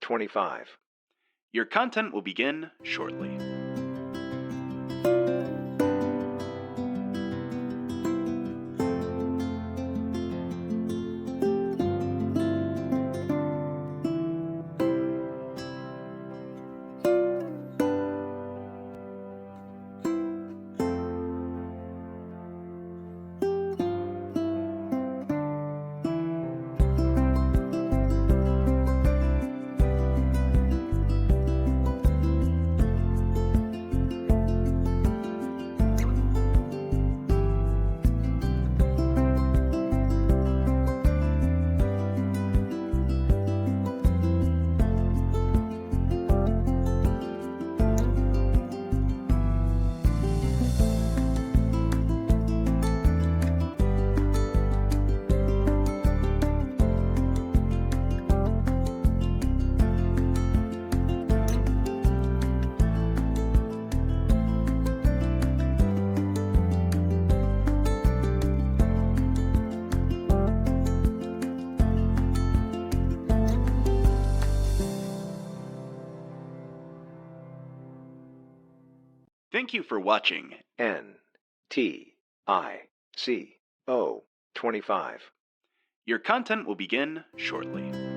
25. Your content will begin shortly. Thank you for watching NTICO 25. Your content will begin shortly.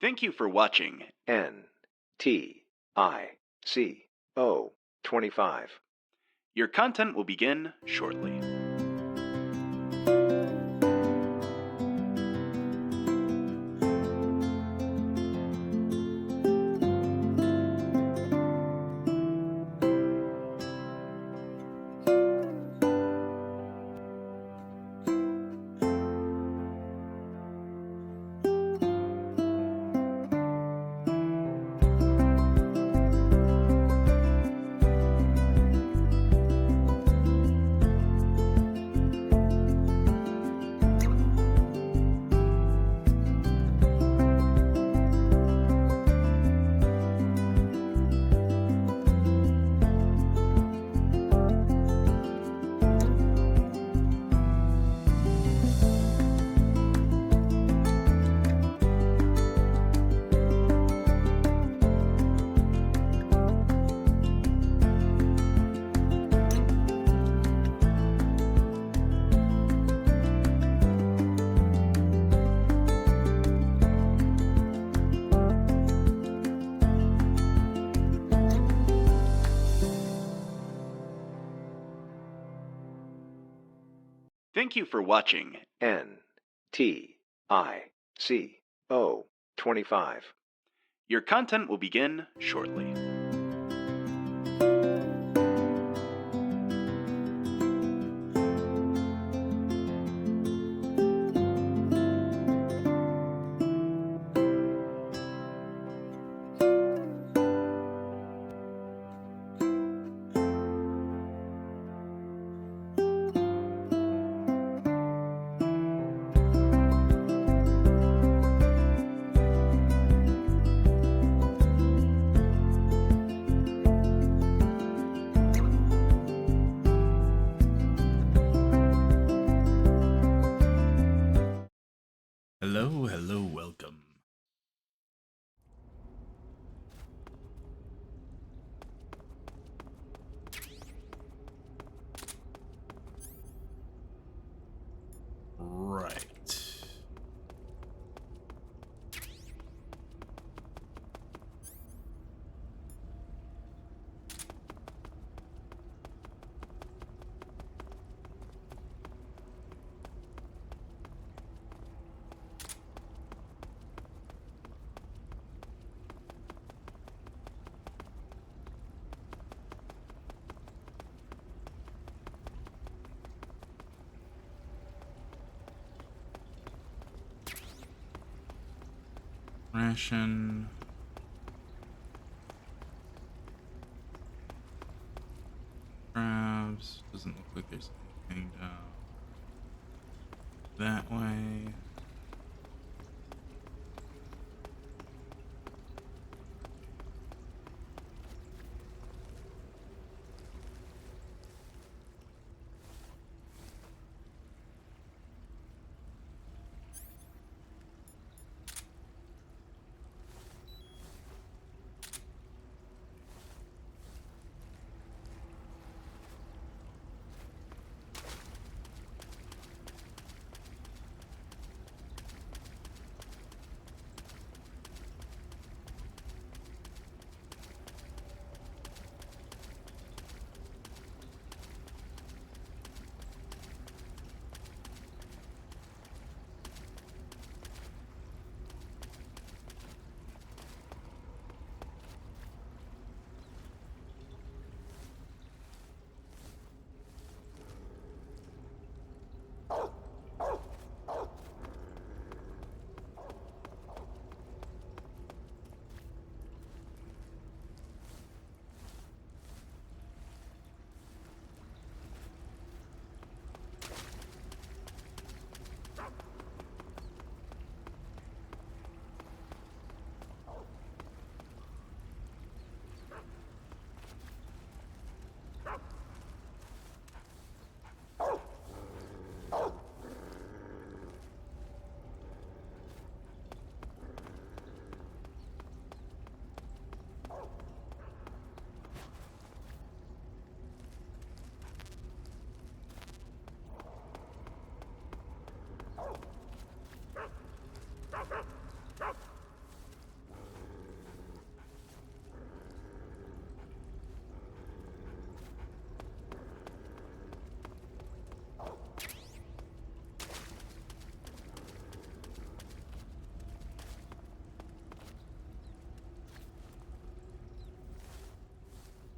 Thank you for watching NTICO 25. Your content will begin shortly. Thank you for watching NTICO 25. Your content will begin shortly. Ration. Crabs. Doesn't look like there's anything down that way.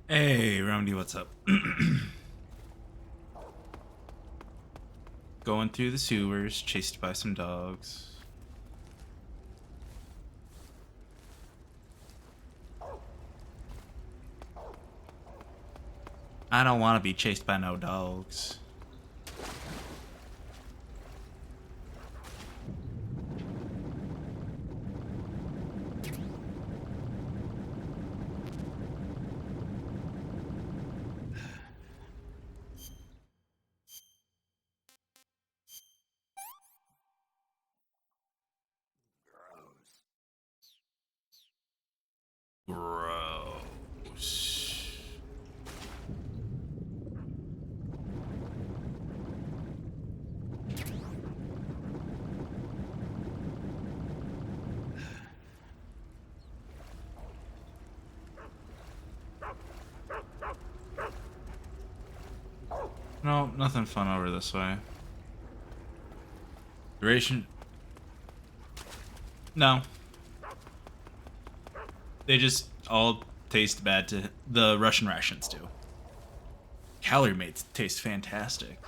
Hey, Roundy, what's up? Going through the sewers, chased by some dogs. I don't want to be chased by no dogs. Gross. No, nothing fun over this way. Duration. No. They just all taste bad to the Russian rations do. Calorie mates taste fantastic.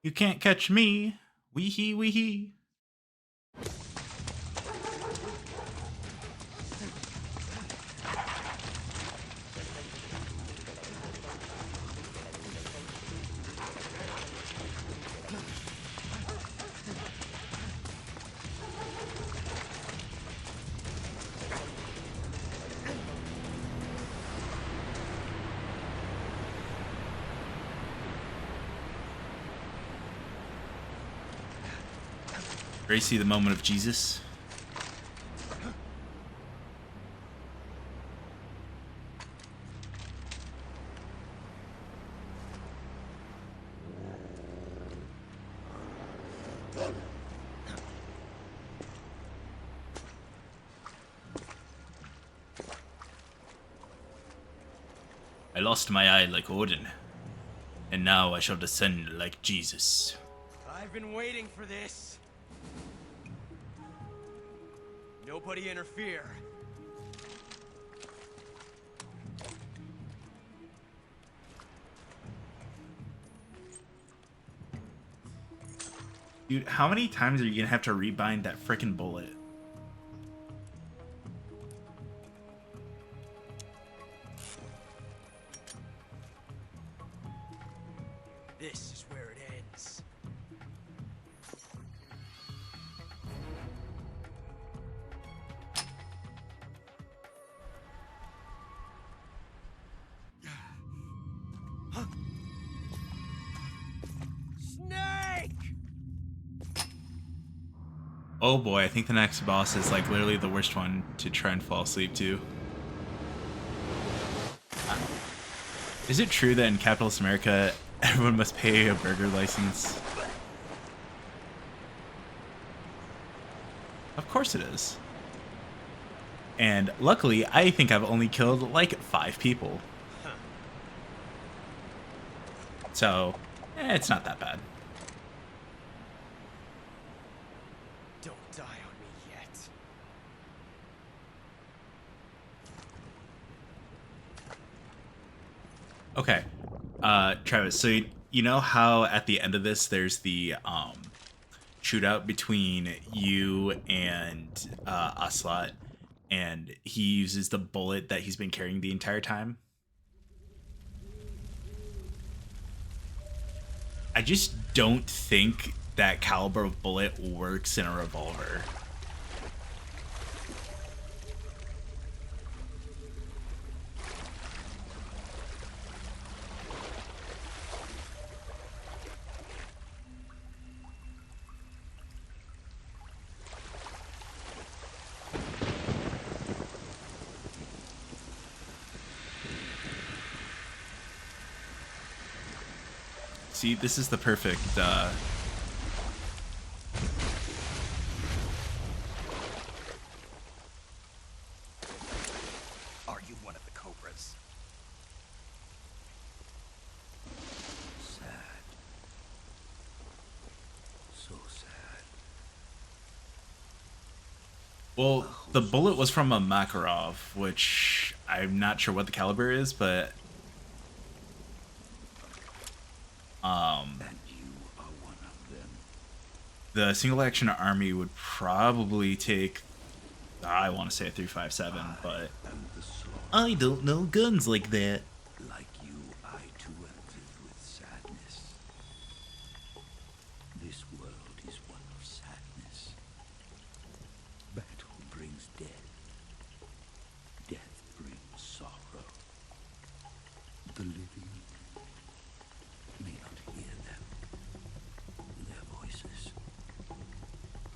You can't catch me. Wee hee wee hee. Ready to see the moment of Jesus? I lost my eye like Odin, and now I shall descend like Jesus. I've been waiting for this. Nobody interfere. Dude, how many times are you gonna have to rebind that frickin' bullet? This is where it ends. Snake! Oh boy, I think the next boss is like literally the worst one to try and fall asleep to. Is it true that in capitalist America, everyone must pay a burger license? Of course it is. And luckily, I think I've only killed like 5 people. So, it's not that bad. Don't die on me yet. Okay, Travis, so you know how at the end of this there's the shootout between you and Ocelot, and he uses the bullet that he's been carrying the entire time? I just don't think that caliber of bullet works in a revolver. See, this is the perfect, Are you one of the Cobras? Sad. So sad. well, the bullet was from a Makarov, which I'm not sure what the caliber is, but And you are one of them. the single action army would probably take, I want to say a 357, but And the soul. I don't know guns like that. Like you, I too am filled with sadness. This world is one of sadness. Battle brings death. Death brings sorrow. The living may not hear them. Their voices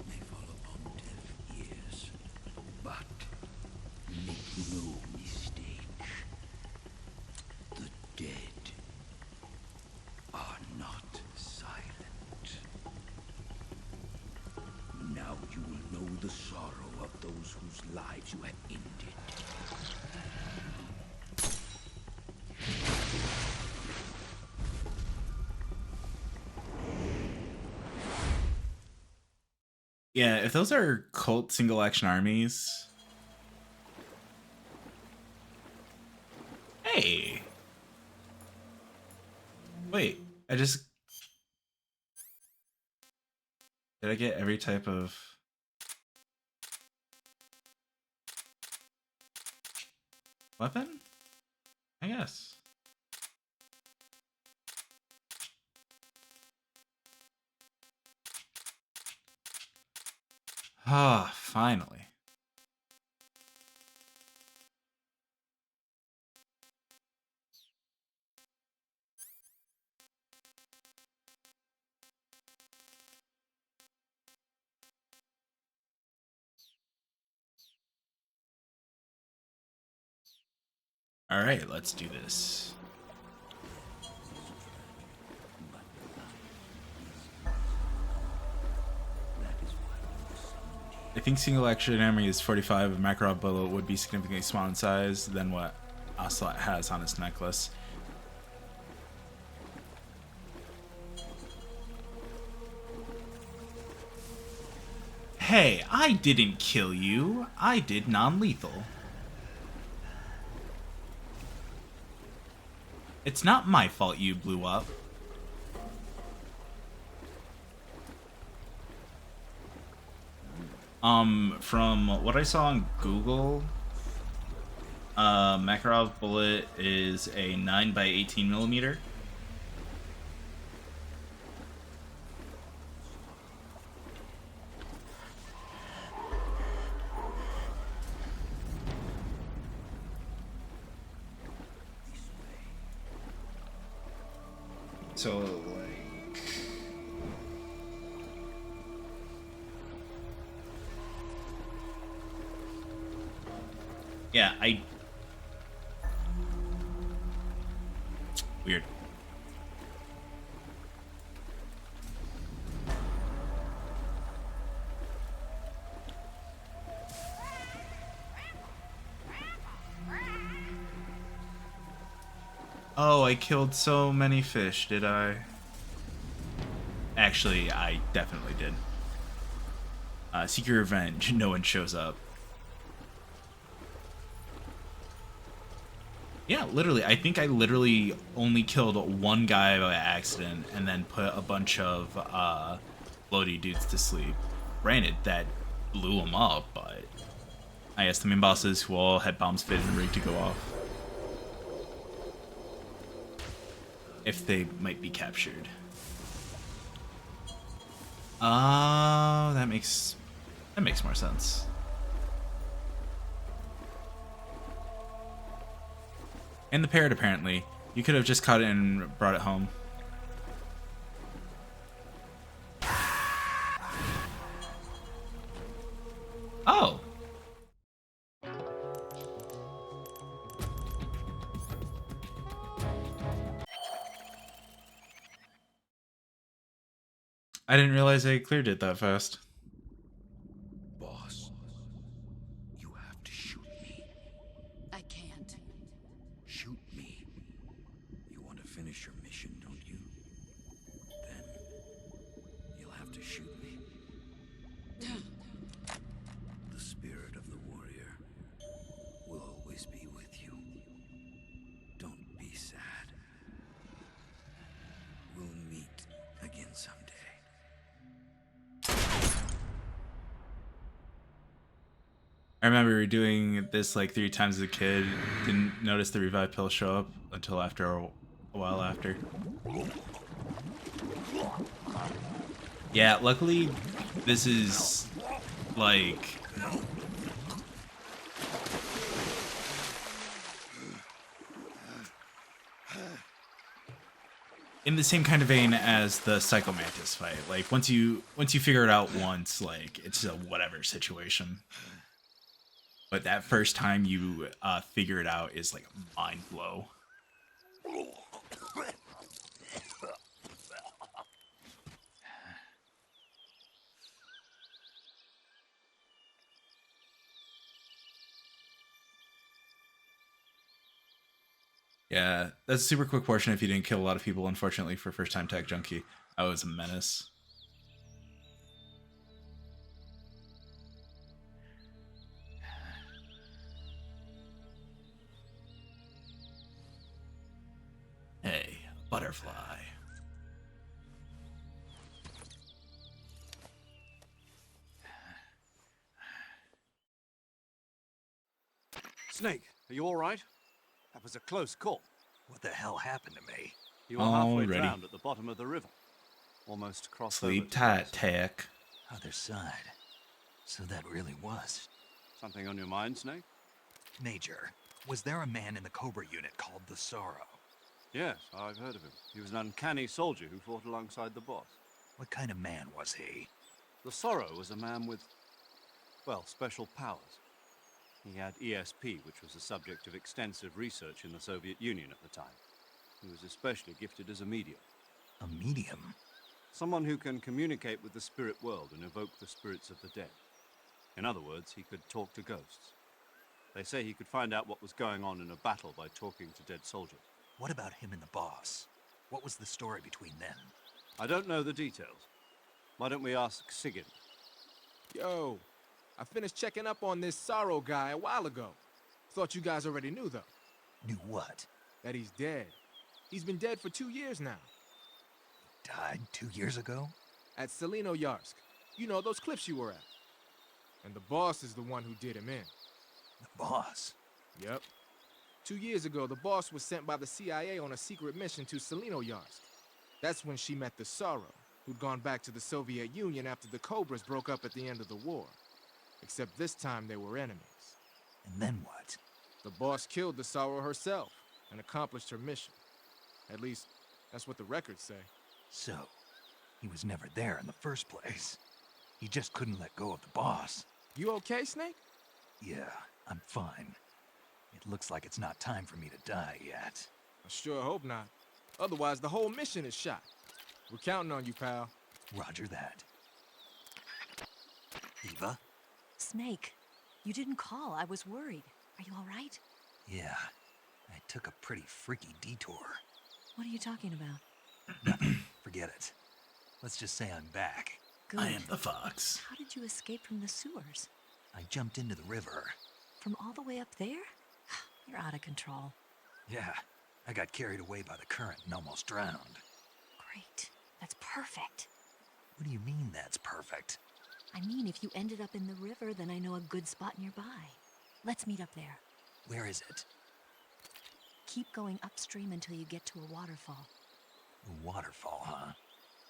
may fall upon deaf ears. But make no mistake. The dead are not silent. Now you will know the sorrow of those whose lives you have ended. Yeah, if those are cult single action armies. Hey. Wait, I just. Did I get every type of. Weapon? I guess. Ah, finally. All right, let's do this. I think single action army is 45. A Makarov bullet would be significantly smaller in size. Then what? Ocelot has on his necklace. Hey, I didn't kill you. I did non-lethal. It's not my fault you blew up. From what I saw on Google, Makarov bullet is a 9x18mm. So, like... Yeah, Weird. Oh, I killed so many fish, did I? Actually, I definitely did. Seek your revenge. No one shows up. Yeah, literally. I think I literally only killed one guy by accident and then put a bunch of floaty dudes to sleep. Granted, that blew them up, but I guess the main bosses who all had bombs fitted and rigged to go off. If they might be captured. Oh, that makes more sense. And the parrot, apparently. You could have just caught it and brought it home. Oh! I didn't realize I cleared it that fast. Boss, you have to shoot me. I can't. Shoot me. You want to finish your mission, don't you? Then you'll have to shoot me. The spirit of the warrior will always be with you. Don't be sad. We'll meet again someday. I remember doing this like 3 times as a kid. Didn't notice the revive pill show up until after a while after. Yeah, luckily this is like in the same kind of vein as the Psycho Mantis fight. Like once you figure it out once, like it's a whatever situation. But that first time you figure it out is like a mind blow. Yeah, that's a super quick portion if you didn't kill a lot of people, unfortunately, for First Time Tech Junkie. I was a menace. Hey, butterfly. Snake, are you all right? That was a close call. What the hell happened to me? You were halfway Already. drowned at the bottom of the river. Almost crossed over Sleep to tight, us. Tech. Other side. So that really was. Something on your mind, Snake? Major, was there a man in the Cobra unit called the Sorrow? Yes, I've heard of him. He was an uncanny soldier who fought alongside the boss. What kind of man was he? The Sorrow was a man with, well, special powers. He had ESP, which was the subject of extensive research in the Soviet Union at the time. He was especially gifted as a medium. A medium? Someone who can communicate with the spirit world and evoke the spirits of the dead. In other words, he could talk to ghosts. They say he could find out what was going on in a battle by talking to dead soldiers. What about him and the boss? What was the story between them? I don't know the details. Why don't we ask Sigyn? Yo, I finished checking up on this Sorrow guy a while ago. Thought you guys already knew, though. Knew what? That he's dead. He's been dead for 2 years now. Died 2 years ago? At Selino Yarsk. You know, those cliffs you were at. And the boss is the one who did him in. The boss? Yep. 2 years ago, the boss was sent by the CIA on a secret mission to Selino Yarsk. That's when she met the Sorrow, who'd gone back to the Soviet Union after the Cobras broke up at the end of the war. Except this time they were enemies. And then what? The boss killed the Sorrow herself and accomplished her mission. At least, that's what the records say. So, he was never there in the first place. He just couldn't let go of the boss. You okay, Snake? Yeah, I'm fine. It looks like it's not time for me to die yet. I sure hope not. Otherwise, the whole mission is shot. We're counting on you, pal. Roger that. Eva? Snake, you didn't call. I was worried. Are you all right? Yeah, I took a pretty freaky detour. What are you talking about? Nothing. Forget it. Let's just say I'm back. Good. I am the fox. How did you escape from the sewers? I jumped into the river. From all the way up there? You're out of control. Yeah, I got carried away by the current and almost drowned. Great. That's perfect. What do you mean that's perfect? I mean, if you ended up in the river, then I know a good spot nearby. Let's meet up there. Where is it? Keep going upstream until you get to a waterfall. A waterfall, huh?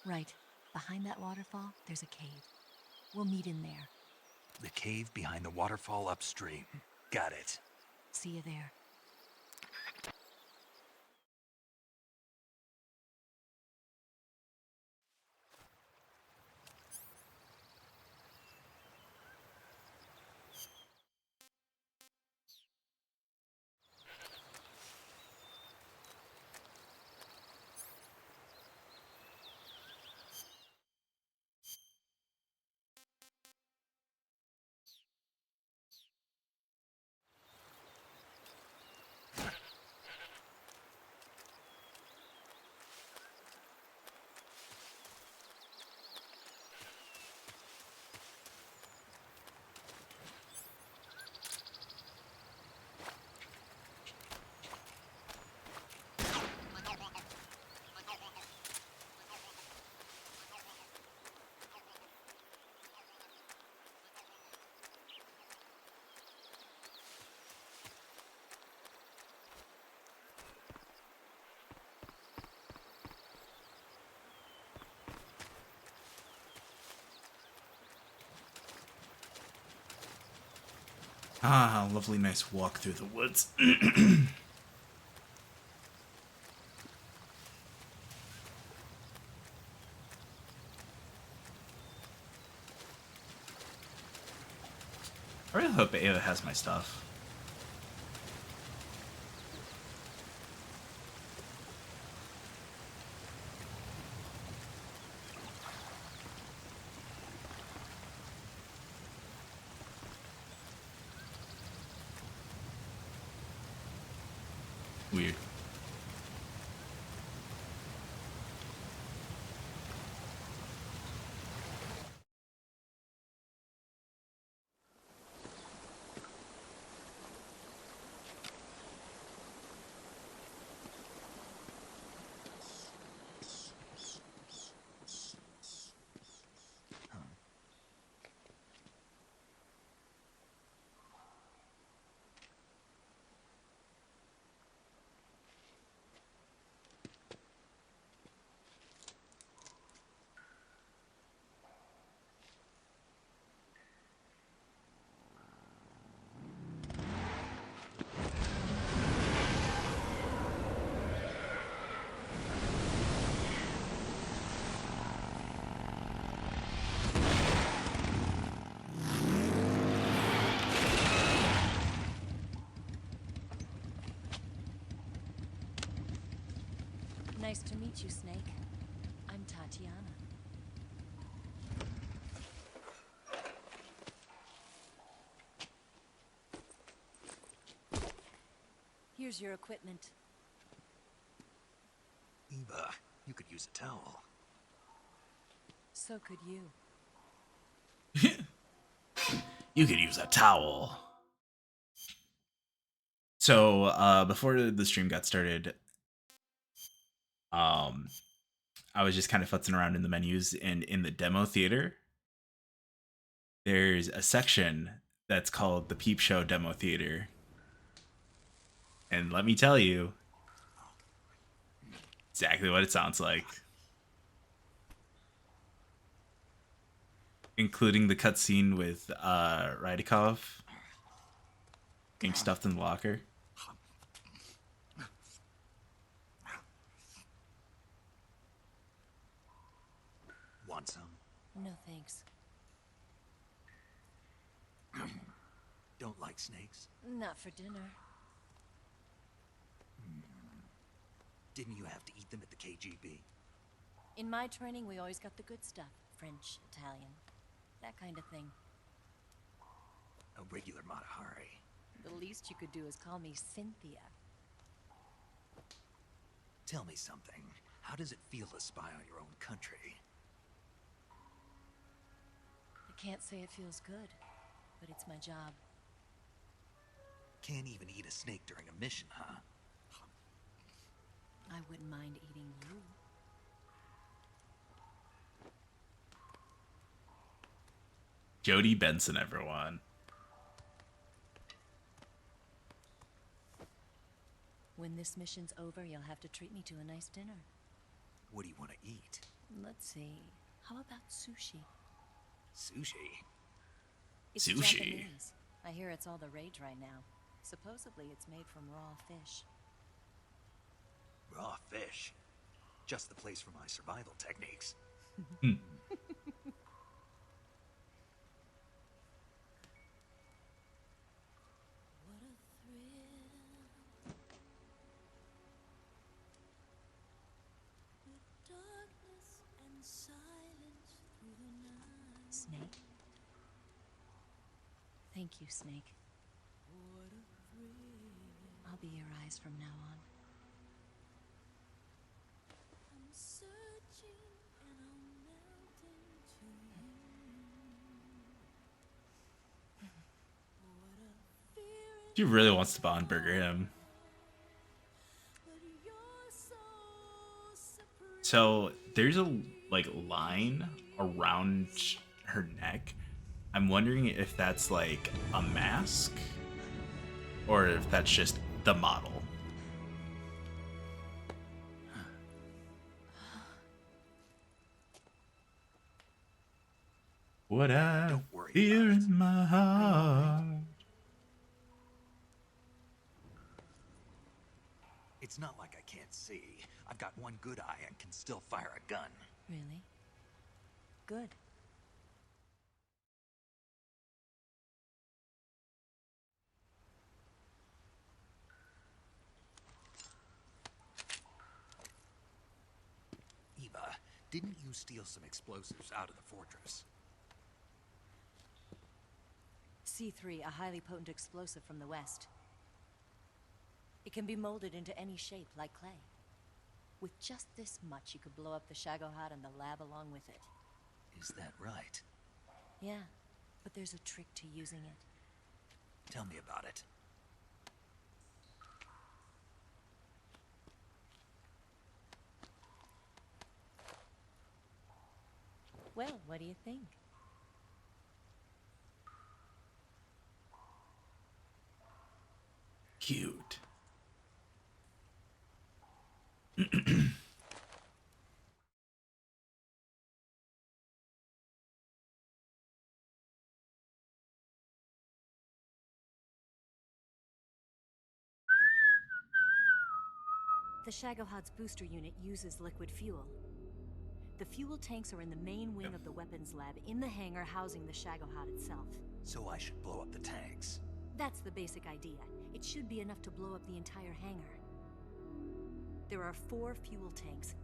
Right. Behind that waterfall, there's a cave. We'll meet in there. The cave behind the waterfall upstream. Got it. See you there. Ah, lovely, nice walk through the woods. I really hope Ava has my stuff. Weird. Nice to meet you, Snake. I'm Tatiana. Here's your equipment. Eva, you could use a towel. So could you. You could use a towel. So before the stream got started, I was just kind of futzing around in the menus, and in the demo theater, there's a section that's called the Peep Show Demo Theater. And let me tell you, exactly what it sounds like. Including the cutscene with Rydikov being stuffed in the locker. Want some? No thanks. Don't like snakes? Not for dinner. Didn't you have to eat them at the KGB? In my training, we always got the good stuff. French, Italian, that kind of thing. A regular Matahari. The least you could do is call me Cynthia. Tell me something. How does it feel to spy on your own country? I can't say it feels good, but it's my job. Can't even eat a snake during a mission, huh? I wouldn't mind eating you. Jodie Benson, everyone. When this mission's over, you'll have to treat me to a nice dinner. What do you want to eat? Let's see. How about sushi? Sushi? It's Sushi? Japanese. I hear it's all the rage right now. Supposedly it's made from raw fish. Raw fish? Just the place for my survival techniques. Snake? Thank you, Snake. I'll be your eyes from now on. She really wants to Bond Burger him. So there's a line around her neck. I'm wondering if that's like a mask or if that's just the model. What I Don't worry fear about it. in my heart. It's not like I can't see. I've got one good eye and can still fire a gun. Really? Good. Eva, didn't you steal some explosives out of the fortress? C3, a highly potent explosive from the west. It can be molded into any shape, like clay. With just this much, you could blow up the Shagohod and the lab along with it. Is that right? Yeah, but there's a trick to using it. Tell me about it. Well, what do you think? Cute. The Shagohod's booster unit uses liquid fuel. The fuel tanks are in the main wing of the weapons lab in the hangar housing the Shagohod itself. So I should blow up the tanks. That's the basic idea. It should be enough to blow up the entire hangar. There are 4 fuel tanks.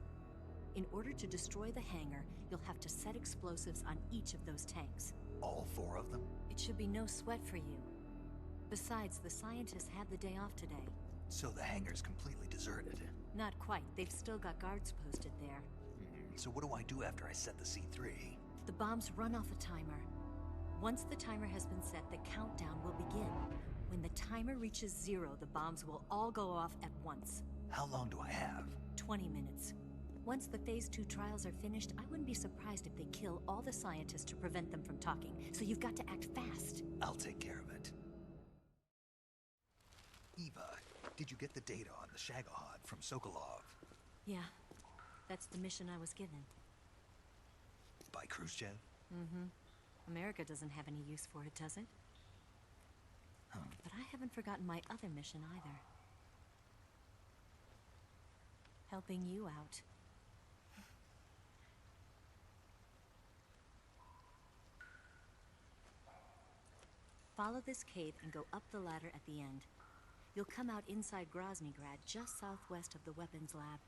In order to destroy the hangar, you'll have to set explosives on each of those tanks. All 4 of them? It should be no sweat for you. Besides, the scientists had the day off today. So the hangar's completely deserted. Not quite. They've still got guards posted there. So what do I do after I set the C3? The bombs run off a timer. Once the timer has been set, the countdown will begin. When the timer reaches 0, the bombs will all go off at once. How long do I have? 20 minutes. Once the Phase 2 trials are finished, I wouldn't be surprised if they kill all the scientists to prevent them from talking. So you've got to act fast. I'll take care of it. Eva, did you get the data on the Shagohod from Sokolov? Yeah, that's the mission I was given. By Khrushchev? Mm-hmm. America doesn't have any use for it, does it? But I haven't forgotten my other mission either. Helping you out. Follow this cave and go up the ladder at the end. You'll come out inside Groznygrad, just southwest of the weapons lab.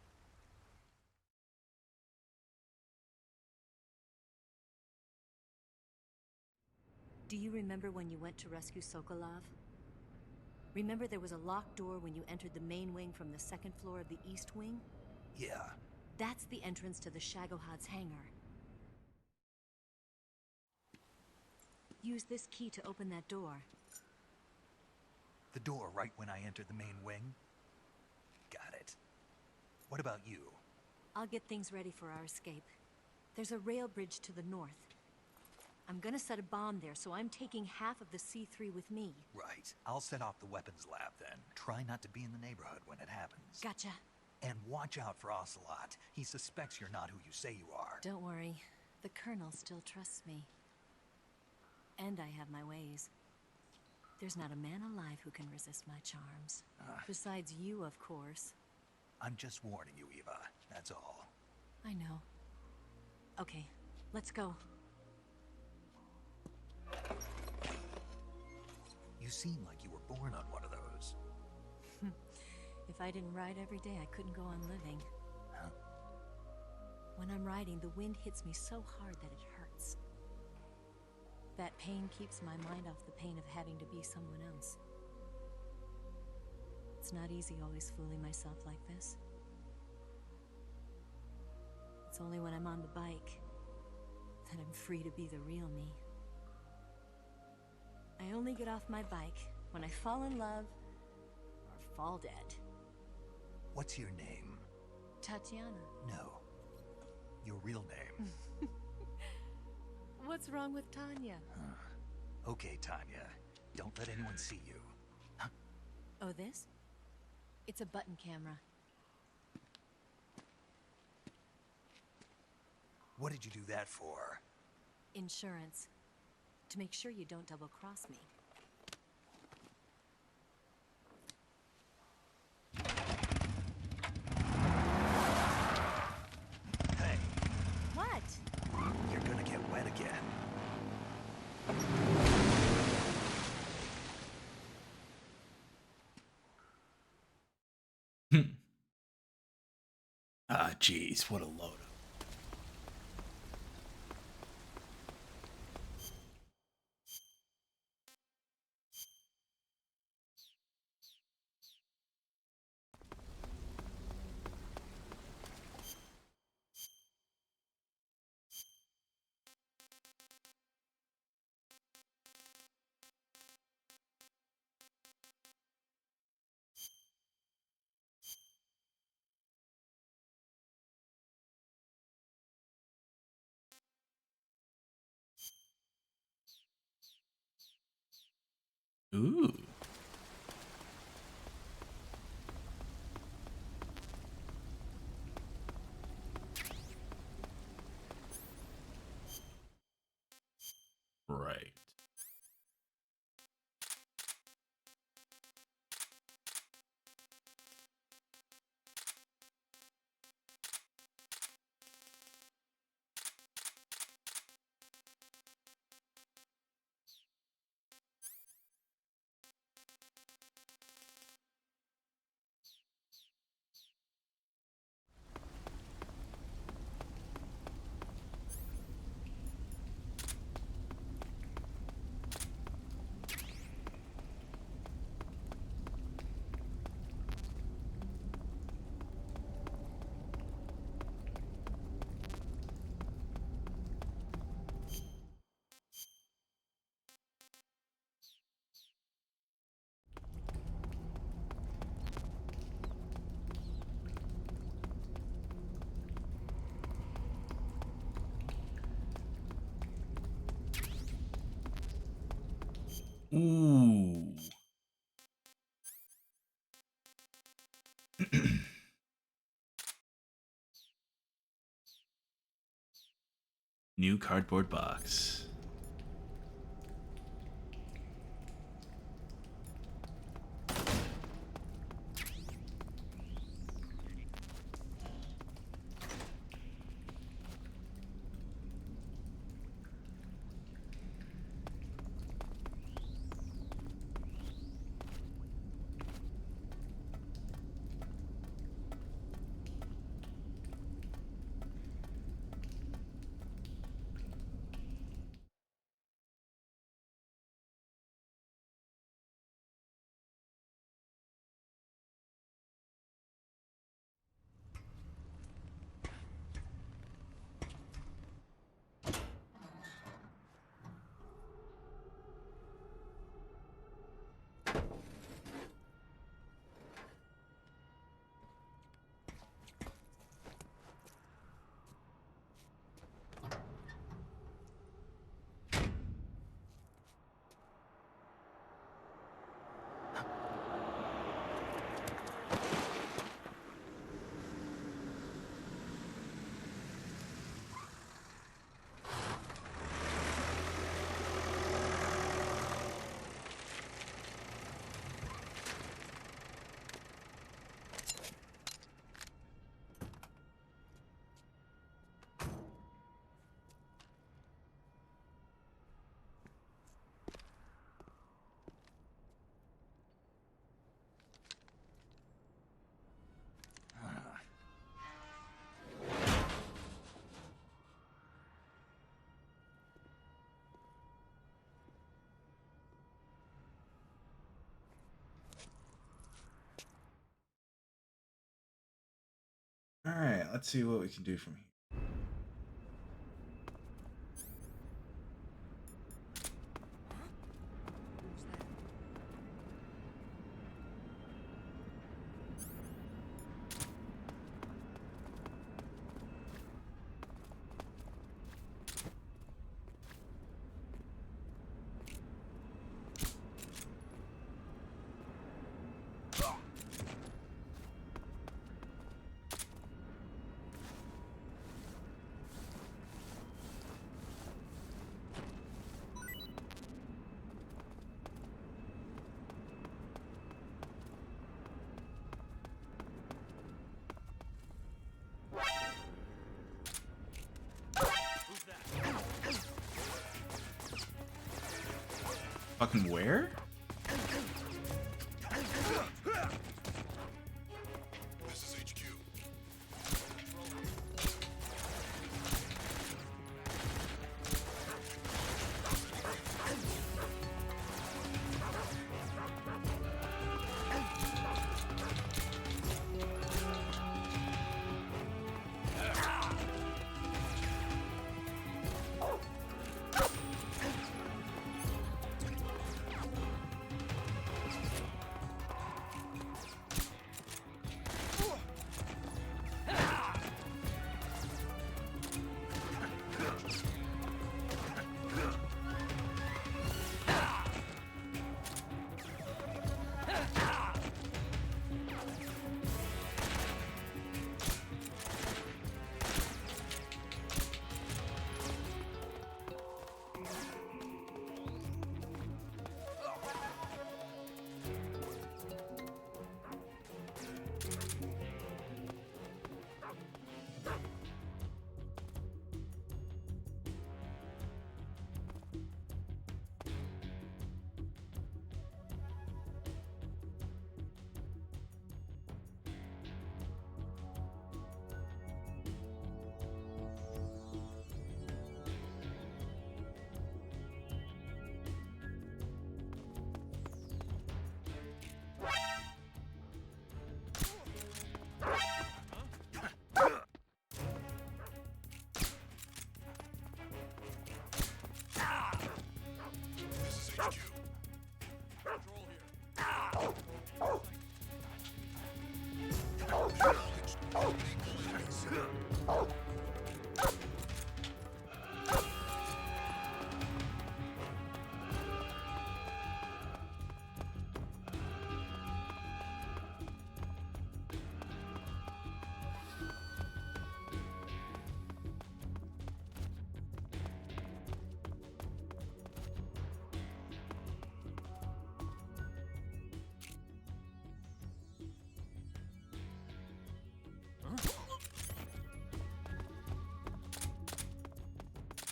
Do you remember when you went to rescue Sokolov? Remember there was a locked door when you entered the main wing from the second floor of the east wing? Yeah. That's the entrance to the Shagohod's hangar. Use this key to open that door. The door right when I entered the main wing? Got it. What about you? I'll get things ready for our escape. There's a rail bridge to the north. I'm gonna set a bomb there, so I'm taking half of the C3 with me. Right. I'll set off the weapons lab then. Try not to be in the neighborhood when it happens. Gotcha. And watch out for Ocelot. He suspects you're not who you say you are. Don't worry. The Colonel still trusts me. And I have my ways. There's not a man alive who can resist my charms. Besides you, of course. I'm just warning you, Eva. That's all. I know. Okay, let's go. You seem like you were born on one of those. If I didn't ride every day, I couldn't go on living. Huh? When I'm riding, the wind hits me so hard that it hurts. That pain keeps my mind off the pain of having to be someone else. It's not easy always fooling myself like this. It's only when I'm on the bike that I'm free to be the real me. I only get off my bike when I fall in love or fall dead. What's your name? Tatiana. No. Your real name. What's wrong with Tanya? Okay, Tanya. Don't let anyone see you. Oh, this? It's a button camera. What did you do that for? Insurance. To make sure you don't double-cross me. Hey, What? you're gonna get wet again. Ah, jeez, what a load up. Ooh. Right. Ooh. New cardboard box. All right, let's see what we can do from here. Fucking where? This is HQ.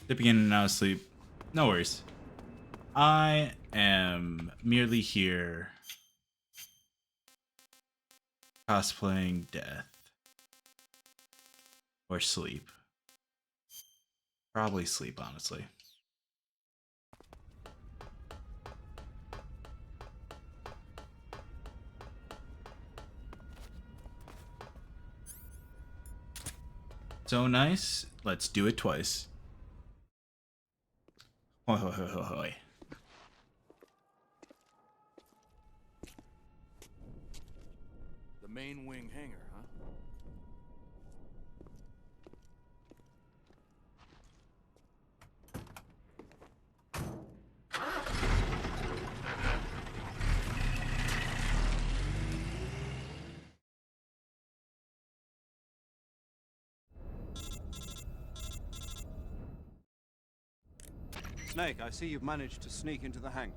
Dipping in and out of sleep. No worries. I am merely here cosplaying death. Or sleep. Probably sleep, honestly. So nice. Let's do it twice. Hoi, hoi, hoi, hoi, hoi. The main wing hangar, huh? Snake, I see you've managed to sneak into the hangar.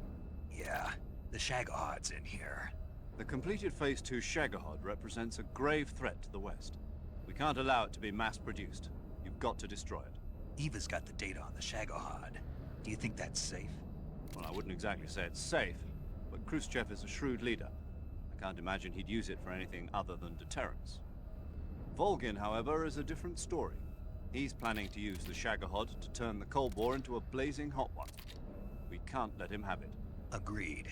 Yeah, the Shagahad's in here. The completed Phase 2 Shagahod represents a grave threat to the West. We can't allow it to be mass-produced. You've got to destroy it. Eva's got the data on the Shagahad. Do you think that's safe? Well, I wouldn't exactly say it's safe, but Khrushchev is a shrewd leader. I can't imagine he'd use it for anything other than deterrence. Volgin, however, is a different story. He's planning to use the Shagahod to turn the Cold War into a blazing hot one. We can't let him have it. Agreed.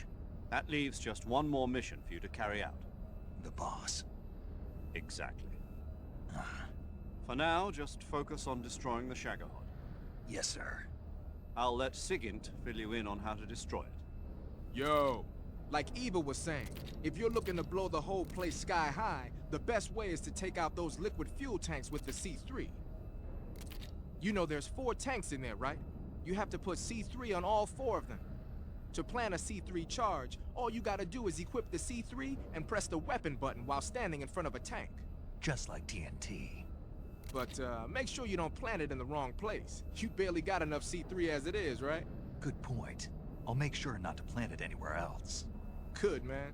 That leaves just one more mission for you to carry out. The boss. Exactly. For now, just focus on destroying the Shagahod. Yes, sir. I'll let Sigint fill you in on how to destroy it. Yo, like Eva was saying, if you're looking to blow the whole place sky high, the best way is to take out those liquid fuel tanks with the C3. You know there's 4 tanks in there, right? You have to put C3 on all 4 of them. To plant a C3 charge, all you gotta do is equip the C3 and press the weapon button while standing in front of a tank. Just like TNT. But make sure you don't plant it in the wrong place. You barely got enough C3 as it is, right? Good point. I'll make sure not to plant it anywhere else. Good, man.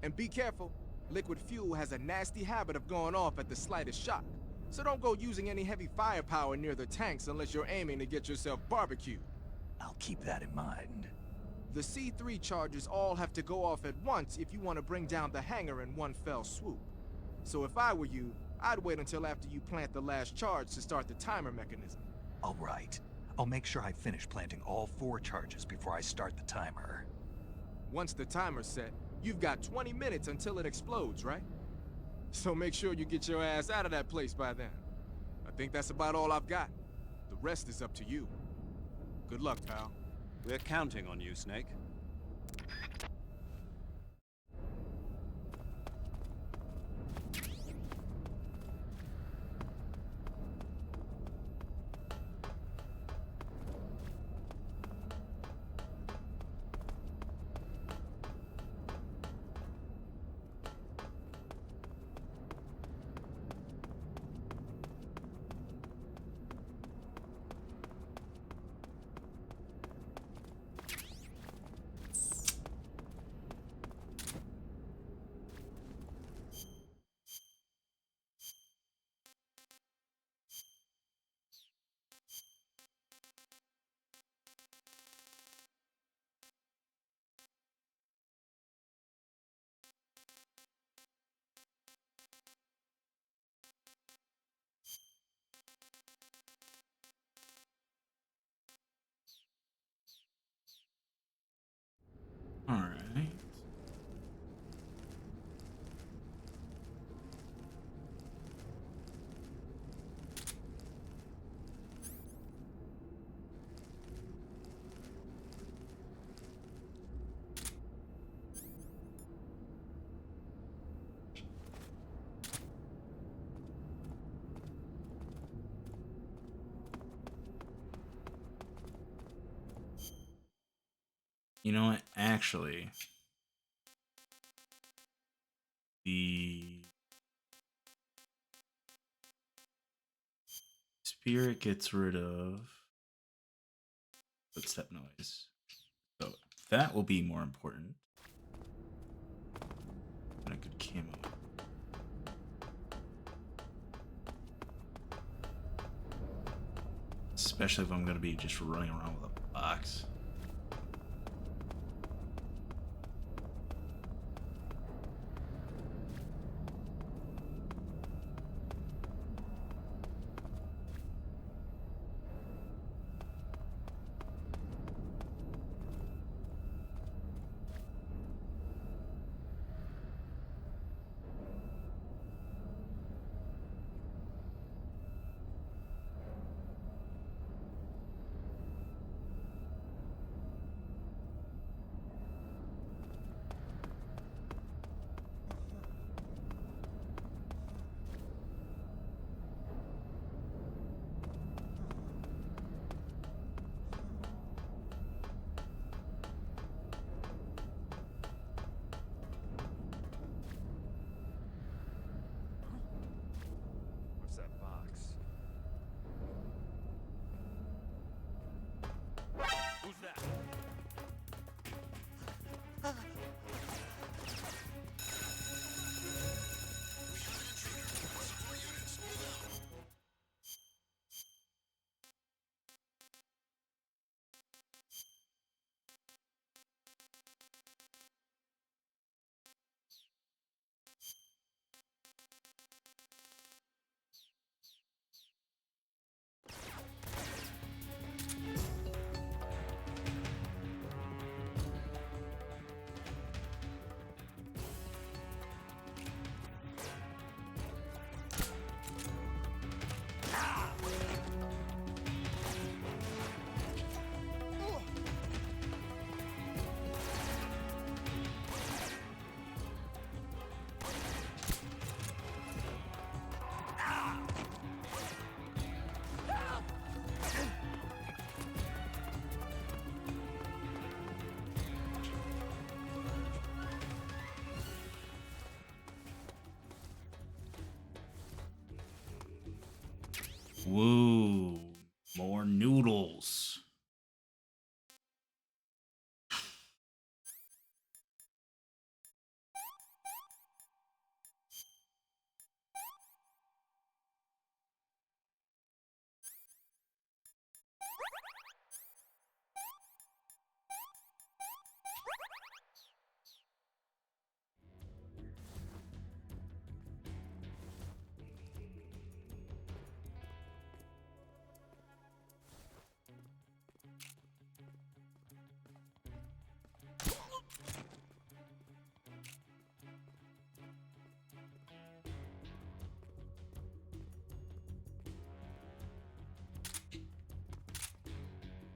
And be careful. Liquid fuel has a nasty habit of going off at the slightest shock. So don't go using any heavy firepower near the tanks unless you're aiming to get yourself barbecued. I'll keep that in mind. The C3 charges all have to go off at once if you want to bring down the hangar in one fell swoop. So if I were you, I'd wait until after you plant the last charge to start the timer mechanism. All right. I'll make sure I finish planting all 4 charges before I start the timer. Once the timer's set, you've got 20 minutes until it explodes, right? So make sure you get your ass out of that place by then. I think that's about all I've got. The rest is up to you. Good luck, pal. We're counting on you, Snake. Alright. You know what? Actually, the spirit gets rid of footstep noise. So that will be more important than a good camo. especially if I'm gonna be just running around with a box. What's that box? Who's that? Woo, more noodles.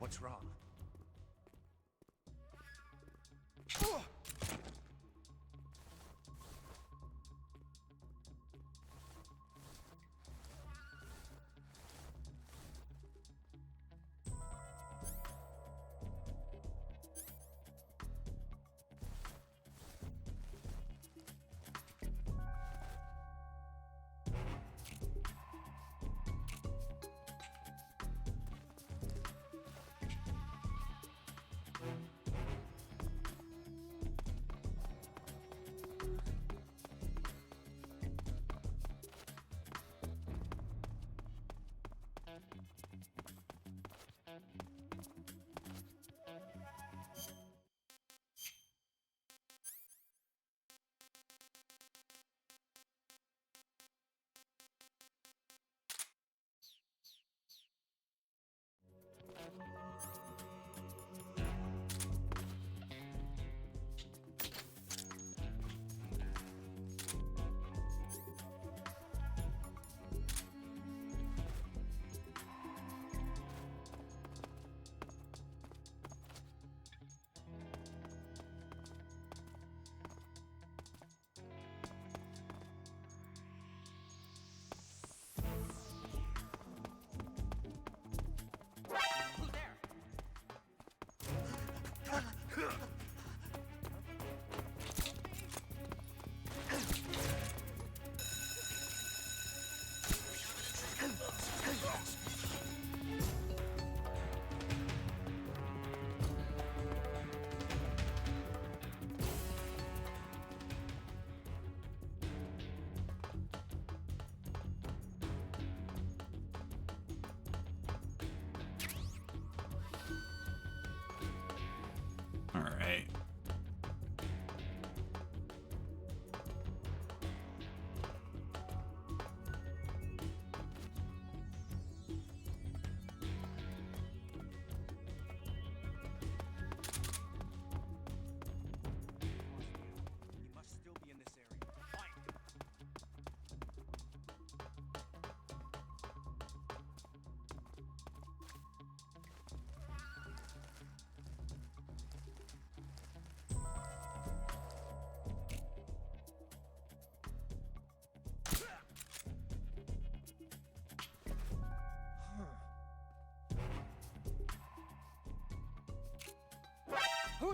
What's wrong?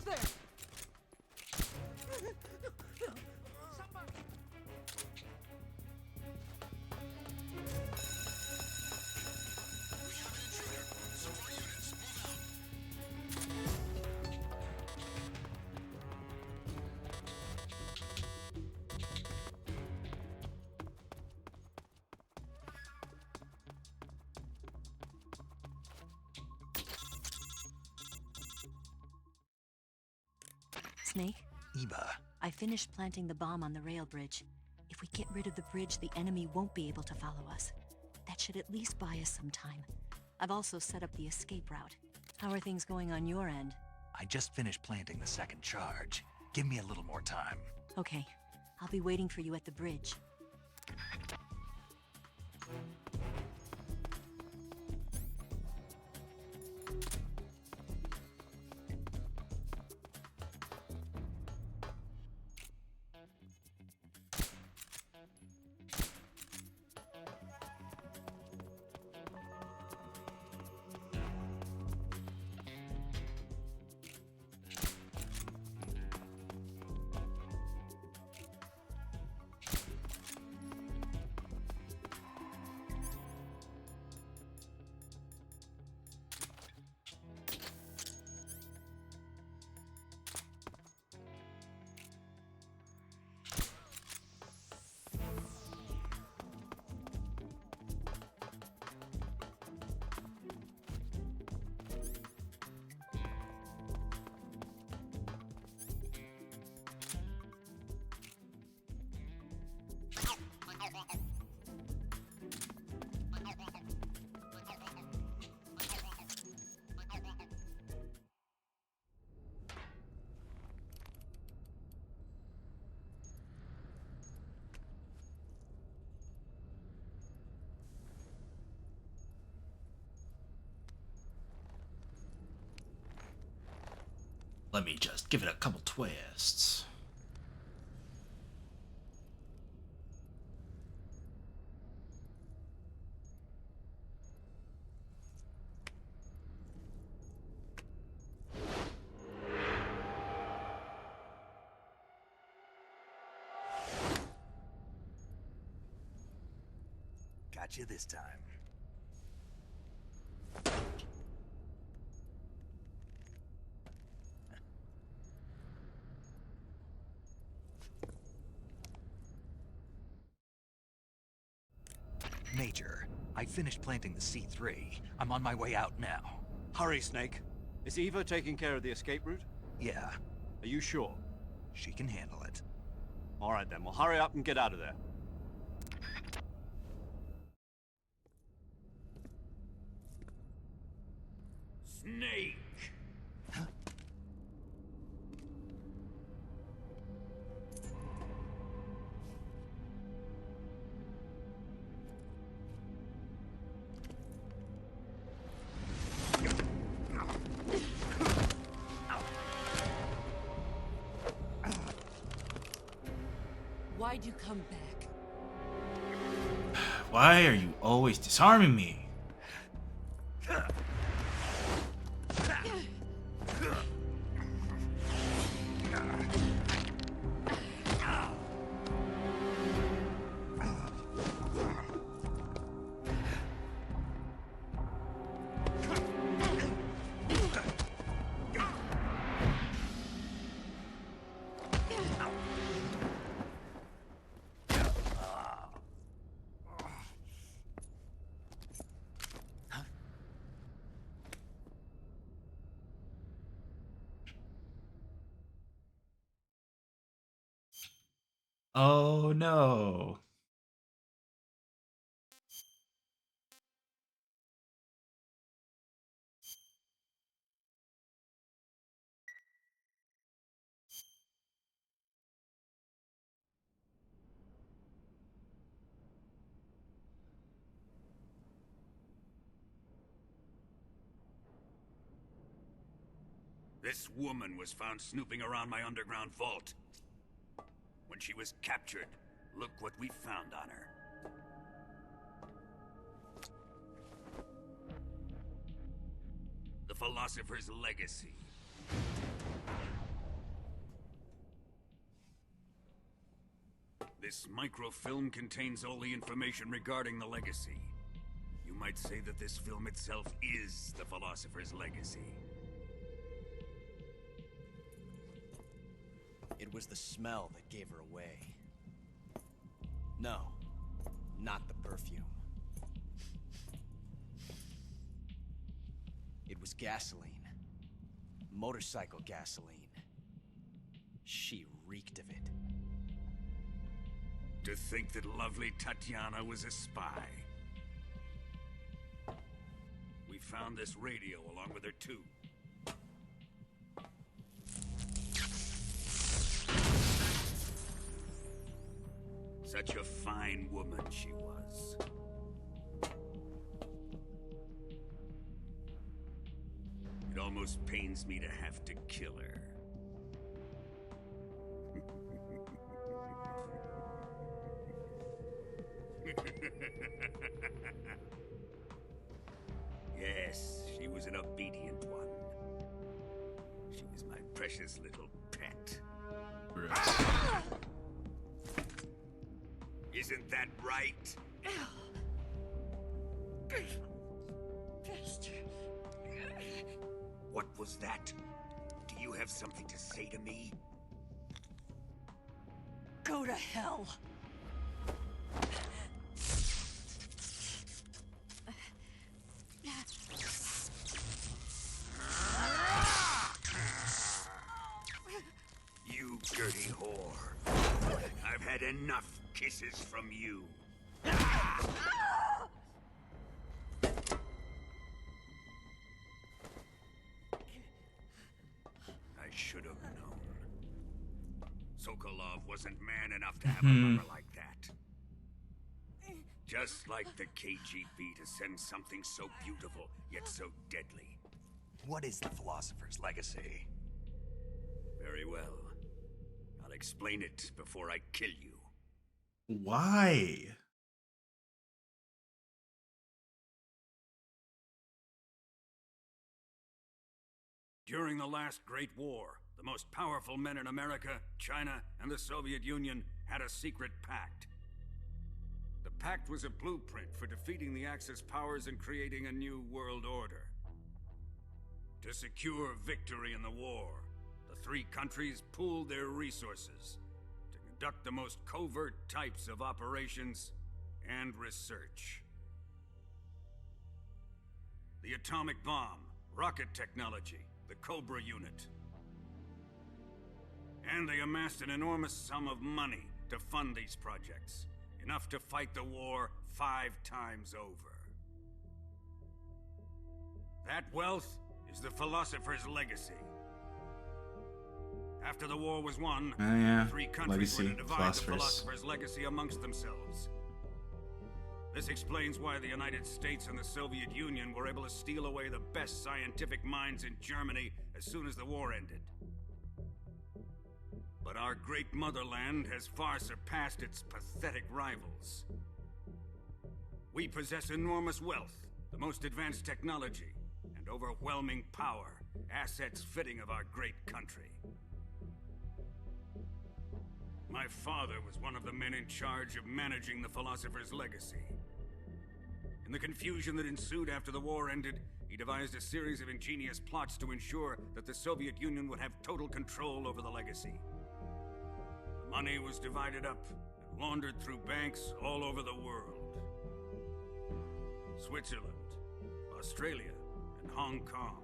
Who's there? Snake, Eva, I finished planting the bomb on the rail bridge. If we get rid of the bridge, the enemy won't be able to follow us. That should at least buy us some time. I've also set up the escape route. How are things going on your end? I just finished planting the second charge. Give me a little more time. Okay, I'll be waiting for you at the bridge. Let me just give it a couple twists. Got you this time. Major, I finished planting the C3. I'm on my way out now. Hurry, Snake. Is Eva taking care of the escape route? Yeah, Are you sure? she can handle it. All right then, well hurry up and get out of there. Snake! Why'd you come back? Why are you always disarming me? Oh no. This woman was found snooping around my underground vault. When she was captured, look what we found on her. The philosopher's legacy. This microfilm contains all the information regarding the legacy. You might say that this film itself is the Philosopher's legacy. It was the smell that gave her away. No, not the perfume. It was gasoline. Motorcycle gasoline. She reeked of it. To think that lovely Tatiana was a spy. We found this radio along with her too. Such a fine woman she was. It almost pains me to have to kill her. Yes, she was an obedient one. She was my precious little pet. Isn't that right? What was that? Do you have something to say to me? Go to hell. You dirty whore. I've had enough kisses from you. I should have known. Sokolov wasn't man enough to have a lover like that. Just like the KGB to send something so beautiful, yet so deadly. What is the Philosopher's legacy? Very well. I'll explain it before I kill you. Why? During the last Great War, the most powerful men in America, China, and the Soviet Union had a secret pact. The pact was a blueprint for defeating the Axis powers and creating a new world order. To secure victory in the war, the three countries pooled their resources to conduct the most covert types of operations and research. The atomic bomb, rocket technology, the Cobra unit. And they amassed an enormous sum of money to fund these projects, enough to fight the war 5 times over. That wealth is the Philosopher's legacy. After the war was won, yeah. the three countries were to divide the Philosophers. Philosopher's legacy amongst themselves. This explains why the United States and the Soviet Union were able to steal away the best scientific minds in Germany as soon as the war ended. But our great motherland has far surpassed its pathetic rivals. We possess enormous wealth, the most advanced technology, and overwhelming power, assets fitting of our great country. My father was one of the men in charge of managing the Philosopher's legacy. In the confusion that ensued after the war ended, he devised a series of ingenious plots to ensure that the Soviet Union would have total control over the legacy. The money was divided up and laundered through banks all over the world. Switzerland, Australia, and Hong Kong.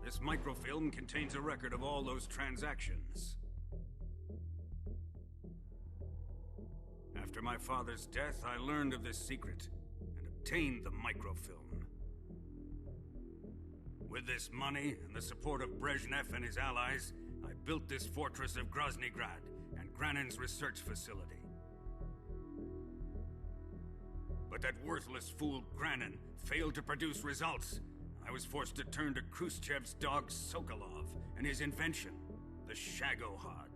This microfilm contains a record of all those transactions. After my father's death, I learned of this secret and obtained the microfilm. With this money and the support of Brezhnev and his allies, I built this fortress of Groznygrad and Granin's research facility. But that worthless fool Granin failed to produce results. I was forced to turn to Khrushchev's dog Sokolov and his invention, the Shagohod.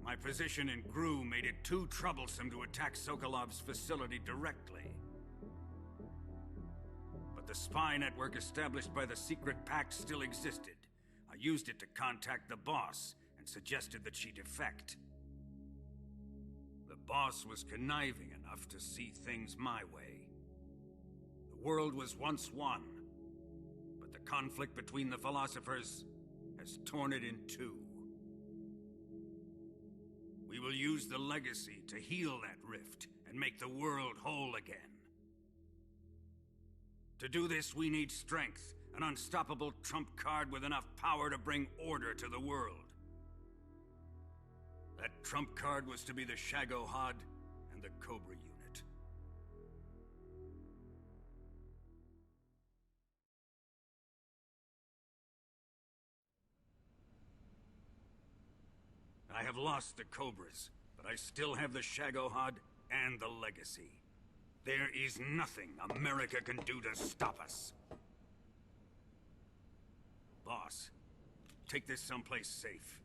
My position in GRU made it too troublesome to attack Sokolov's facility directly. But the spy network established by the secret pact still existed. A used it to contact the boss and suggested that she defect. The boss was conniving enough to see things my way. The world was once one, but the conflict between the philosophers has torn it in two. We will use the legacy to heal that rift and make the world whole again. To do this, we need strength, an unstoppable trump card with enough power to bring order to the world. That trump card was to be the Shagohod and the Cobra unit. I have lost the Cobras, but I still have the Shagohod and the legacy. There is nothing America can do to stop us. Boss, take this someplace safe.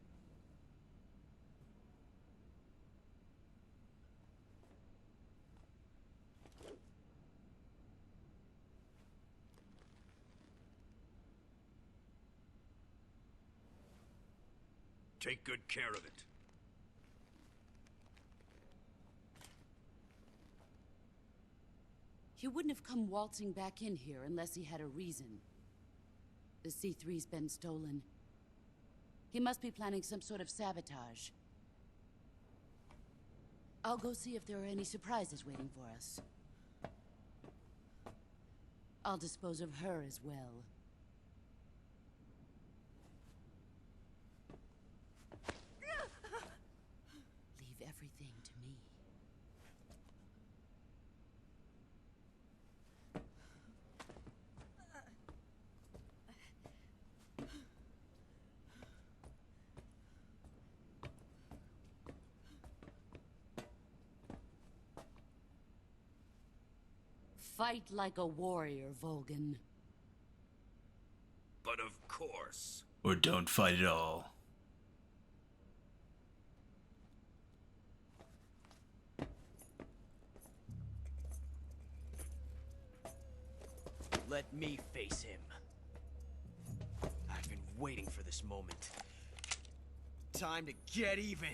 Take good care of it. He wouldn't have come waltzing back in here unless he had a reason. The C3's been stolen. He must be planning some sort of sabotage. I'll go see if there are any surprises waiting for us. I'll dispose of her as well. Leave everything to me. Fight like a warrior, Volgan. But of course. Or don't fight at all. Let me face him. I've been waiting for this moment. Time to get even.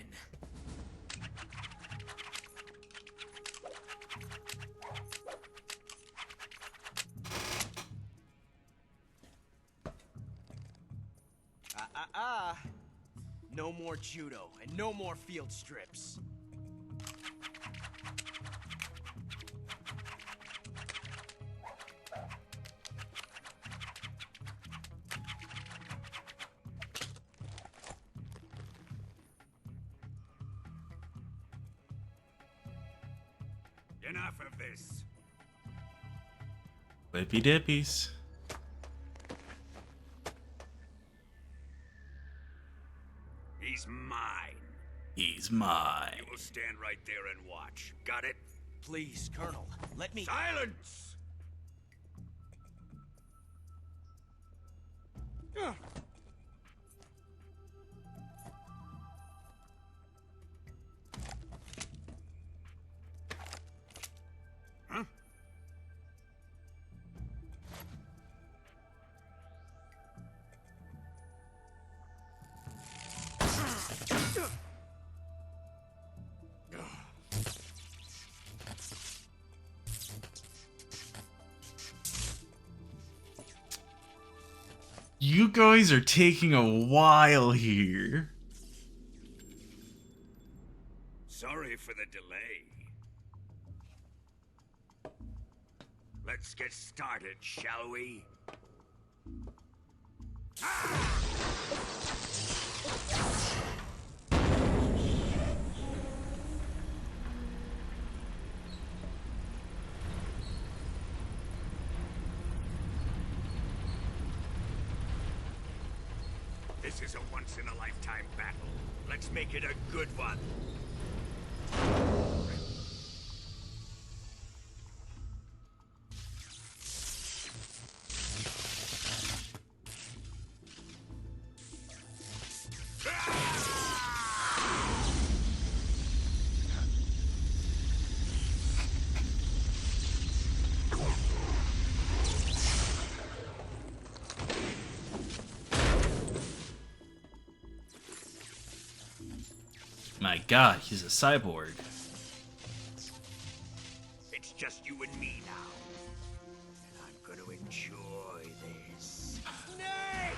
No more judo, and no more field strips. Enough of this. Whippy dippies. He's mine. He's mine. You will stand right there and watch. Got it? Please, Colonel, let me— Silence! Huh? You guys are taking a while here. Sorry for the delay. Let's get started, shall we? This is a once-in-a-lifetime battle. Let's make it a good one. My god, he's a cyborg. It's just you and me now. And I'm gonna enjoy this. Snake!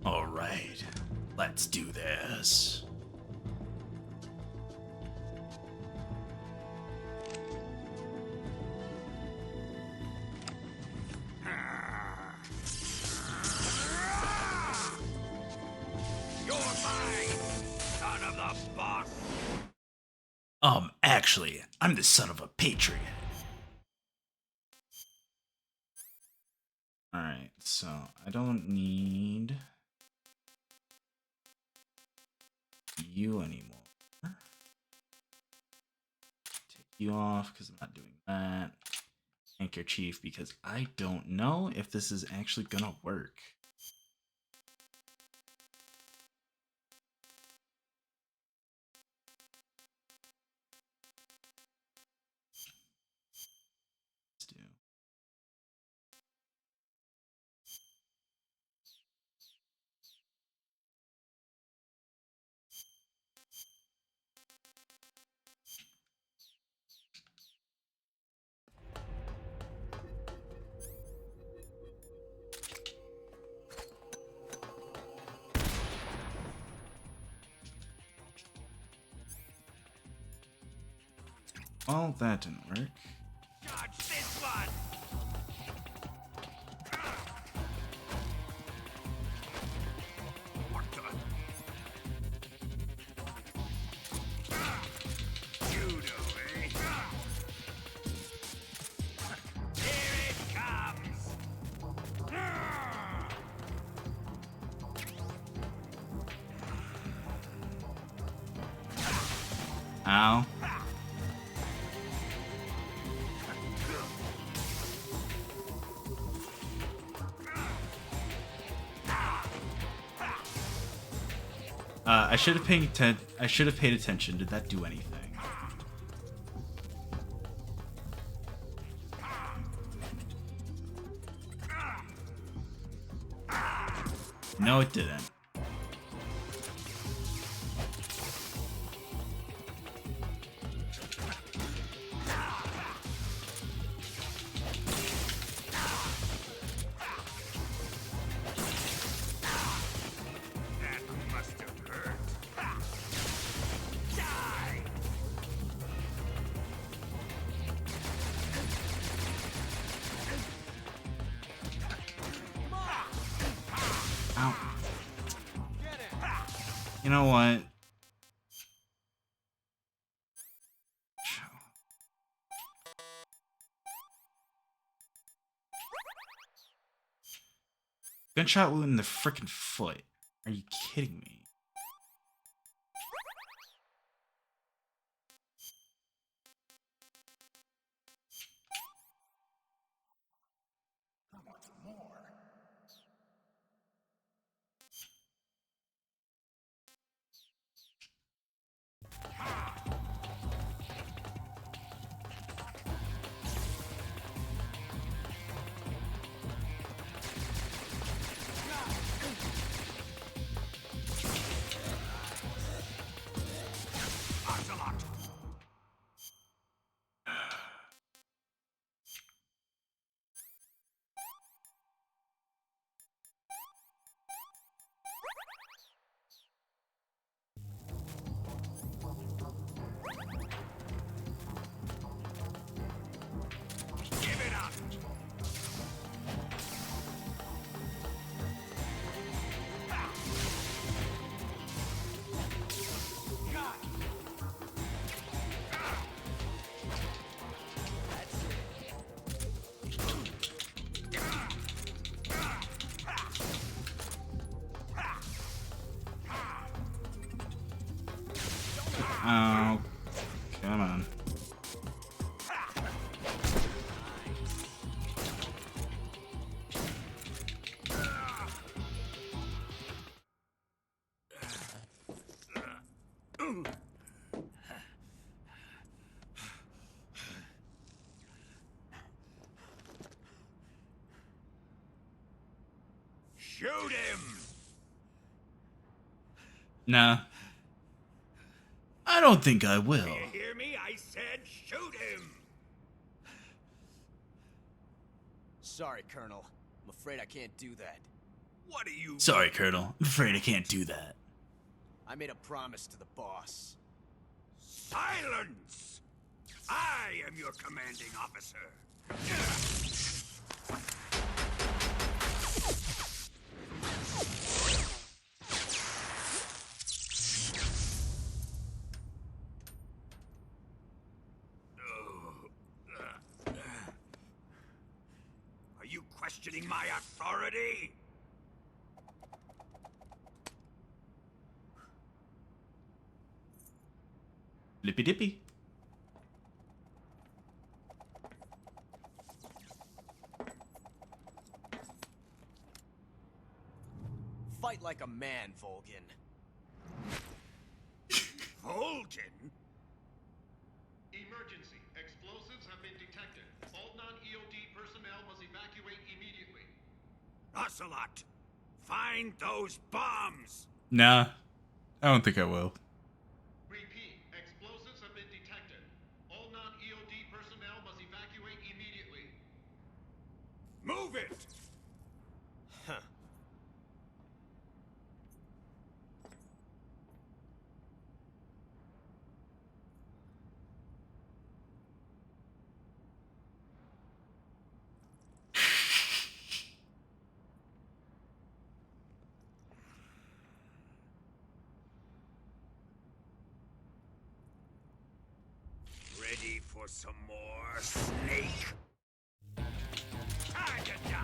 Alright, let's do this. You're mine, son of the boss! Actually, I'm the son of a patriot. Alright, so I don't need you anymore. Take you off because I'm not doing that. Handkerchief because I don't know if this is actually gonna work. Let's do. Well, that didn't work. Dodge this one! What the? Judo, eh? Here it comes! Ow. I should have paid attention. Did that do anything? No, it didn't. That must have hurt. Die! Ow. You know what? Gunshot wound in the frickin' foot. Are you kidding me? Shoot him! Nah. I don't think I will. Do you hear me? I said shoot him! Sorry, Colonel. I'm afraid I can't do that. What are you... Sorry, Colonel. I'm afraid I can't do that. I made a promise to the boss. Silence! I am your commanding officer. Are you questioning my authority? Lippy dippy. Fight like a man, Volgin. Volgin? Emergency. Explosives have been detected. All non-EOD personnel must evacuate immediately. Ocelot, find those bombs! Nah. I don't think I will. Repeat. Explosives have been detected. All non-EOD personnel must evacuate immediately. Move it! Huh. Ready for some more, Snake? Time to die!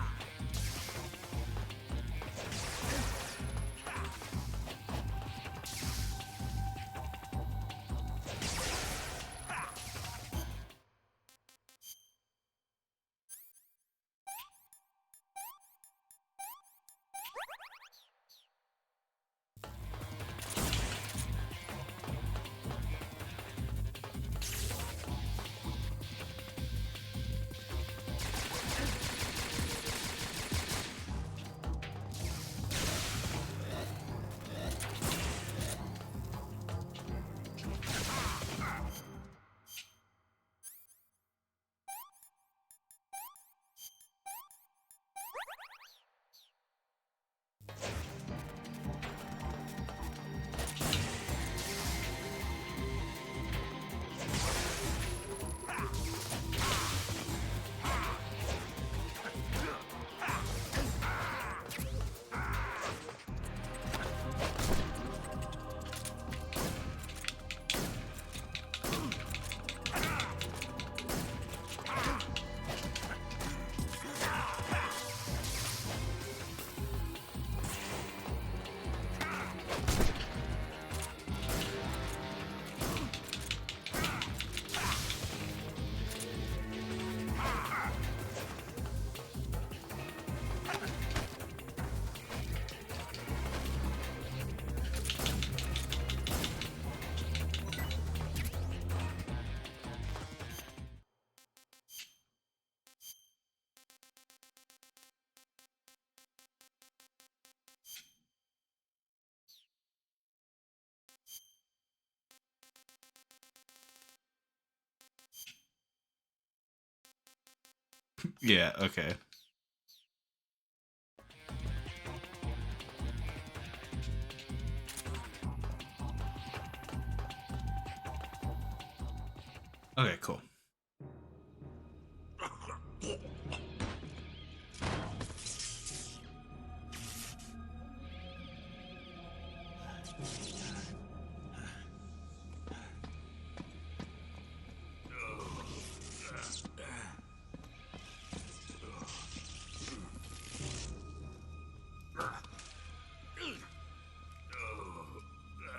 Yeah, okay. Okay, cool.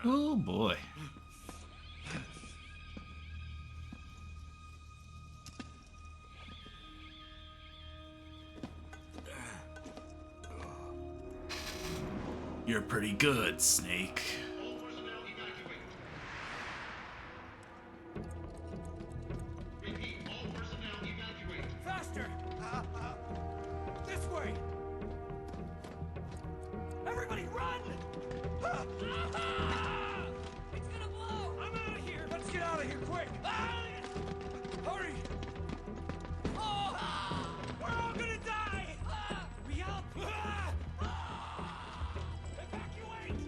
Oh boy. You're pretty good, Snake. All personnel evacuate. Repeat. All personnel evacuate. Faster! This way! It's gonna blow! I'm out of here! Let's get out of here, quick! Hurry! Oh! We're all gonna die! Hurry up! Evacuate!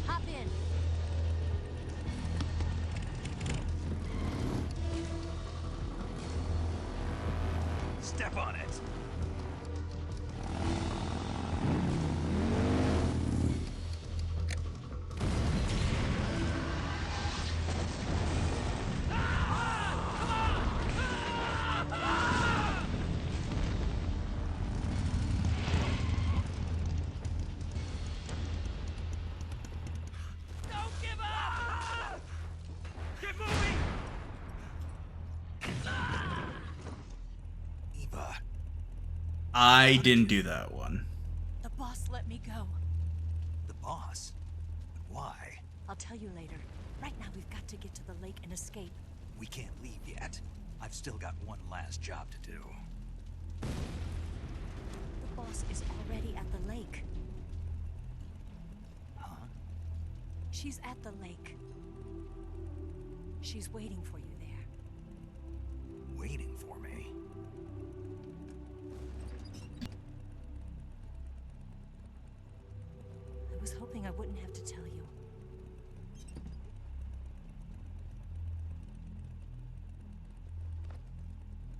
Hop in. Step on it. Don't give up! Get moving! Eva. I didn't do that one. The boss let me go. The boss? Why? I'll tell you later. Right now, we've got to get to the lake and escape. We can't leave yet. I've still got one last job to do. The boss is already at the lake. Huh? She's at the lake. She's waiting for you there. Waiting for me? I was hoping I wouldn't have to tell you.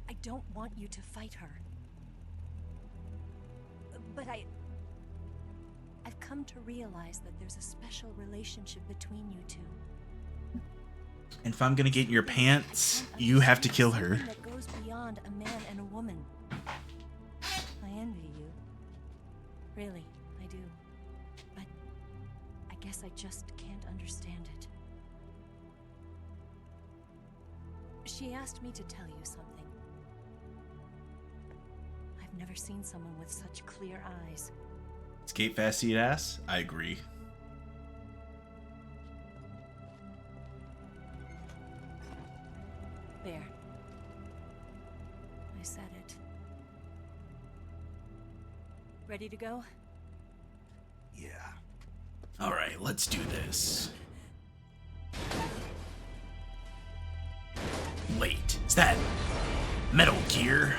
I don't want you to fight her. But I've come to realize that there's a special relationship between you two. And if I'm gonna get in your pants, you have to kill her. Something that goes beyond a man and a woman. I envy you. Really, I do. But I guess I just can't understand it. She asked me to tell you something. I've never seen someone with such clear eyes. Skate fast, eat ass? I agree. There. I said it. Ready to go? Yeah. Alright, let's do this. Wait, is that Metal Gear?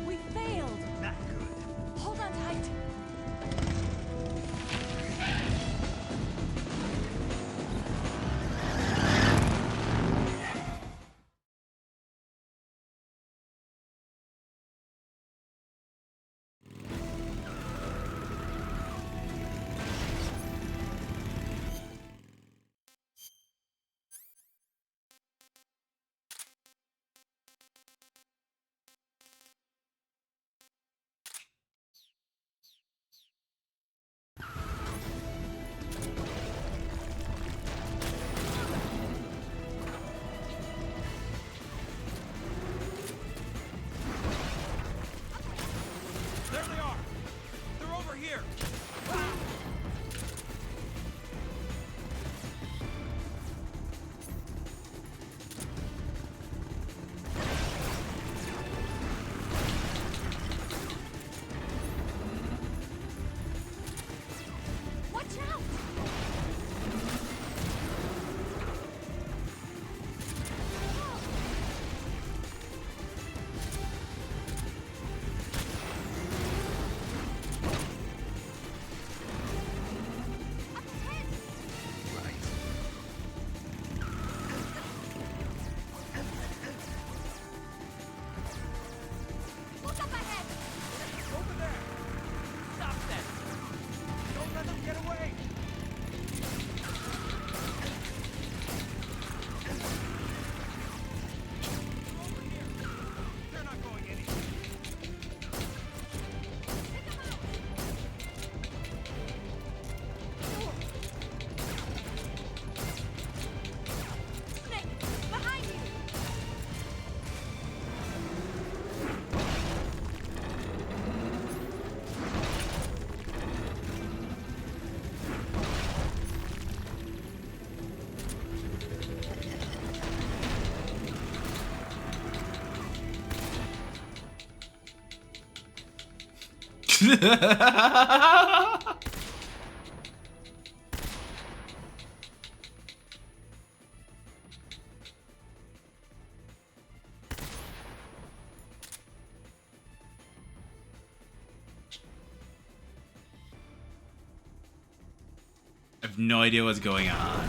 We failed! Not good. Hold on tight! I have no idea what's going on.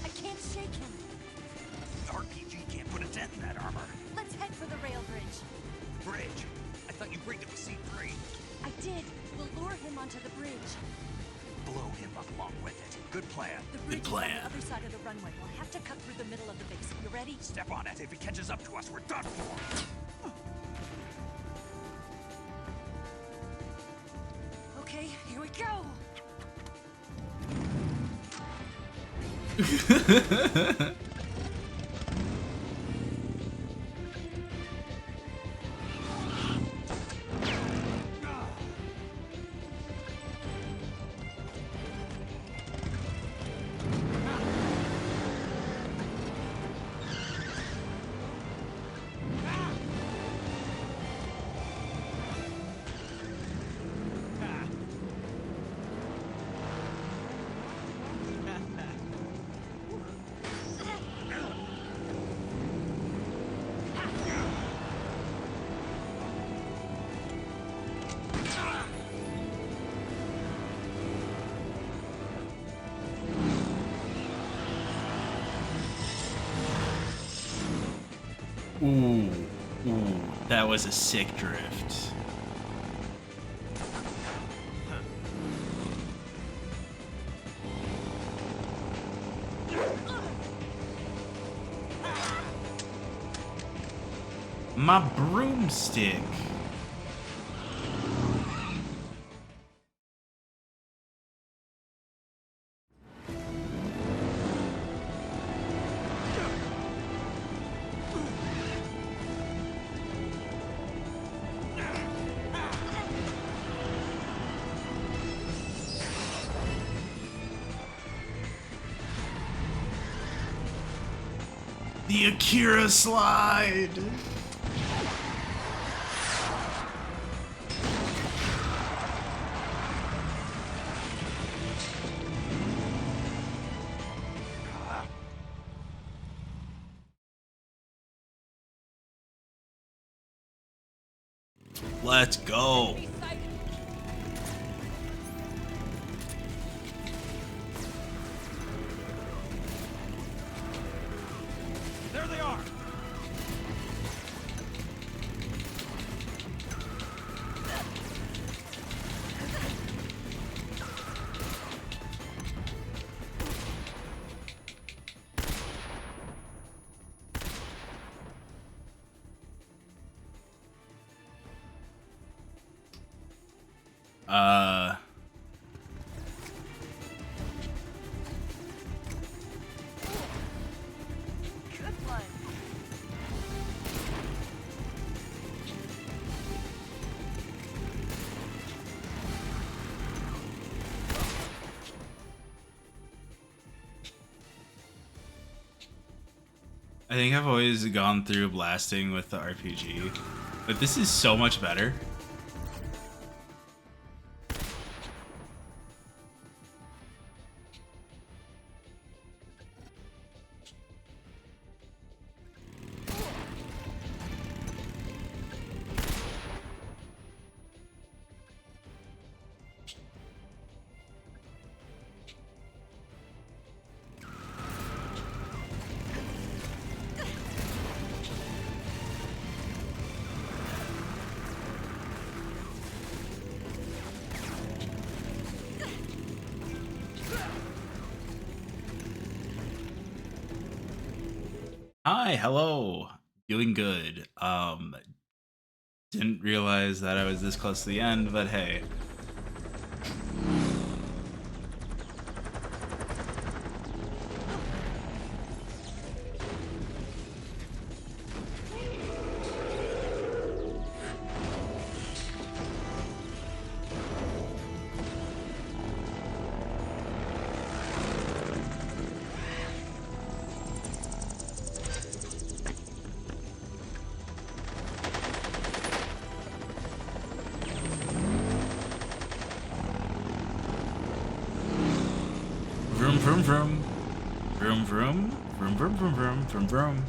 I can't shake him. RPG can't put a dent in that armor. Let's head for the rail bridge. Bridge? I thought you rigged it with C3. I did. We'll lure him onto the bridge. Blow him up along with it. Good plan. The bridge is on the other side of the runway. We'll have to cut through the middle of the base. You ready? Step on it. If he catches up to us, we're done for. Okay, here we go. Ooh, that was a sick drift. My broomstick. The Akira slide. Let's go. There they are! Good one. I think I've always gone through blasting with the RPG, but this is so much better. Hi, hello. Doing good. Didn't realize that I was this close to the end, but hey. vroom vroom. Vroom vroom. Vroom vroom vroom vroom vroom vroom.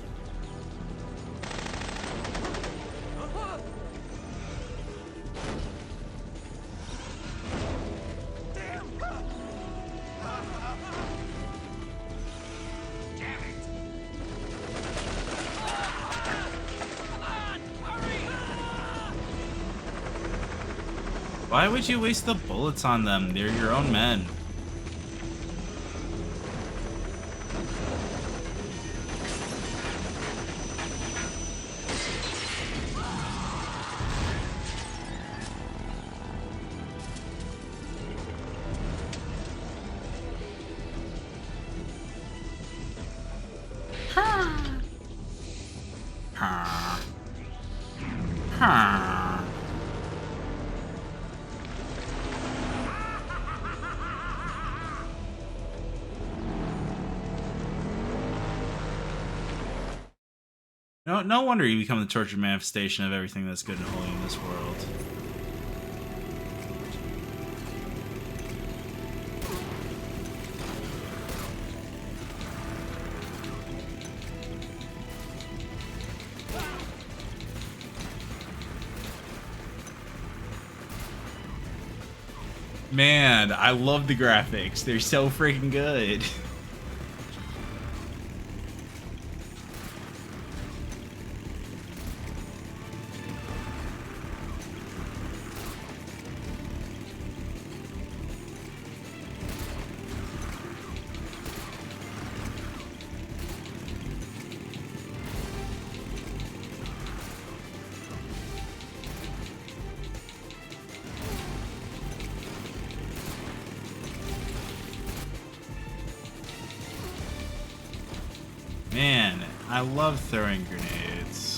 Why would you waste the bullets on them? They're your own men. No wonder you become the tortured manifestation of everything that's good and holy in this world. Man, I love the graphics. They're so freaking good. Man, I love throwing grenades.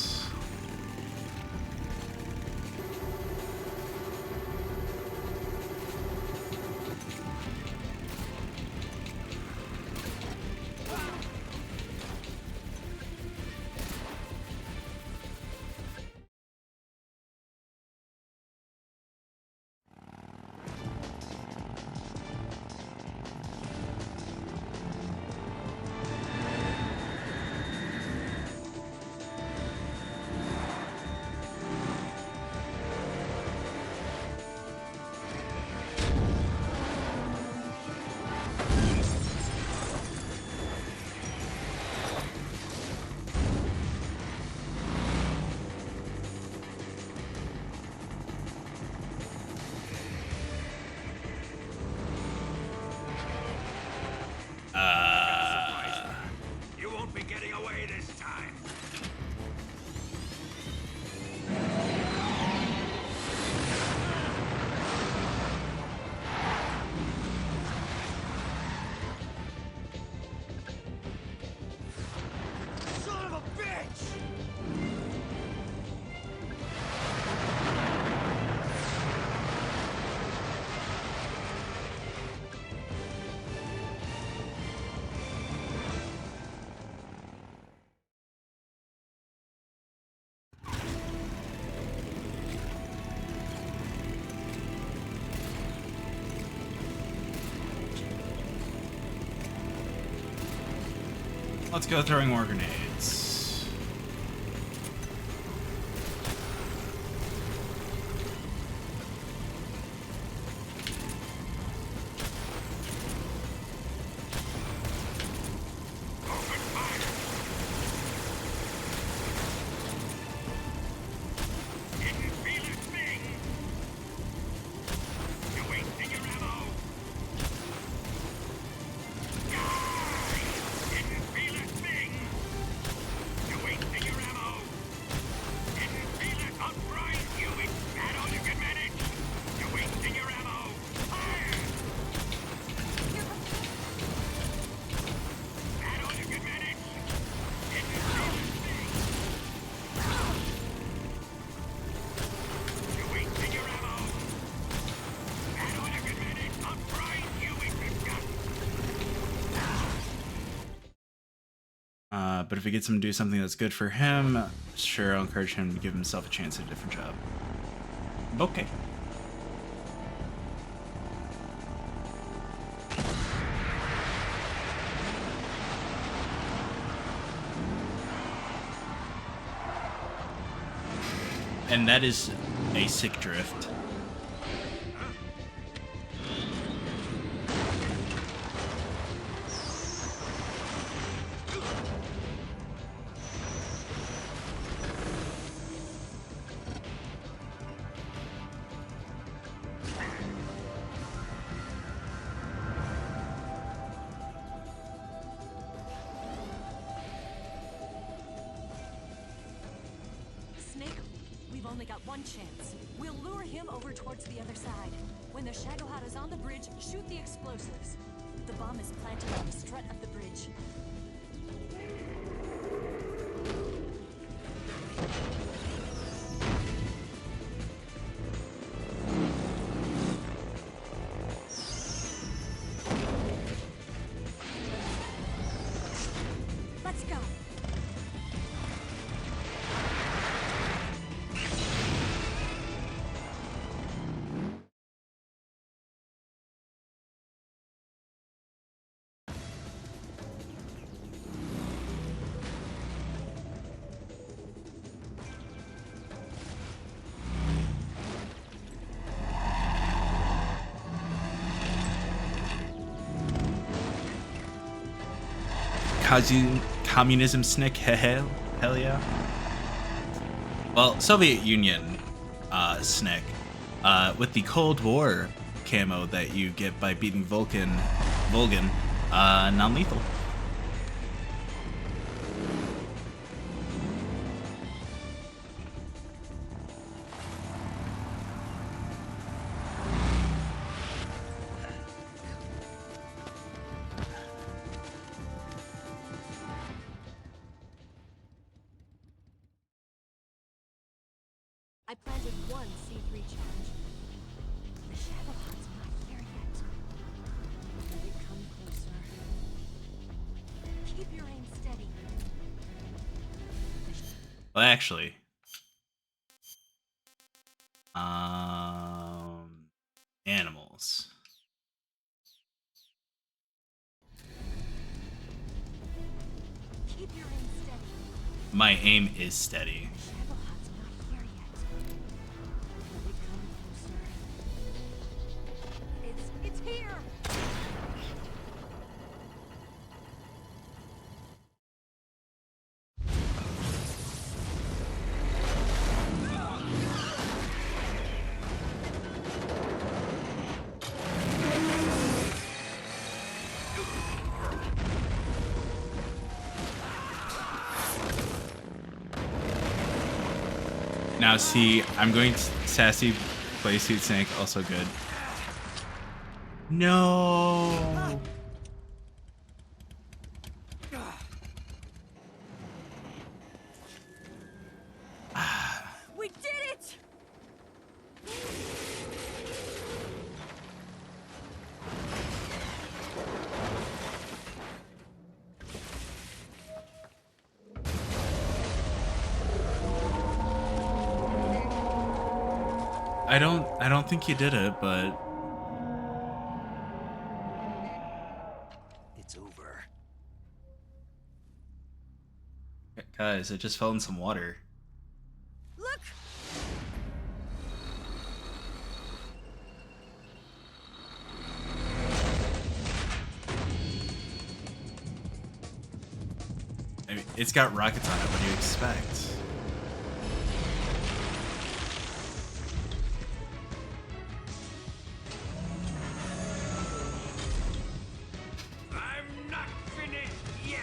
You won't be getting away this time. Son of a bitch! Let's go throwing more grenades. But if it gets him to do something that's good for him, sure, I'll encourage him to give himself a chance at a different job. Okay. And that is a sick drift. Snake, we've only got one chance. We'll lure him over towards the other side. When the Shadow is on the bridge, shoot the explosives. The bomb is planted on the strut of the bridge. Let's go. Communism snick, hell yeah. Well, Soviet Union snick, with the Cold War camo that you get by beating Volgan, non-lethal. I planted one C3 charge. The Shadowheart's not here yet. Let it come closer. Keep your aim steady. Well, actually, animals. Keep your aim steady. My aim is steady. The Shadowheart's not here yet. Let it come closer. It's here! Now see, I'm going to sassy play suit snake, also good. No. We did it! I don't think you did it, but It's over. guys, I just fell in some water. Look! I mean, it's got rockets on it. What do you expect? I'm not finished yet!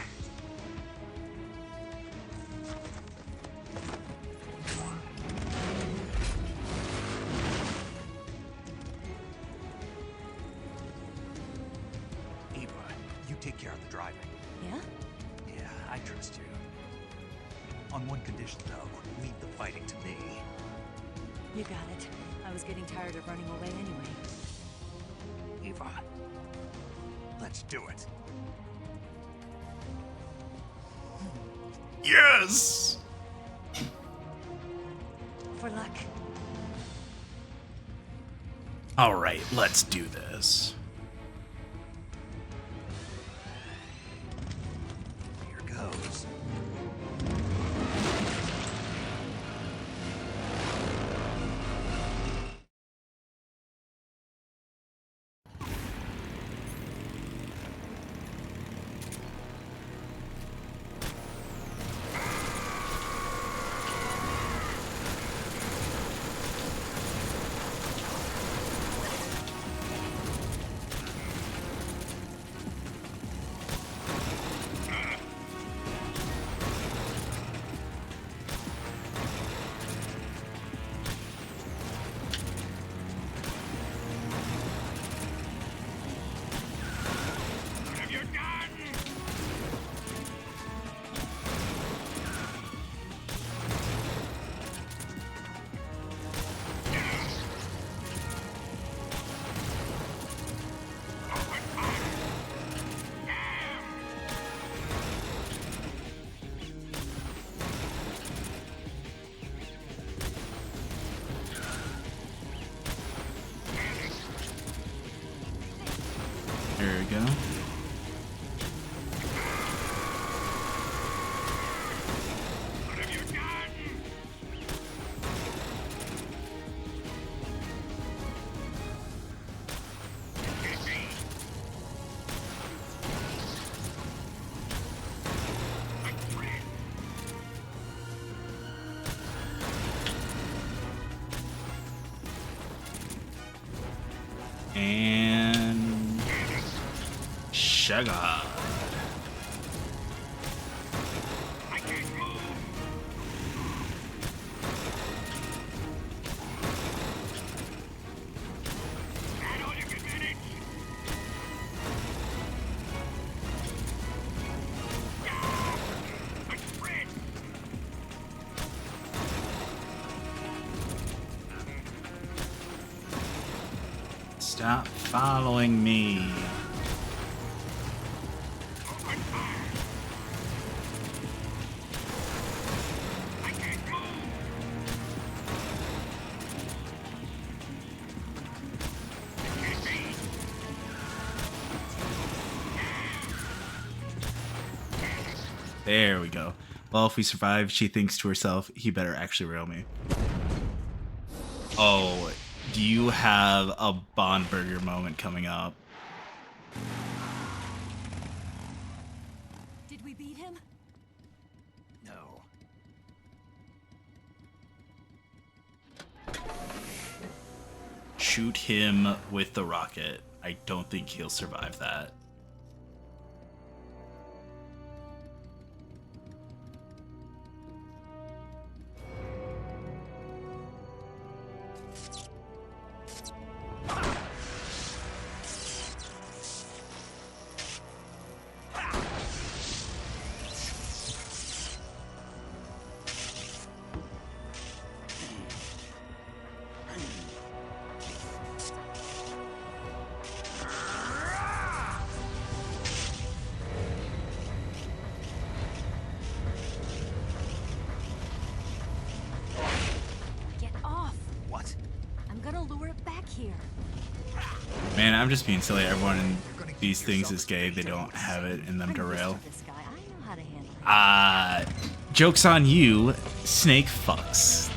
Eva, you take care of the driving. Yeah? Yeah, I trust you. On one condition, though, leave the fighting to me. You got it. I was getting tired of running away anyway. Eva, let's do it. Yes! For luck. All right, let's do this. Here goes. There we go. And sugar. Stop following me. There we go. Well, if we survive, she thinks to herself, he better actually rail me. Oh, do you have a Bond Burger moment coming up? Did we beat him? No. Shoot him with the rocket. I don't think he'll survive that. Get off! What? I'm gonna lure it back here. Man, I'm just being silly. Everyone in these things is gay. They don't have it in them to rail. This guy, I know how to handle it. Joke's on you. Snake fucks.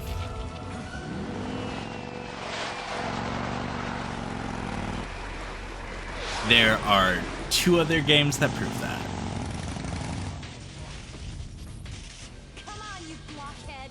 There are 2 other games that prove that. Come on, you blockhead!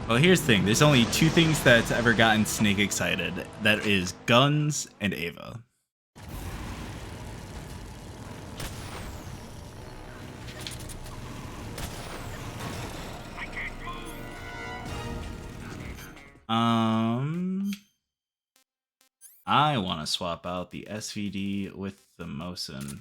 Well, here's the thing. There's only 2 things that's ever gotten Snake excited. That is guns and Ava. I want to swap out the SVD with the Mosin.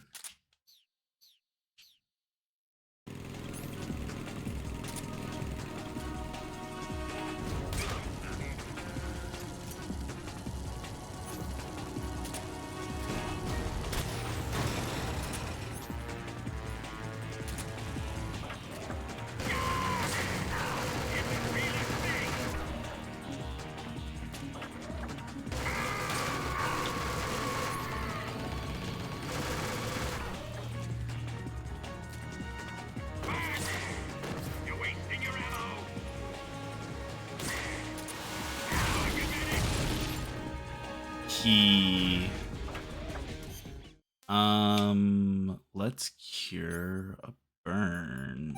Let's cure a burn.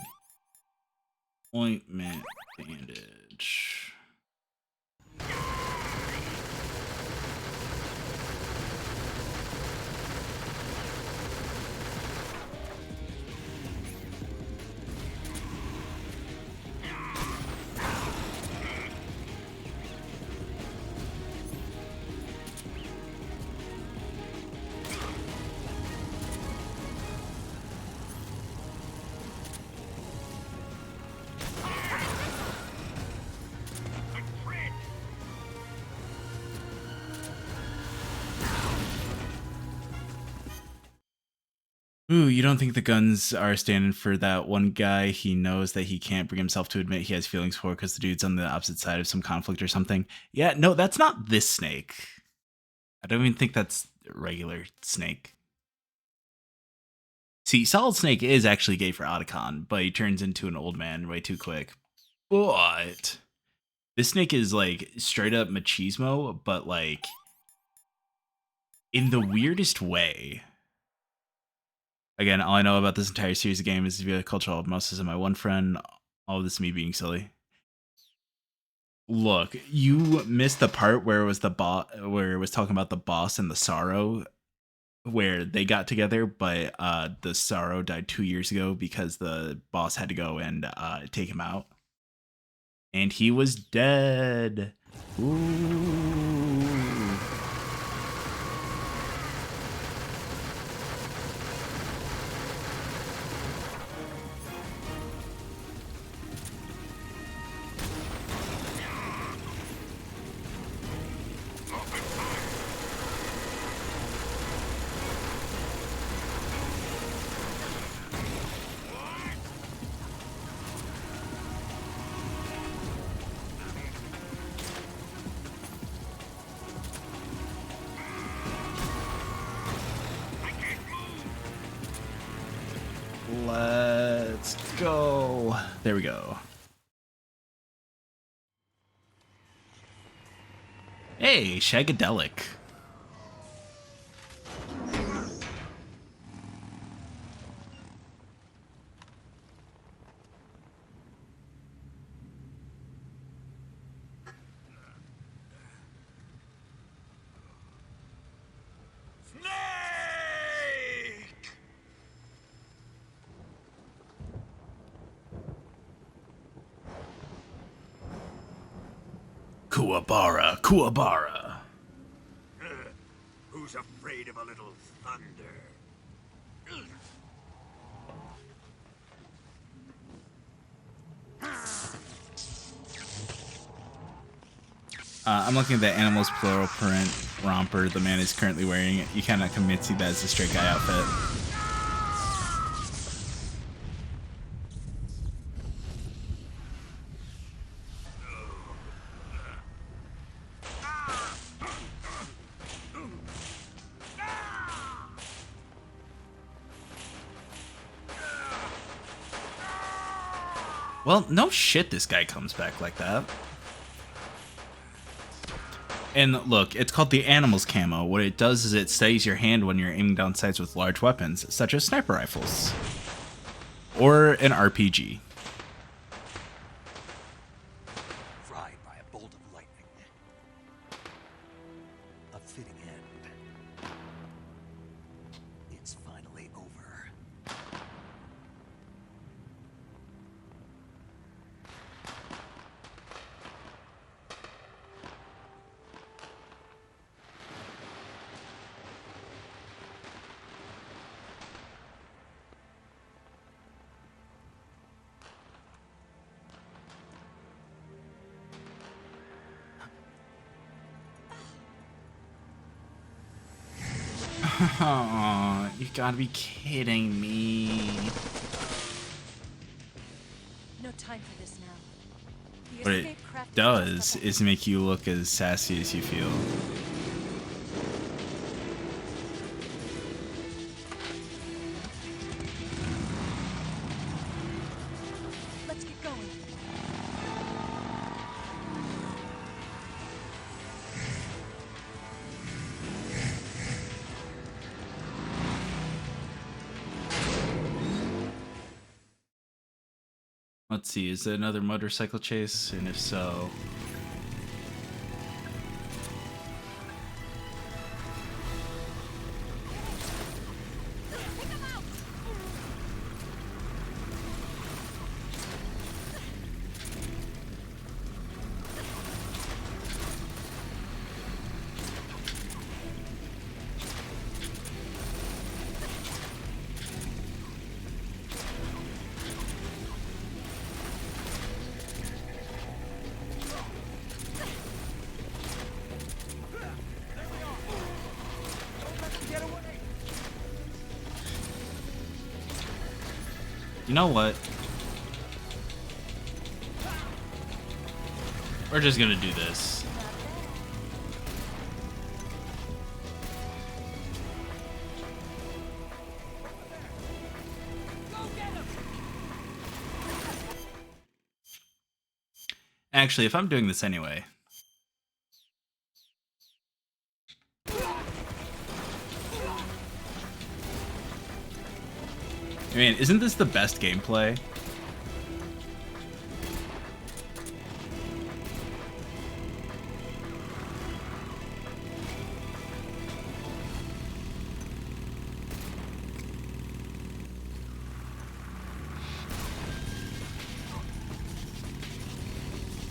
Ointment bandage. Ooh, you don't think the guns are standing for that one guy he knows that he can't bring himself to admit he has feelings for because the dude's on the opposite side of some conflict or something? Yeah, no, that's not this Snake. I don't even think that's regular Snake. See, Solid Snake is actually gay for Otacon, but he turns into an old man way too quick. But this Snake is like straight up machismo, but like in the weirdest way. Again, all I know about this entire series of games is via cultural osmosis and my one friend. All of this me being silly. Look, you missed the part where it was where it was talking about the boss and the sorrow, where they got together, but the sorrow died 2 years ago because the boss had to go and take him out, and he was dead. Ooh. Let's go. There we go. Hey, Shagadelic. Kuwabara, Kuwabara. Who's afraid of a little thunder? I'm looking at the animal's plural parent romper the man is currently wearing. You cannot convince me that it's a straight guy outfit. Well, no shit this guy comes back like that. And look, it's called the Animal's Camo. What it does is it steadies your hand when you're aiming down sights with large weapons, such as sniper rifles. Or an RPG. Fried by a bolt of lightning. A fitting end. It's finally over. Oh, you gotta be kidding me. No time for this now. The What it escape craft does is make you look as sassy as you feel. Let's get going. Let's see, is it another motorcycle chase? And if so... You know what? We're just gonna do this. Actually, if I'm doing this anyway. I mean, isn't this the best gameplay?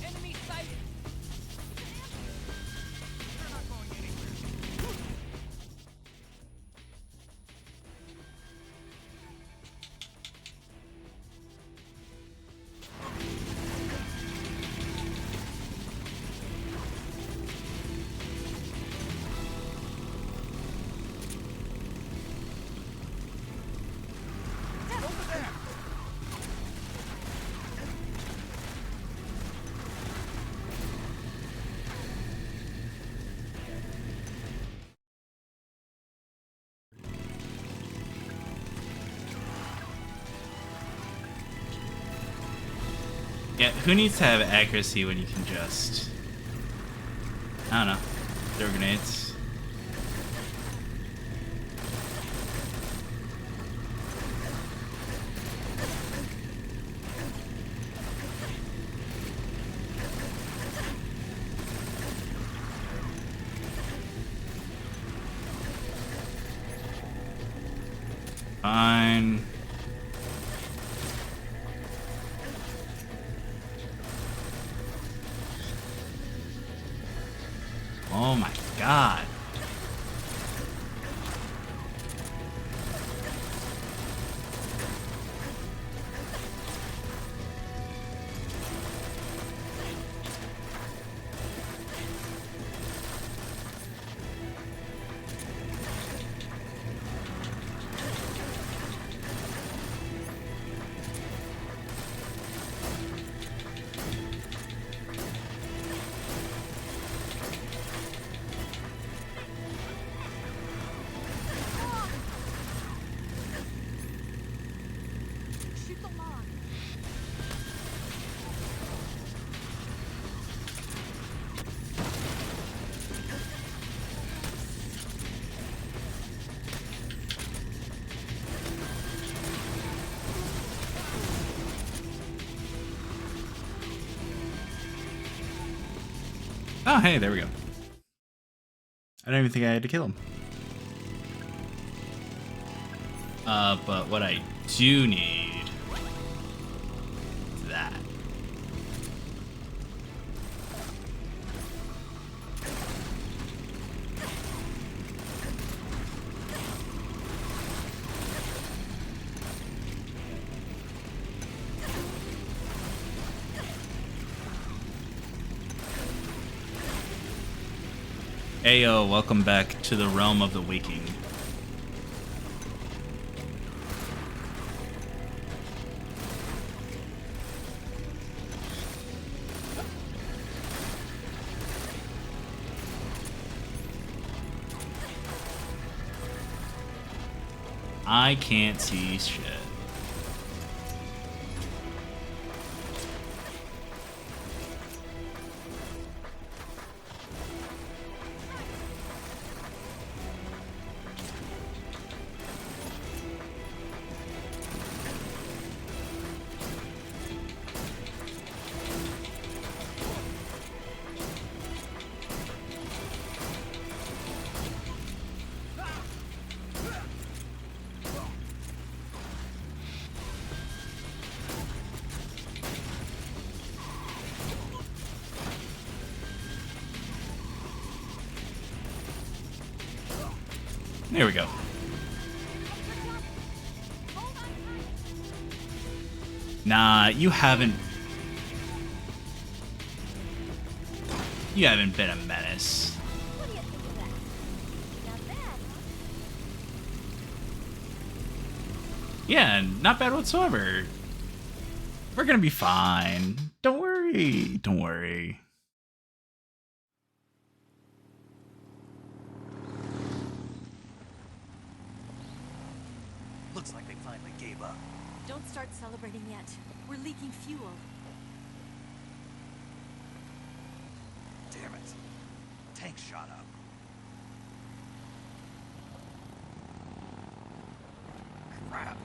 Enemy sighted. They're not going anywhere. Yeah, who needs to have accuracy when you can just... I don't know. Throw grenades. Fine. Oh my god. Shoot the log. Oh, hey, there we go. I don't even think I had to kill him. But what I do need is that. Ayo, welcome back to the realm of the waking. I can't see shit. There we go. Nah, you haven't been a menace. What do you think of that? Not bad, huh? Yeah, not bad whatsoever. We're gonna be fine. Don't worry. Don't worry. Looks like they finally gave up. Don't start celebrating yet. We're leaking fuel. Damn it. Tank shot up. Crap.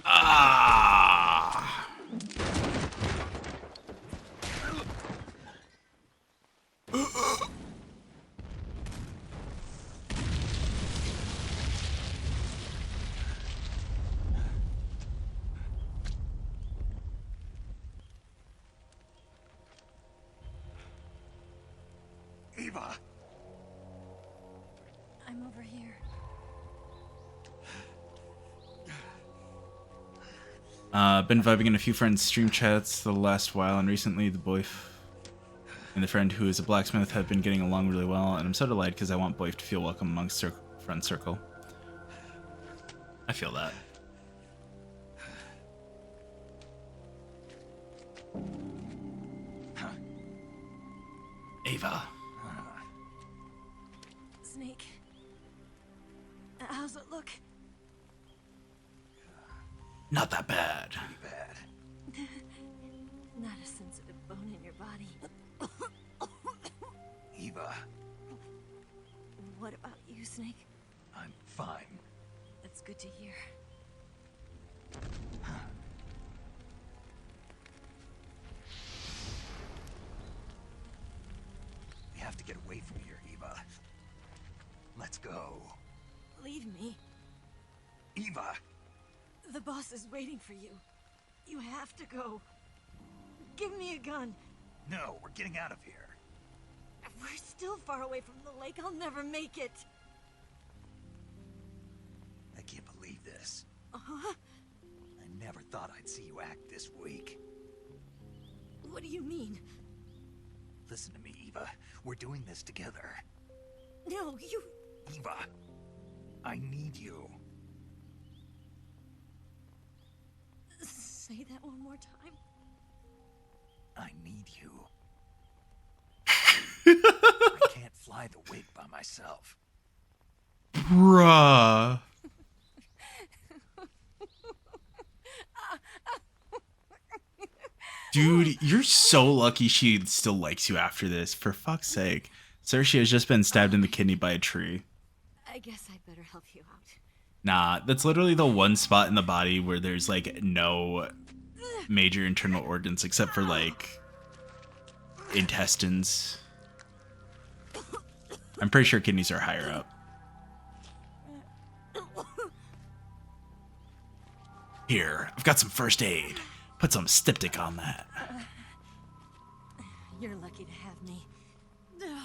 Ah. Eva! I'm over here. Been vibing in a few friends' stream chats the last while, and recently the boy and the friend who is a blacksmith have been getting along really well, and I'm so delighted because I want Boyf to feel welcome amongst friend circle. I feel that. Ava. Snake. How's it look? Not that bad. Pretty bad. Not a sensitive bone in your body. Eva, What about you, Snake? I'm fine. That's good to hear. We have to get away from here, Eva. Let's go. Leave me. Eva! The boss is waiting for you. You have to go. Give me a gun. No, we're getting out of here. We're still far away from the lake. I'll never make it. I can't believe this. Uh-huh. I never thought I'd see you act this weak. What do you mean? Listen to me, Eva. We're doing this together. No, you... Eva, I need you. Say that one more time. I need you. I can't fly the wig by myself. Bruh. Dude, you're so lucky she still likes you after this. For fuck's sake. Cersei has just been stabbed in the kidney by a tree. I guess I'd better help you out. Nah, that's literally the one spot in the body where there's like no major internal organs except for like intestines. I'm pretty sure kidneys are higher up. Here, I've got some first aid. Put some styptic on that. You're lucky to have me. No.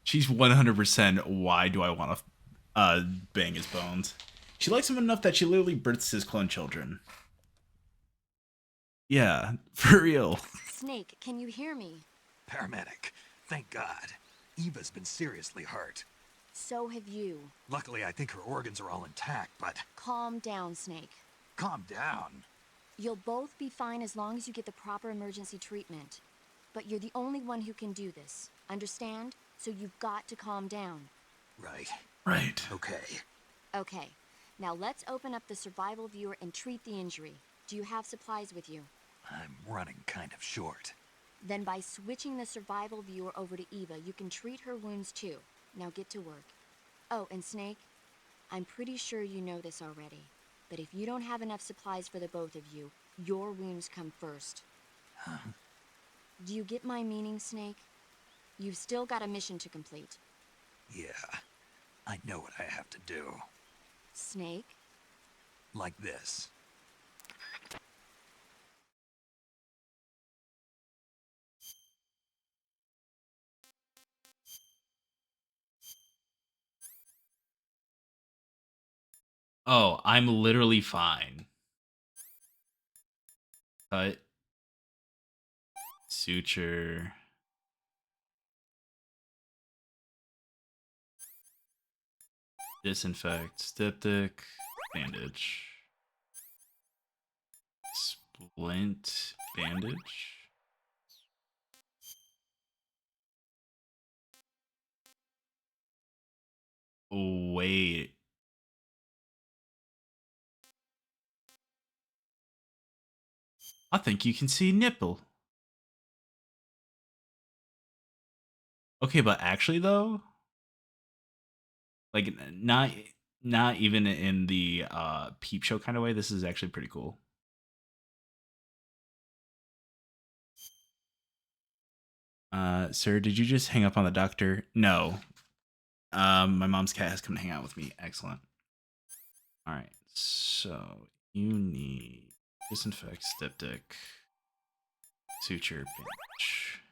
She's 100% why do I want to bang his bones. She likes him enough that she literally births his clone children. Yeah, for real. Snake, can you hear me? Paramedic, thank God. Eva's been seriously hurt. So have you. Luckily, I think her organs are all intact, but... Calm down, Snake. Calm down. You'll both be fine as long as you get the proper emergency treatment. But you're the only one who can do this. Understand? So you've got to calm down. Right. Right. Okay. Okay. Now let's open up the survival viewer and treat the injury. Do you have supplies with you? I'm running kind of short. Then by switching the survival viewer over to Eva, you can treat her wounds too. Now get to work. Oh, and Snake, I'm pretty sure you know this already, but if you don't have enough supplies for the both of you, your wounds come first. Huh? Do you get my meaning, Snake? You've still got a mission to complete. Yeah, I know what I have to do. Snake? Like this. Oh, I'm literally fine. Cut. Suture. Disinfect. Styptic. Bandage. Splint. Bandage. Wait. I think you can see nipple. Okay, but actually though, like not even in the peep show kind of way, this is actually pretty cool. Sir, did you just hang up on the doctor? No. My mom's cat has come to hang out with me. Excellent. All right. So you need disinfect, styptic, suture, bandage.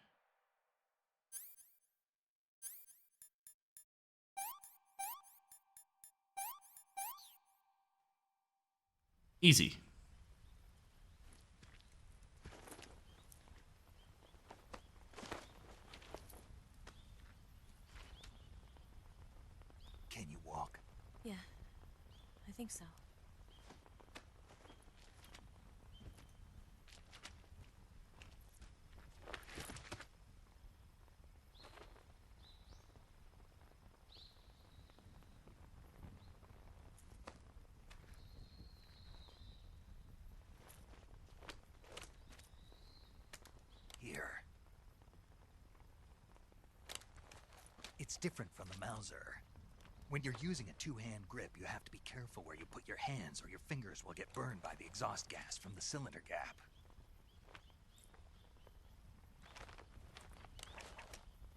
Easy. Can you walk? Yeah, I think so. Here. It's different from the Mauser. When you're using a two-hand grip, you have to be careful where you put your hands or your fingers will get burned by the exhaust gas from the cylinder gap.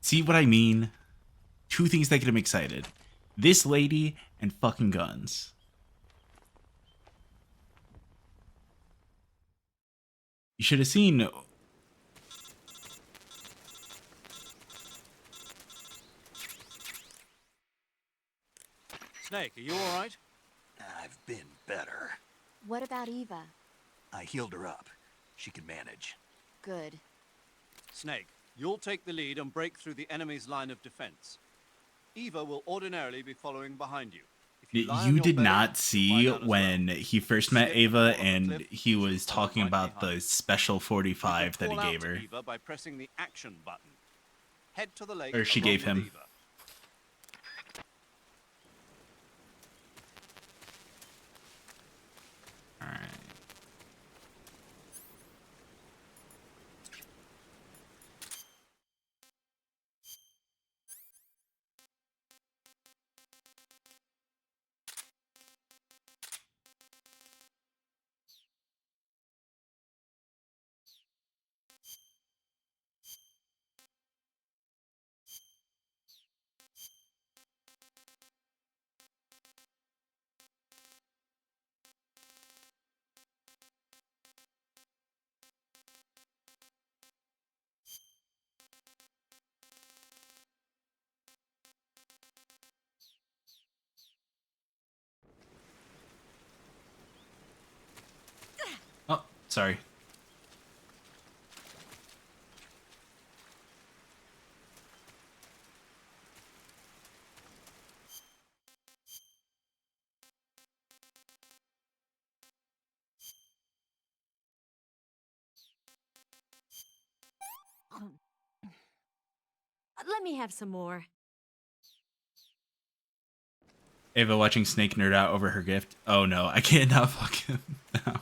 See what I mean? Two things that get him excited. This lady and fucking guns. You should have seen. Snake, are you all right? I've been better. What about Eva? I healed her up. She can manage. Good. Snake, you'll take the lead and break through the enemy's line of defense. Eva will ordinarily be following behind you. If you lie on You your did belly, not you'll see lie down as when well. he first met Slip Ava and fall off the and cliff, he she'll was follow talking right about behind. the special You can 45 that he call out gave to her. Eva by pressing the action button. Head to the lake Or she along gave with him. Eva. Alright. Oh, sorry. Let me have some more. Ava watching Snake nerd out over her gift. Oh no, I can't not fuck him now.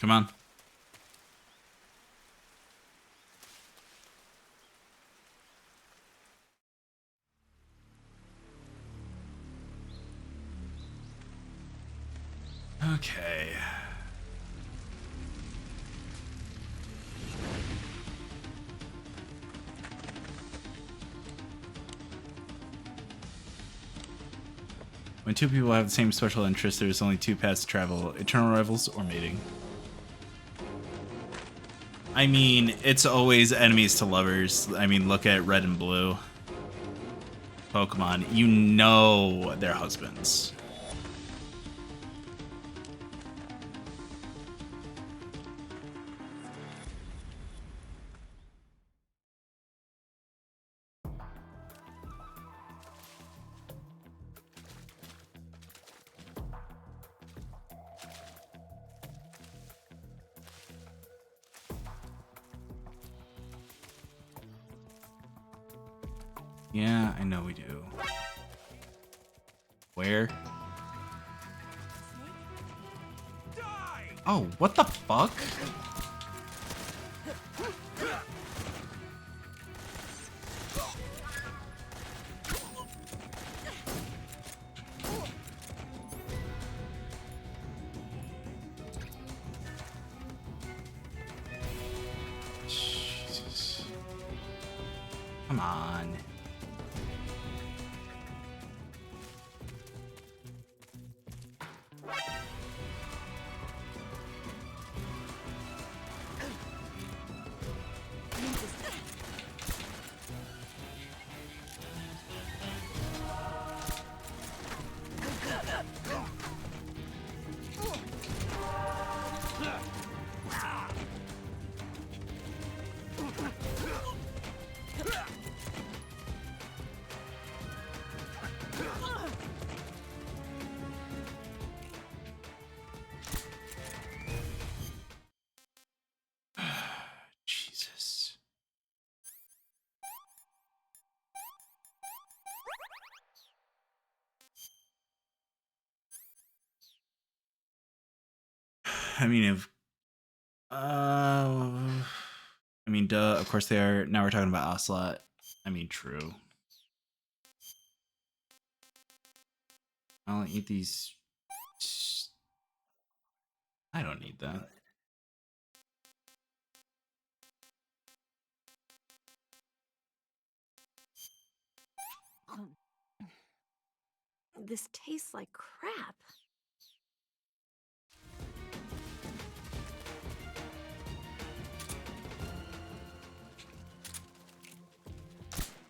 Come on. Okay. When two people have the same special interest, there's only two paths to travel: eternal rivals or mating. I mean, it's always enemies to lovers. I mean, look at Red and Blue. Pokemon, you know they're husbands. Yeah, I know we do. Where? Oh, what the fuck? Jesus. Come on. Jesus. I mean, if I mean, duh. Of course they are. Now we're talking about Ocelot. I mean, true. I'll eat these. I don't need that. This tastes like crap.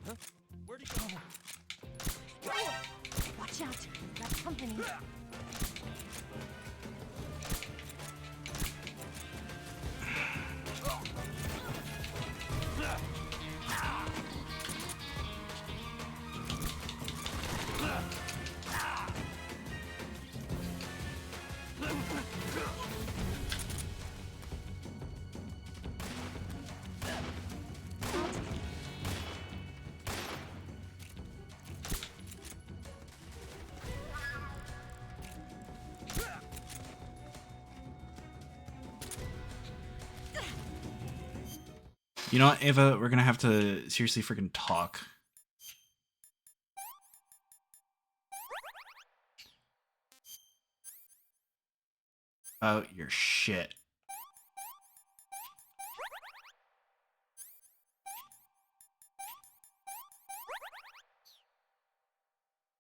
Huh? Where'd he go? Watch out, got company. You know what, Ava? We're gonna have to seriously freaking talk. About your shit.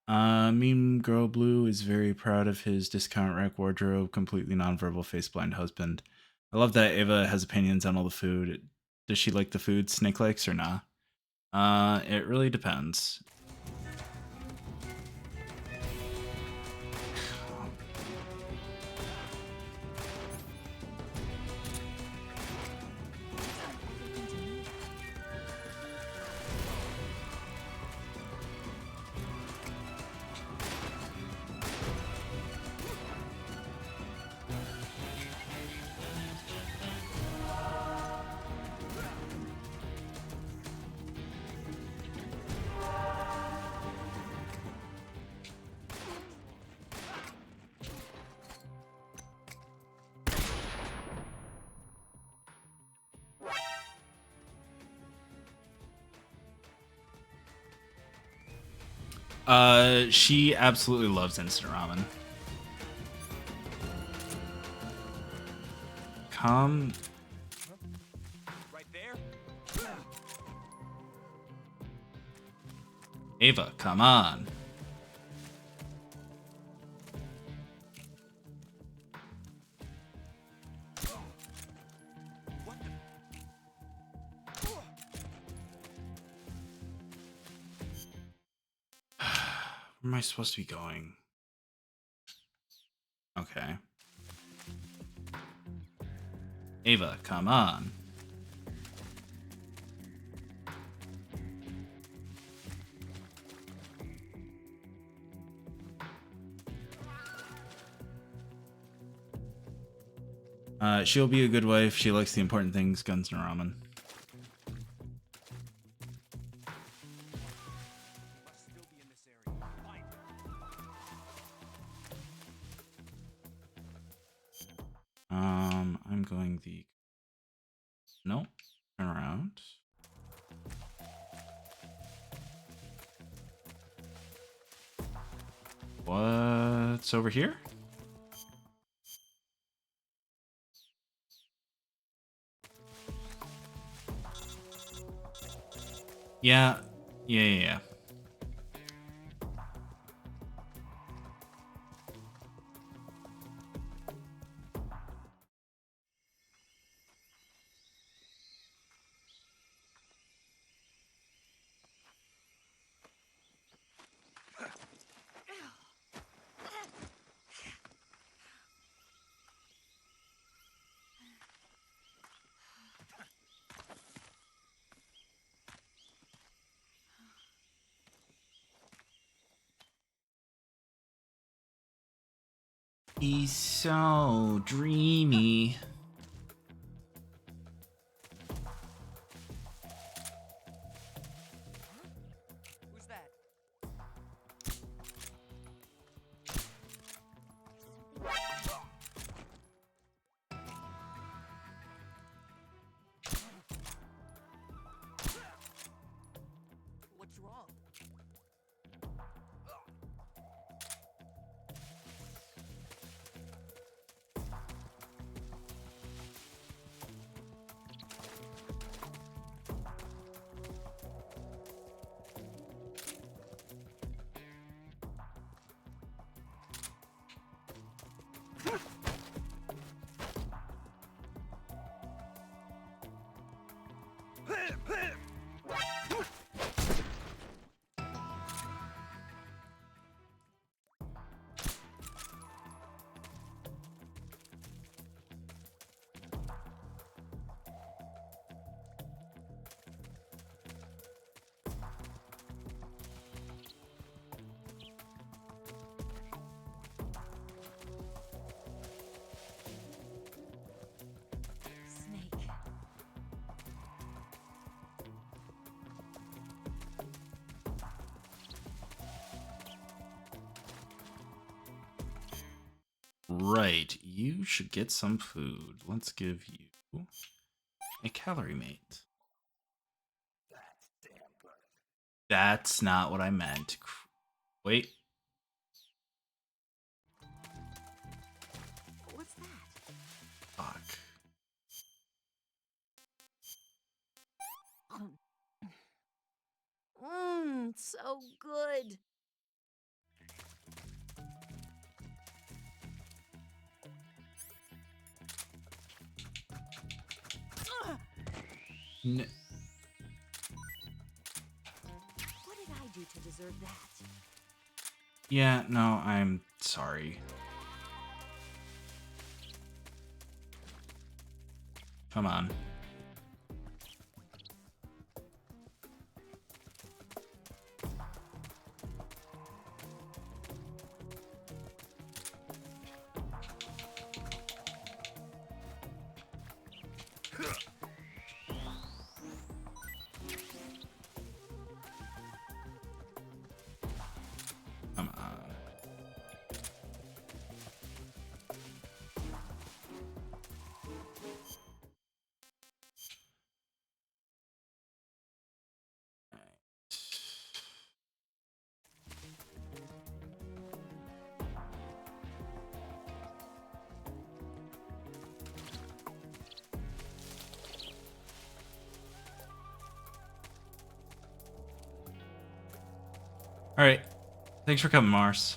Meme Girl Blue is very proud of his discount rack wardrobe, completely nonverbal face-blind husband. I love that Ava has opinions on all the food. Does she like the food Snake likes or not? It really depends. She absolutely loves instant ramen. come. Right there? Ava, come on. Where am I supposed to be going? Okay. Ava, come on. She'll be a good wife. She likes the important things, guns and ramen. I'm going the... Nope. Turn around. What's over here? Yeah. He's so dreamy. Who's that? What's wrong? Snake. Right, you should get some food. Let's give you a calorie mate. That's not what I meant. Wait. What's that? Fuck. So good. N What did I do to deserve that? yeah, no, I'm sorry. Come on. Come on. All right. Thanks for coming, Mars.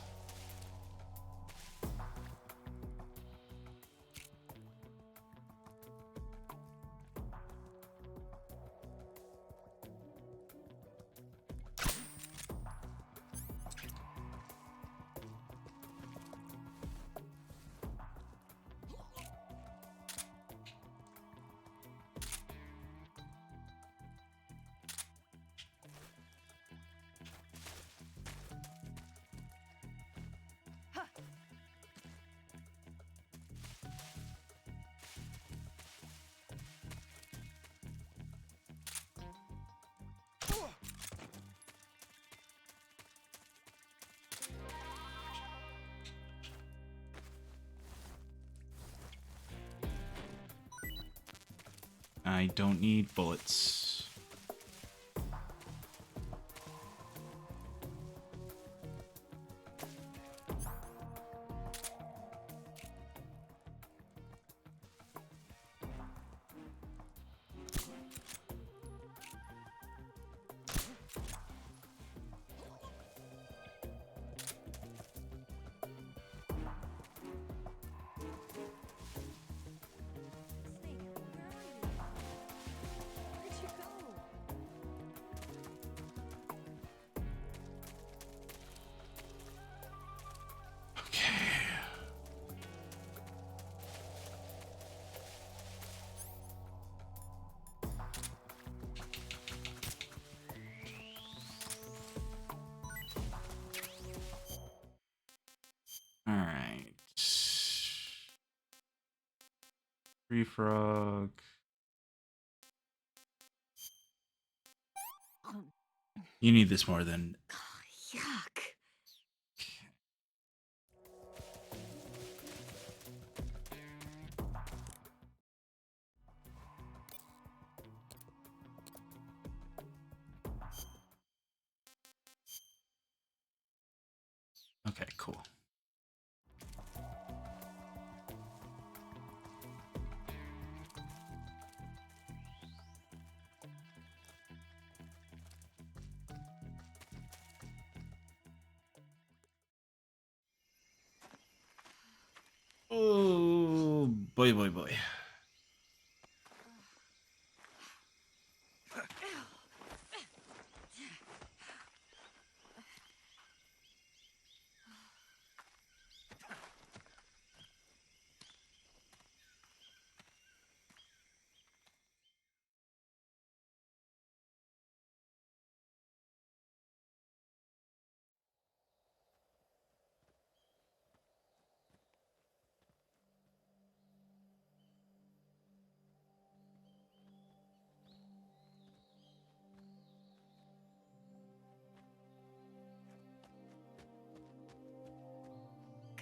I don't need bullets. All right. Free frog. You need this more than. Yuck. Okay, cool. Oh, boy, boy, boy.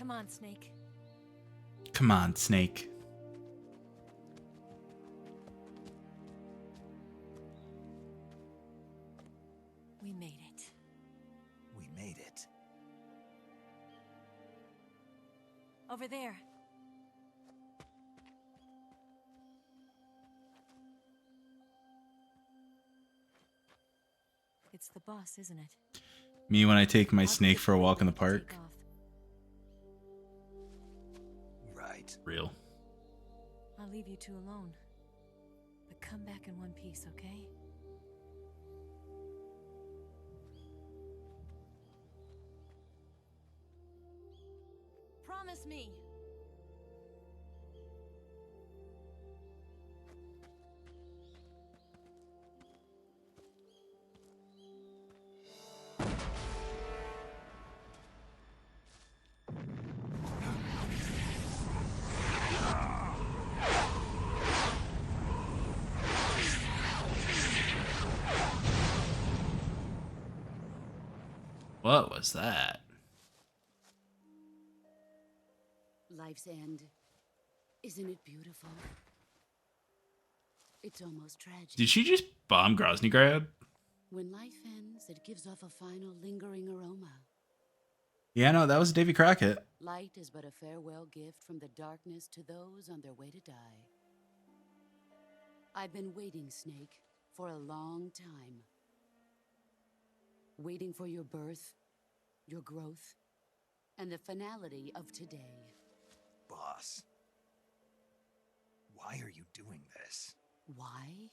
Come on, Snake. Come on, Snake. We made it. We made it. Over there. It's the boss, isn't it? Me when I take my I'll snake get for a the walk in the plane to park. take off. Right. Real. I'll leave you two alone. But come back in one piece, okay? Promise me. What was that? Life's end. Isn't it beautiful? It's almost tragic. Did she just bomb Groznygrad? When life ends, it gives off a final lingering aroma. Yeah, no, that was Davy Crockett. Light is but a farewell gift from the darkness to those on their way to die. I've been waiting, Snake, for a long time. Waiting for your birth, your growth, and the finality of today. Boss, why are you doing this? Why?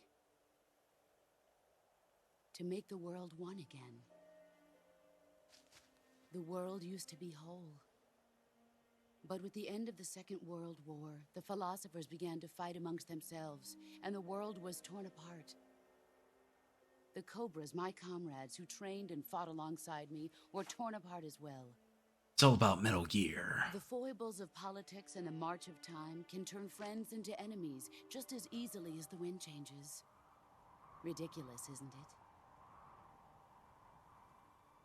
To make the world one again. The world used to be whole. But with the end of the Second World War, the philosophers began to fight amongst themselves, and the world was torn apart. The Cobras, my comrades who trained and fought alongside me, were torn apart as well. It's all about Metal Gear. The foibles of politics and the march of time can turn friends into enemies just as easily as the wind changes. Ridiculous, isn't it?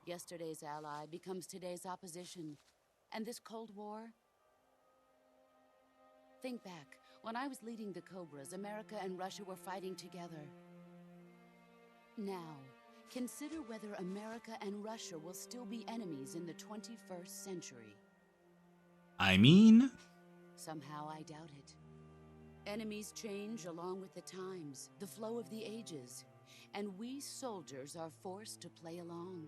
Yesterday's ally becomes today's opposition. And this Cold War? Think back. When I was leading the Cobras, America and Russia were fighting together. Now, consider whether America and Russia will still be enemies in the 21st century. I mean... Somehow I doubt it. Enemies change along with the times, the flow of the ages, and we soldiers are forced to play along.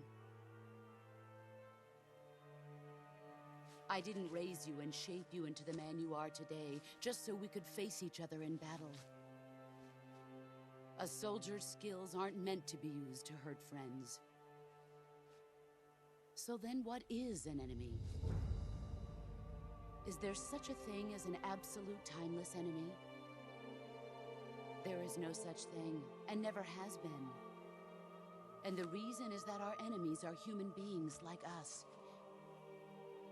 I didn't raise you and shape you into the man you are today just so we could face each other in battle. A soldier's skills aren't meant to be used to hurt friends. So then what is an enemy? Is there such a thing as an absolute timeless enemy? There is no such thing, and never has been. And the reason is that our enemies are human beings like us.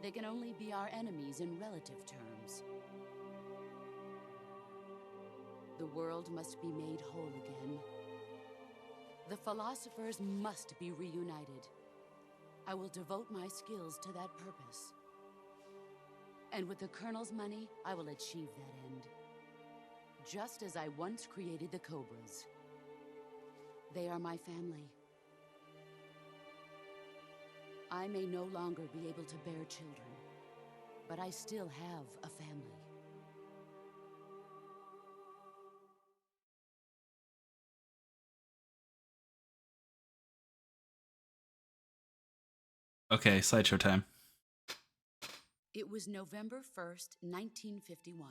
They can only be our enemies in relative terms. The world must be made whole again. The philosophers must be reunited. I will devote my skills to that purpose. And with the Colonel's money, I will achieve that end. Just as I once created the Cobras. They are my family. I may no longer be able to bear children, but I still have a family. Okay, slideshow time. It was November 1st, 1951.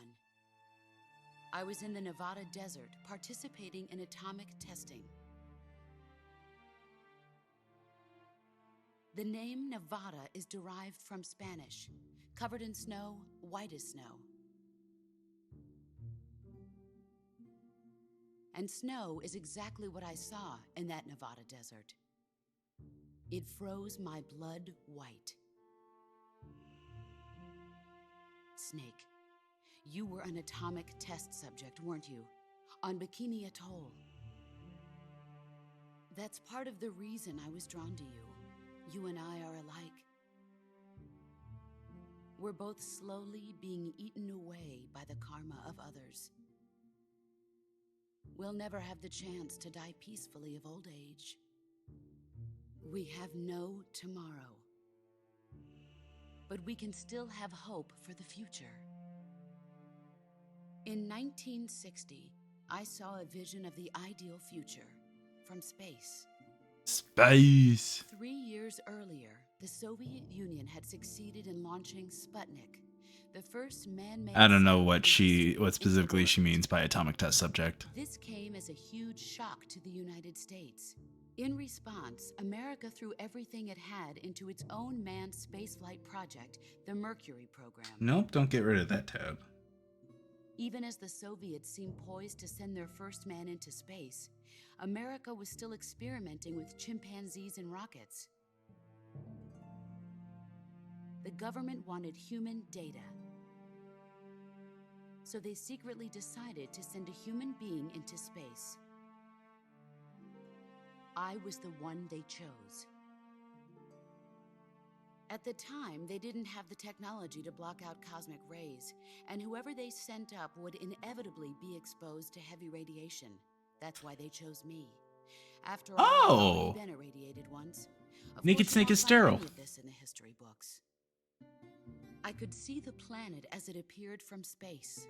I was in the Nevada desert participating in atomic testing. The name Nevada is derived from Spanish, covered in snow, white as snow. And snow is exactly what I saw in that Nevada desert. It froze my blood white. Snake, you were an atomic test subject, weren't you? On Bikini Atoll. That's part of the reason I was drawn to you. You and I are alike. We're both slowly being eaten away by the karma of others. We'll never have the chance to die peacefully of old age. We have no tomorrow. But we can still have hope for the future. In 1960, I saw a vision of the ideal future from space. Space. 3 years earlier, the Soviet Union had succeeded in launching Sputnik, the first man-made... I don't know what specifically she means by atomic test subject. This came as a huge shock to the United States. In response, America threw everything it had into its own manned spaceflight project, the Mercury program. Nope, don't get rid of that tab. Even as the Soviets seemed poised to send their first man into space, America was still experimenting with chimpanzees and rockets. The government wanted human data. So they secretly decided to send a human being into space. I was the one they chose. At the time, they didn't have the technology to block out cosmic rays, and whoever they sent up would inevitably be exposed to heavy radiation. That's why they chose me. After all, I've already been irradiated once. Naked Snake is sterile. Of this in the history books. I could see the planet as it appeared from space.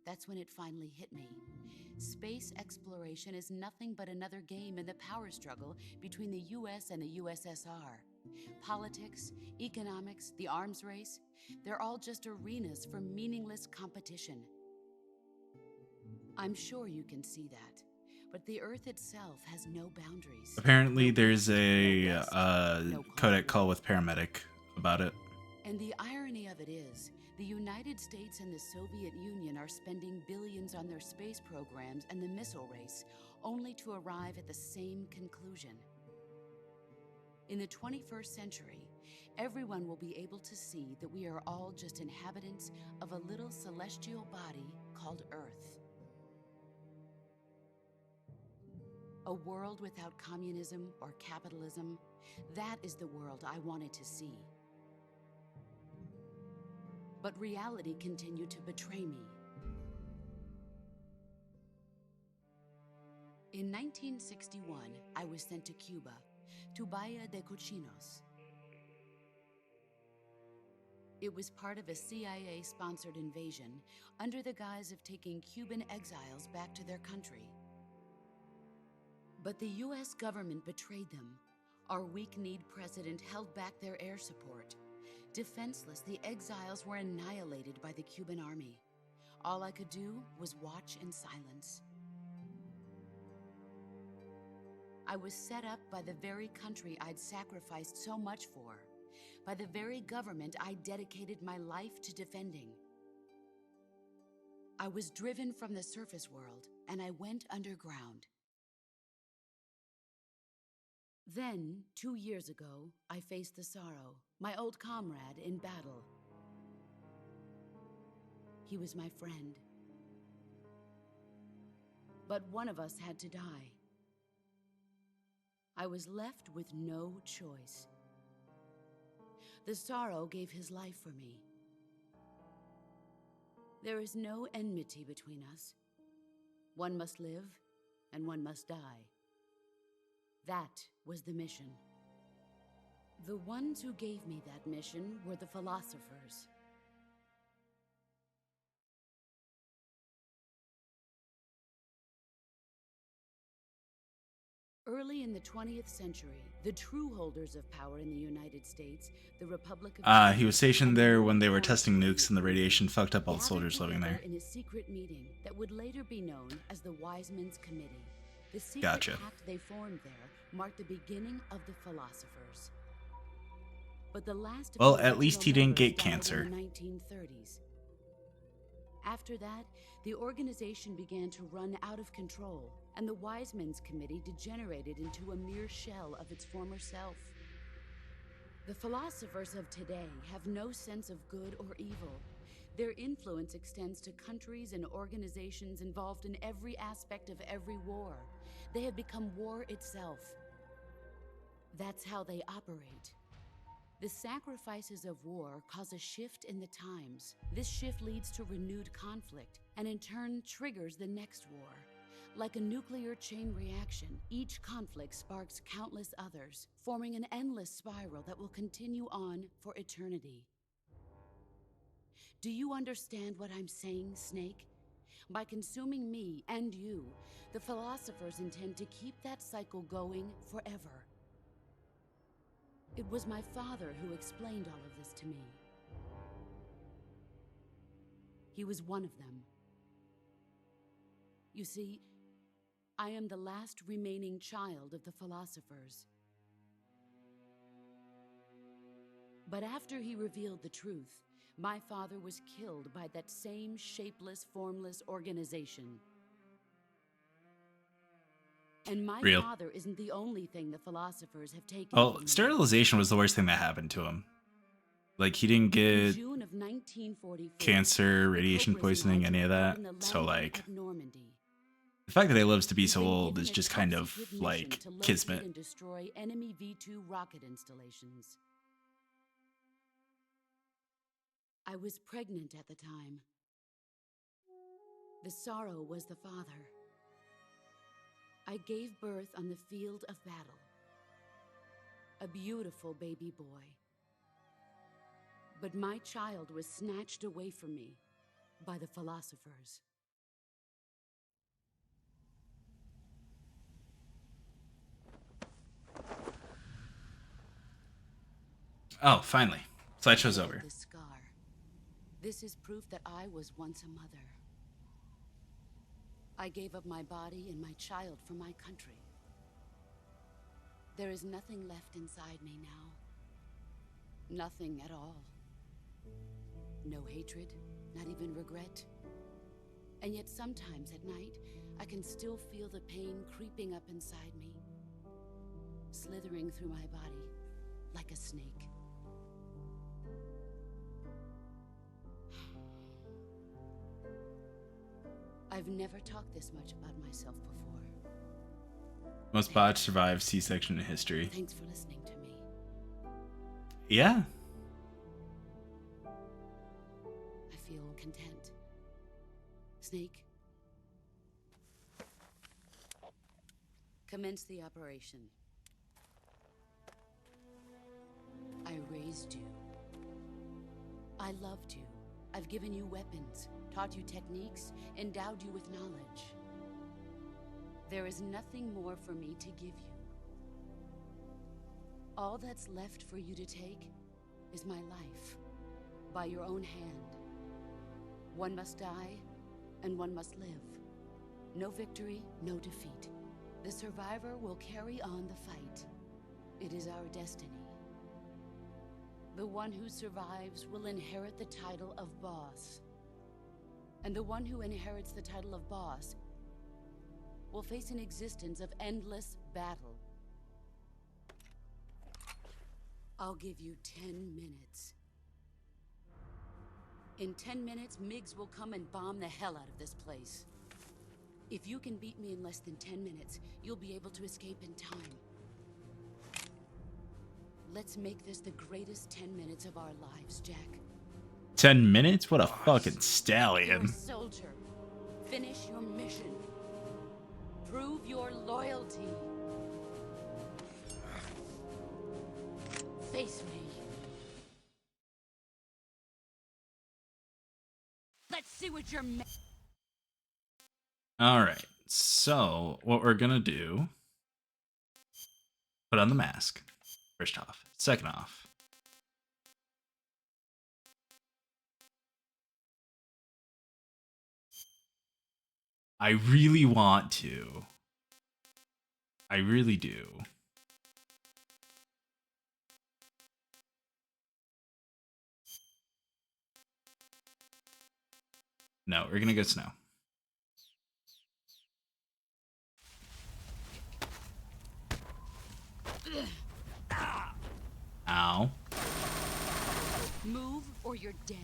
That's when it finally hit me. Space exploration is nothing but another game in the power struggle between the US and the USSR. Politics, economics, the arms race, they're all just arenas for meaningless competition. I'm sure you can see that, but the Earth itself has no boundaries. Apparently, No there's East, a no West, no codec call with paramedic about it. And the irony of it is, the United States and the Soviet Union are spending billions on their space programs and the missile race, only to arrive at the same conclusion. In the 21st century, everyone will be able to see that we are all just inhabitants of a little celestial body called Earth. A world without communism or capitalism, that is the world I wanted to see. But reality continued to betray me. In 1961, I was sent to Cuba, to Bahia de Cochinos. It was part of a CIA-sponsored invasion under the guise of taking Cuban exiles back to their country. But the US government betrayed them. Our weak-kneed president held back their air support. Defenseless, the exiles were annihilated by the Cuban army. All I could do was watch in silence. I was set up by the very country I'd sacrificed so much for, by the very government I dedicated my life to defending. I was driven from the surface world, and I went underground. Then, 2 years ago, I faced the Sorrow, my old comrade in battle. He was my friend. But one of us had to die. I was left with no choice. The Sorrow gave his life for me. There is no enmity between us. One must live, and one must die. That was the mission. The ones who gave me that mission were the philosophers. Early in the 20th century, the true holders of power in the United States, the Republic of He was stationed there when they were testing nukes and the radiation fucked up all the soldiers living there. In a secret meeting that would later be known as the Wiseman's Committee. The secret Gotcha. pact they formed there marked the beginning of the philosophers. But the last of Well, the at least he original didn't get members died cancer. in the 1930s. After that, the organization began to run out of control, and the Wiseman's Committee degenerated into a mere shell of its former self. The philosophers of today have no sense of good or evil. Their influence extends to countries and organizations involved in every aspect of every war. They have become war itself. That's how they operate. The sacrifices of war cause a shift in the times. This shift leads to renewed conflict, and in turn triggers the next war. Like a nuclear chain reaction, each conflict sparks countless others, forming an endless spiral that will continue on for eternity. Do you understand what I'm saying, Snake? By consuming me and you, the philosophers intend to keep that cycle going forever. It was my father who explained all of this to me. He was one of them. You see, I am the last remaining child of the philosophers. But after he revealed the truth, my father was killed by that same shapeless, formless organization. And my Real. father isn't the only thing the philosophers have taken Well, from me. sterilization was the worst thing that happened to him. Like, he didn't In get June of 1944, cancer, the radiation Cobras and I poisoning, took any of part that. in the So, landing like, at Normandy. the fact that he lives to be We've so been old given is a just kind of, top-secret mission like, to locate kismet. and destroy enemy V-2 rocket installations. I was pregnant at the time. The Sorrow was the father. I gave birth on the field of battle. A beautiful baby boy. But my child was snatched away from me by the philosophers. Oh, finally. Slideshow's over. This scar. This is proof that I was once a mother. I gave up my body and my child for my country. There is nothing left inside me now. Nothing at all. No hatred, not even regret. And yet sometimes at night, I can still feel the pain creeping up inside me, slithering through my body like a snake. I've never talked this much about myself before. Most bots survive C-section in history. Thanks for listening to me. Yeah. I feel content. Snake, commence the operation. I raised you. I loved you. I've given you weapons, taught you techniques, endowed you with knowledge. There is nothing more for me to give you. All that's left for you to take is my life, by your own hand. One must die, and one must live. No victory, no defeat. The survivor will carry on the fight. It is our destiny. The one who survives will inherit the title of boss. And the one who inherits the title of boss will face an existence of endless battle. I'll give you 10 minutes. In 10 minutes, MiGs will come and bomb the hell out of this place. If you can beat me in less than 10 minutes, you'll be able to escape in time. Let's make this the greatest 10 minutes of our lives, Jack. 10 minutes? What a fucking You're a stallion. soldier. Finish your mission. Prove your loyalty. Face me. Let's see what you're Alright, so what we're gonna do, put on the mask, first off. Second off, I really want to. I really do. No, we're gonna go snow. Ow. move or you're dead.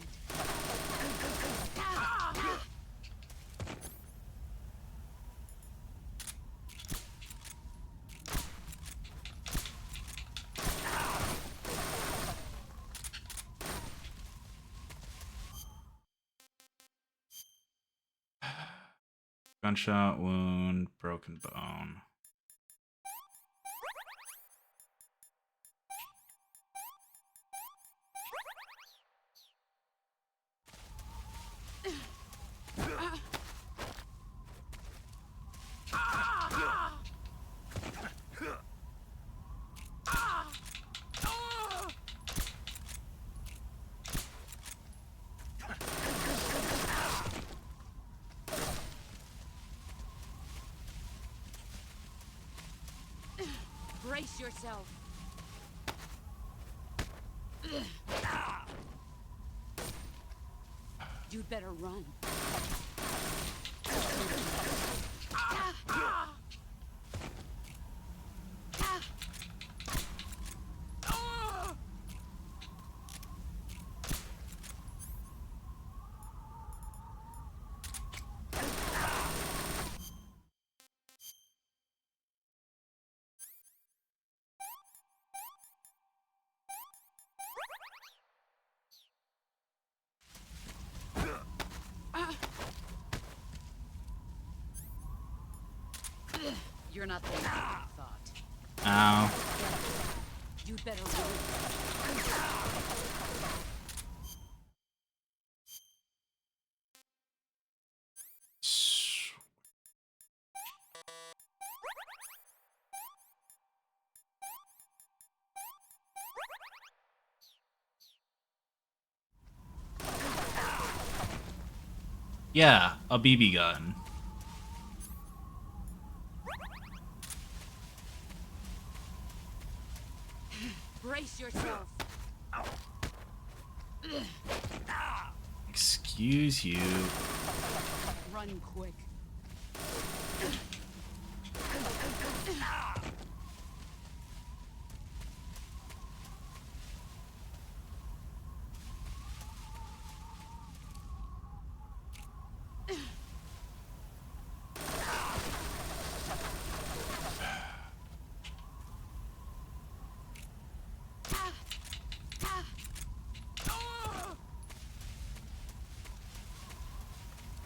Gunshot wound, broken bone. Brace yourself. You'd better run. You're not the man I thought. Ow. You'd better run. Yeah, a BB gun. Brace yourself. Excuse you. Run quick.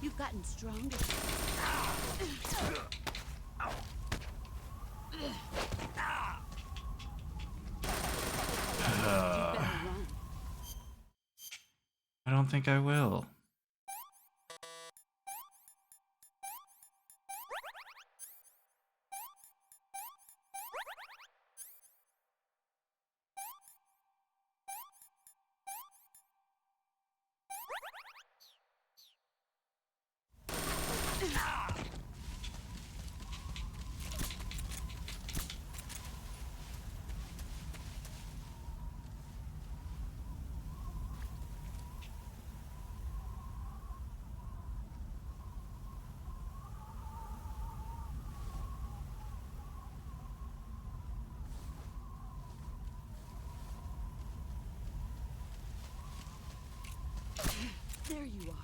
You've gotten stronger. I don't think I will. There you are.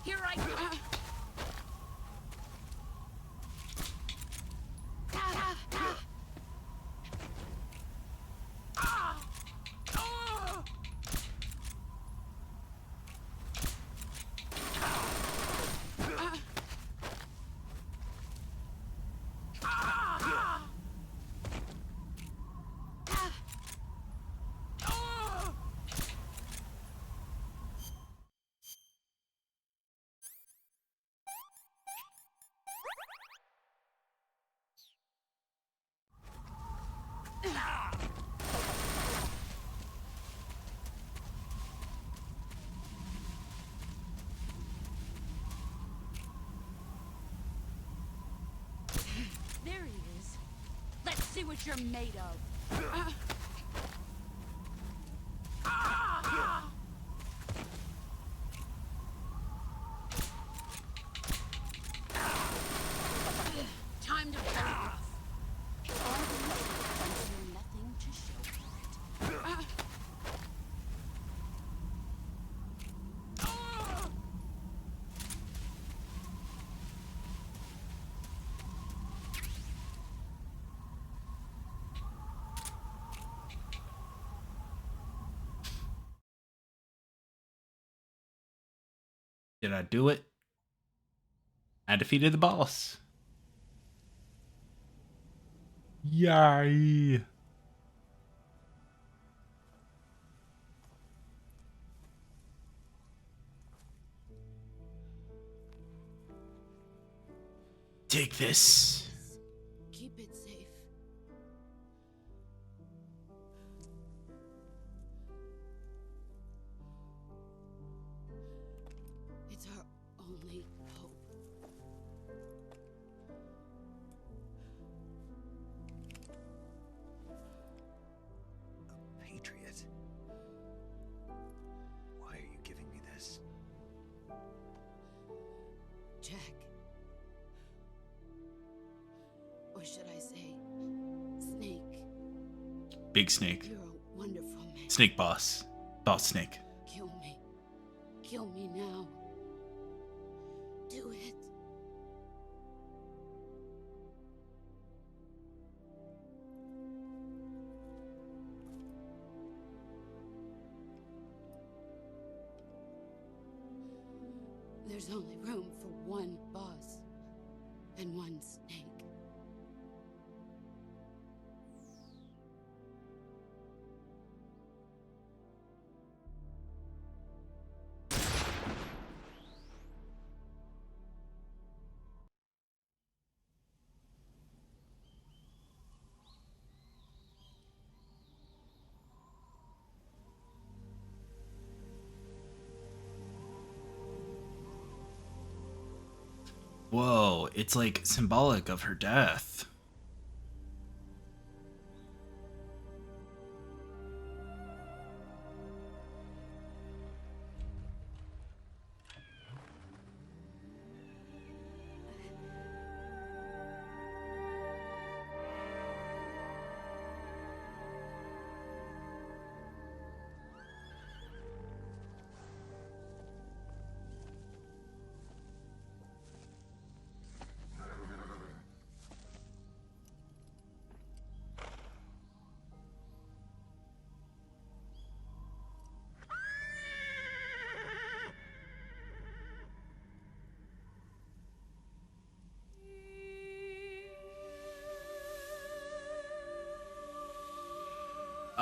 Here I go. There he is. Let's see what you're made of. Time to burn off. All these until nothing to show for it. Did I do it? I defeated the boss. Yay! Take this. Keep it safe. It's our only hope. A patriot? Why are you giving me this? Jack. Or should I say, Snake? Big Snake. You're a wonderful man. Snake boss. Boss Snake. Kill me. Kill me now. Do it. There's only room for one boss and one snake. Whoa, it's like symbolic of her death.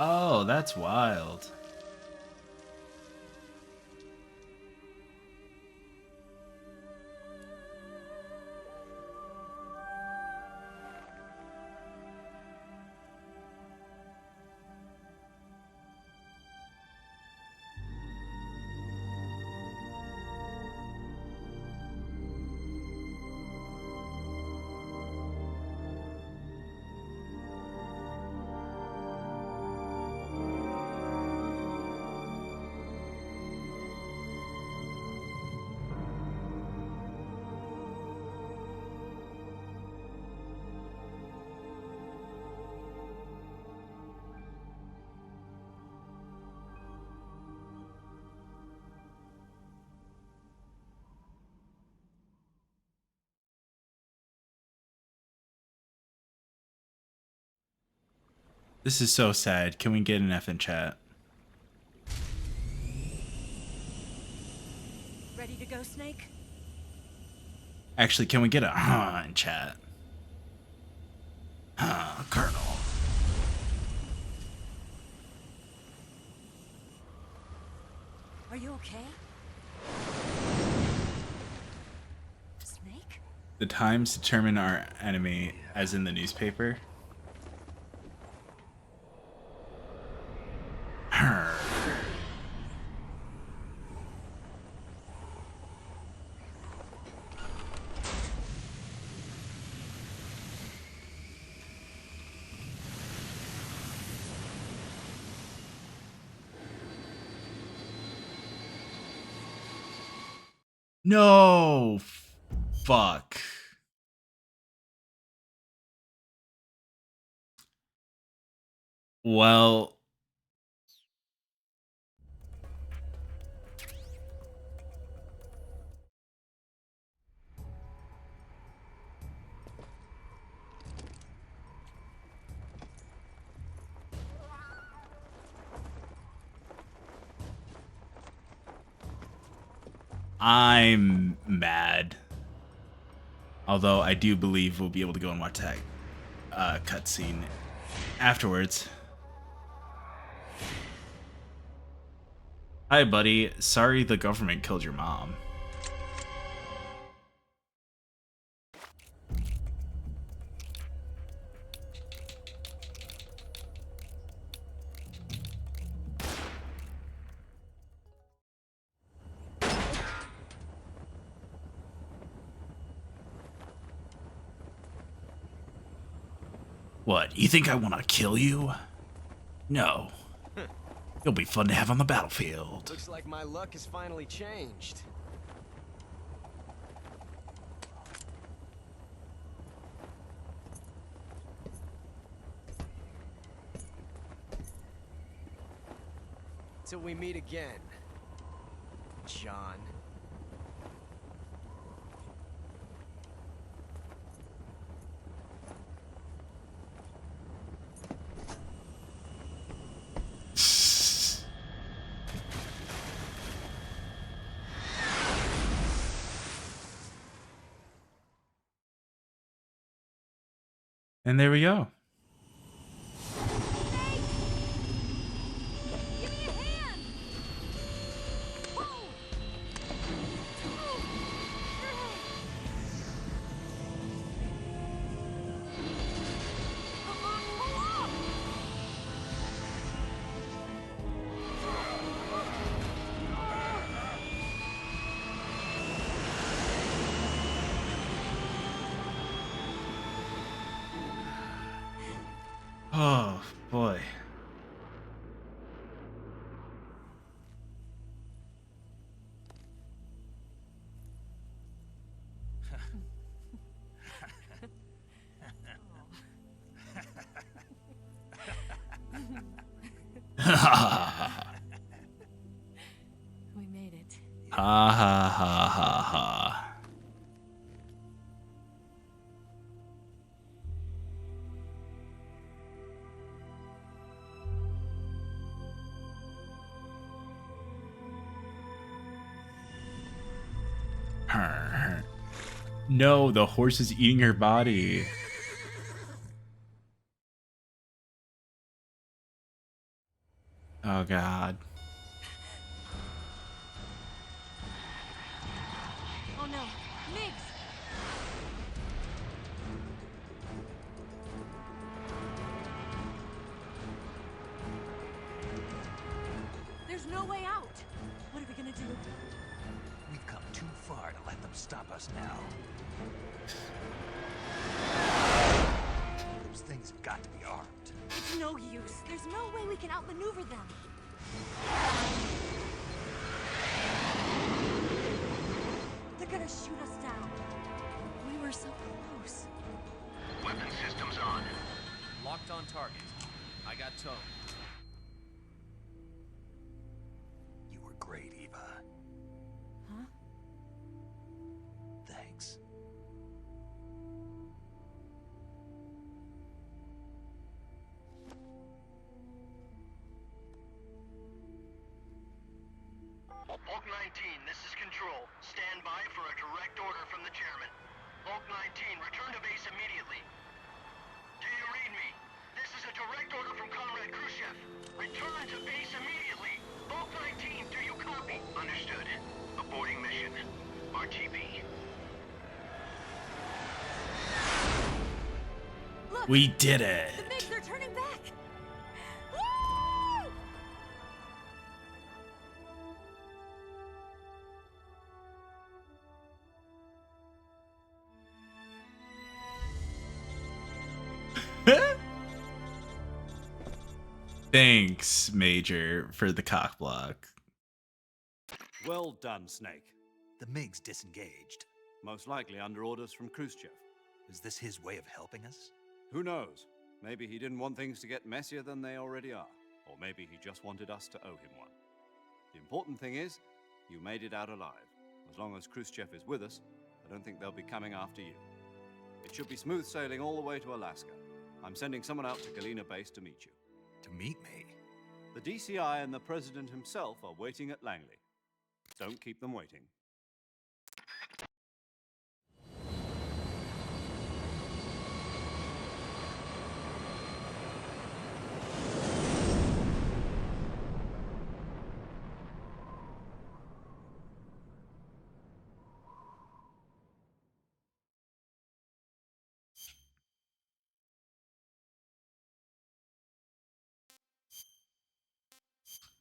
Oh, that's wild. This is so sad. Can we get an F in chat? Ready to go, Snake? Actually, can we get a in chat? Colonel. Are you okay? Snake? The times determine our enemy, as in the newspaper. No! Fuck. Well... I'm mad. Although I do believe we'll be able to go and watch that cutscene afterwards. Hi, buddy. Sorry the government killed your mom. What, you think I want to kill you? No. You'll be fun to have on the battlefield. Looks like my luck has finally changed. Till we meet again, John. And there we go. ha. We made it. Ha ha ha ha ha. No, the horse is eating her body. Oh god. Oh no, Migs! There's no way out. What are we gonna do? We've come too far to let them stop us now. Those things have got to be armed. It's no use. There's no way we can outmaneuver them. They're gonna shoot us down. We were so close. Weapon systems on. Locked on target. I got tone. You were great, Eva. Huh? Thanks. Hulk 19, this is Control. Stand by for a direct order from the chairman. Hulk 19, return to base immediately. Do you read me? This is a direct order from Comrade Khrushchev. Return to base immediately. Hulk 19, do you copy? Understood. Aborting mission. RTB. Look! We did it. The Migs are turning back! Woo! Thanks, Major, for the cock block. Well done, Snake. The MiGs disengaged. Most likely under orders from Khrushchev. Is this his way of helping us? Who knows? Maybe he didn't want things to get messier than they already are. Or maybe he just wanted us to owe him one. The important thing is, you made it out alive. As long as Khrushchev is with us, I don't think they'll be coming after you. It should be smooth sailing all the way to Alaska. I'm sending someone out to Galena Base to meet you. To meet me? The DCI and the President himself are waiting at Langley. Don't keep them waiting.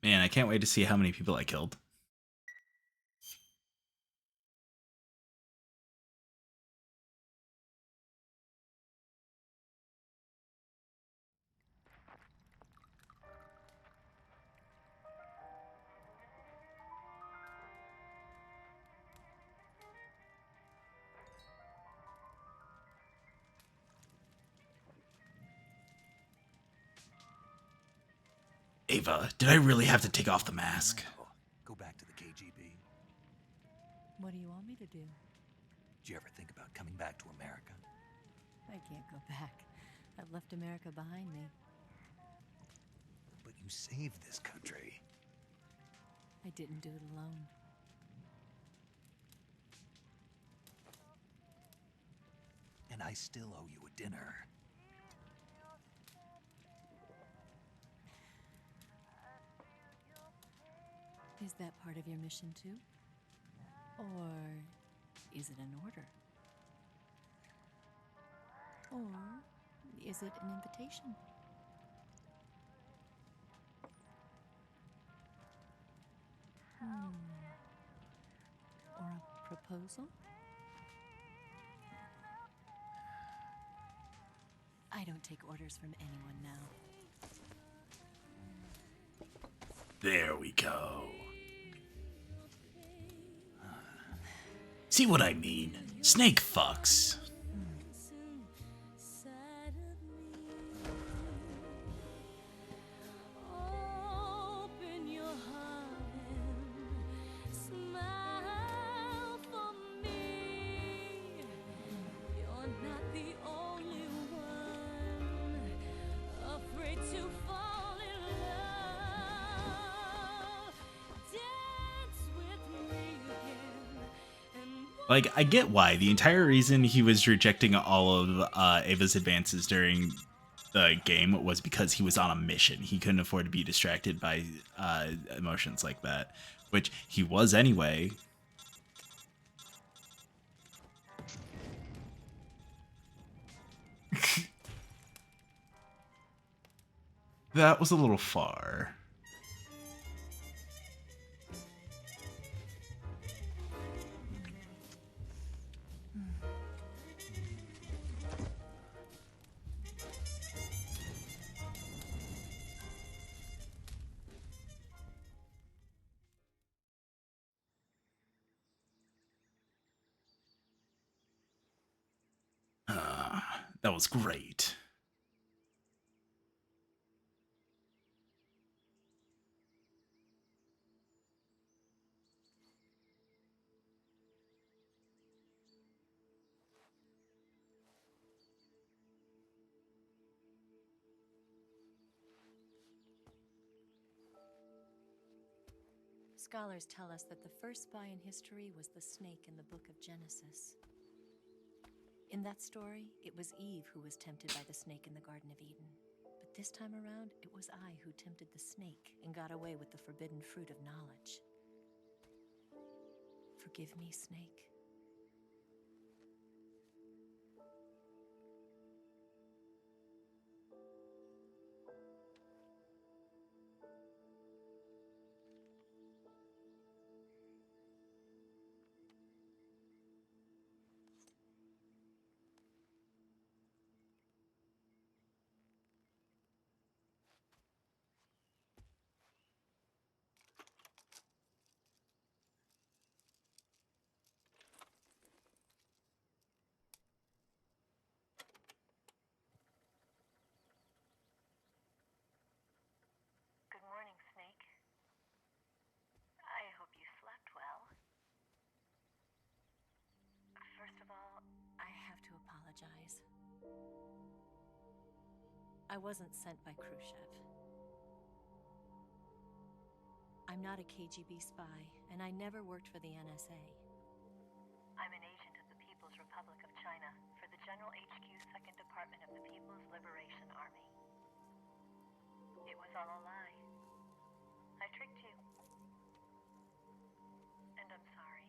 Man, I can't wait to see how many people I killed. Ava, did I really have to take off the mask? Go back to the KGB. What do you want me to do? Did you ever think about coming back to America? I can't go back. I've left America behind me. But you saved this country. I didn't do it alone. And I still owe you a dinner. Is that part of your mission too? Or is it an order? Or is it an invitation? Or a proposal? I don't take orders from anyone now. There we go. See what I mean? Snake fucks. Like, I get why. The entire reason he was rejecting all of Ava's advances during the game was because he was on a mission. He couldn't afford to be distracted by emotions like that, which he was anyway. That was a little far. That was great. Scholars tell us that the first spy in history was the snake in the book of Genesis. In that story, it was Eve who was tempted by the snake in the Garden of Eden. But this time around, it was I who tempted the snake and got away with the forbidden fruit of knowledge. Forgive me, Snake. Good morning, Snake. I hope you slept well. First of all, I have to apologize. I wasn't sent by Khrushchev. I'm not a KGB spy, and I never worked for the NSA. I'm an agent of the People's Republic of China for the General HQ 2nd Department of the People's Liberation Army. It was all a lie. I tricked you. And I'm sorry.